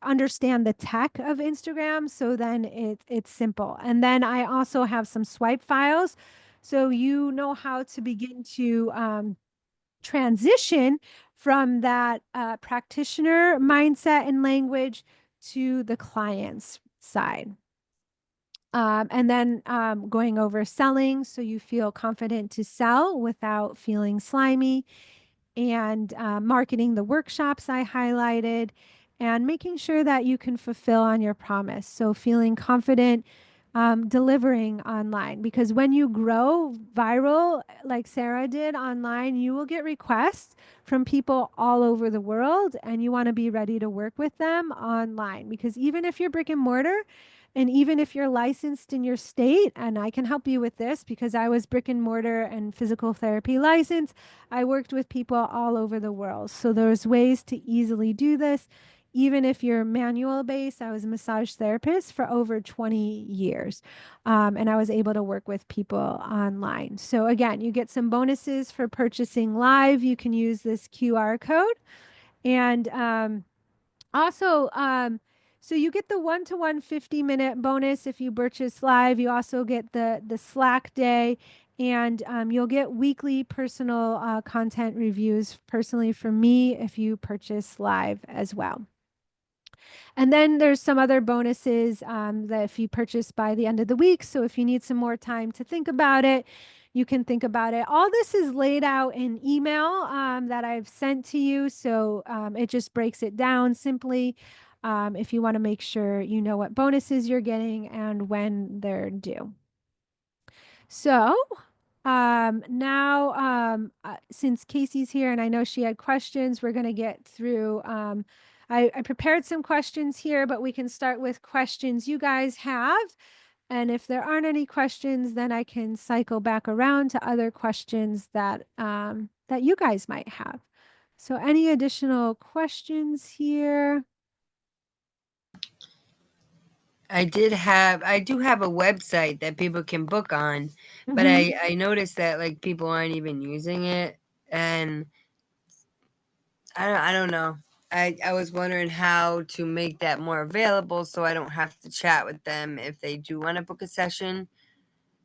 understand the tech of Instagram. So then it's simple. And then I also have some swipe files. So you know how to begin to transition from that practitioner mindset and language to the client's side. And then going over selling so you feel confident to sell without feeling slimy, and marketing the workshops I highlighted, and making sure that you can fulfill on your promise. So feeling confident delivering online, because when you grow viral, like Sarah did online, you will get requests from people all over the world, and you want to be ready to work with them online. Because even if you're brick and mortar, and even if you're licensed in your state, and I can help you with this because I was brick and mortar and physical therapy licensed, I worked with people all over the world. So there's ways to easily do this. Even if you're manual based, I was a massage therapist for over 20 years. And I was able to work with people online. So again, you get some bonuses for purchasing live. You can use this QR code. And also, so you get the 1-to-1 50-minute bonus if you purchase live. You also get the Slack day, and you'll get weekly personal content reviews personally from me if you purchase live as well. And then there's some other bonuses that if you purchase by the end of the week. So if you need some more time to think about it, you can think about it. All this is laid out in email that I've sent to you. So it just breaks it down simply if you want to make sure you know what bonuses you're getting and when they're due. So since Casey's here and I know she had questions, we're going to get through. I prepared some questions here, but we can start with questions you guys have. And if there aren't any questions, then I can cycle back around to other questions that that you guys might have. So any additional questions here? I do have a website that people can book on, but I noticed that like people aren't even using it, and I don't know. I was wondering how to make that more available so I don't have to chat with them if they do want to book a session.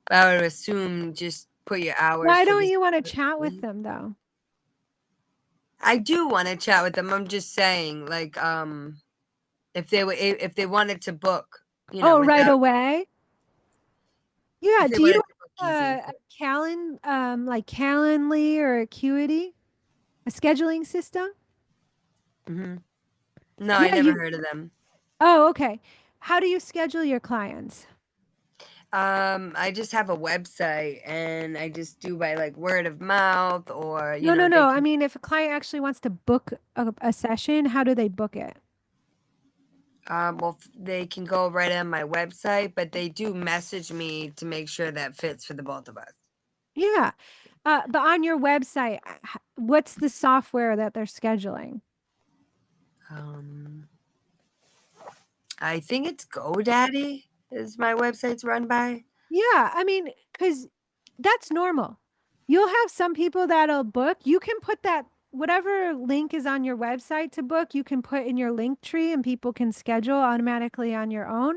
But I would assume just put your hours Why for don't the you want to chat with them though? I do want to chat with them. I'm just saying, like, if they wanted to book, Oh, right without away. Yeah. if they Do you wanted to book easy. a like Calendly or Acuity, a scheduling system? Hmm. No, I Yeah, never you. heard of them. Oh, okay. How do you schedule your clients? I just have a website and I just do by like word of mouth or, No, no, they no. I can, mean, if a client actually wants to book a session, how do they book it? well, they can go right on my website, but they do message me to make sure that fits for the both of us. Yeah. But on your website, what's the software that they're scheduling? Um, I think it's GoDaddy is my website's run by. Yeah, I mean, because that's normal. You'll have some people that'll book. You can put that, whatever link is on your website to book, you can put in your link tree and people can schedule automatically on your own.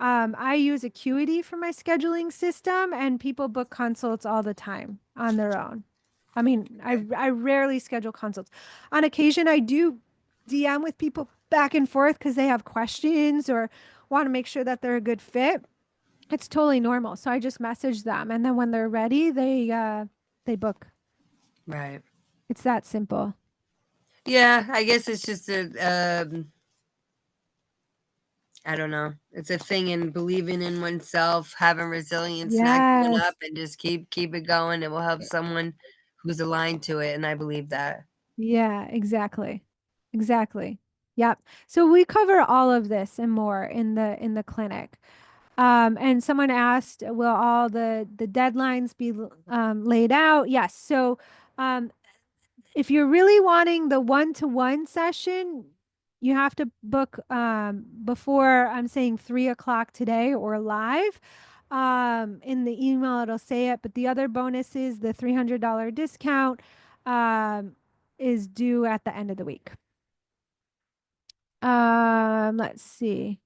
I use Acuity for my scheduling system and people book consults all the time on their own. I mean, I rarely schedule consults. On occasion, I do DM with people back and forth because they have questions or want to make sure that they're a good fit. It's totally normal. So I just message them and then when they're ready, they book. Right. It's that simple. Yeah, I guess it's just I don't know. It's a thing in believing in oneself, having resilience, not giving Yes. up, and just keep it going. It will help someone who's aligned to it, and I believe that. Yeah, exactly. Exactly. Yep. So we cover all of this and more in the clinic. And someone asked, will all the deadlines be laid out? Yes. So um, if you're really wanting the one-to-one session, you have to book before I'm saying 3 o'clock today or live. In the email, it'll say it, but the other bonus is the $300 discount is due at the end of the week. Let's see.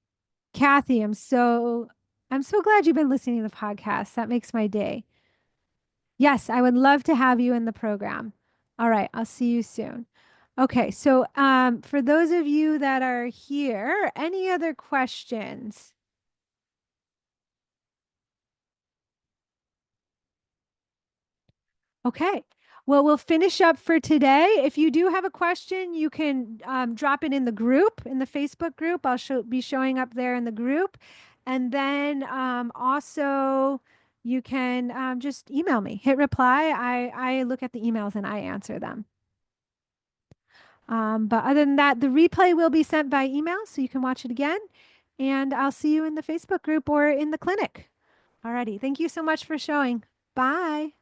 Kathy, I'm so glad you've been listening to the podcast. That makes my day. Yes, I would love to have you in the program. All right, I'll see you soon. Okay, so for those of you that are here, any other questions? Okay, well, we'll finish up for today. If you do have a question, you can drop it in the group, in the Facebook group. Be showing up there in the group. And then also, you can just email me, hit reply. I look at the emails and I answer them. But other than that, the replay will be sent by email so you can watch it again. And I'll see you in the Facebook group or in the clinic. Alrighty. Thank you so much for showing. Bye.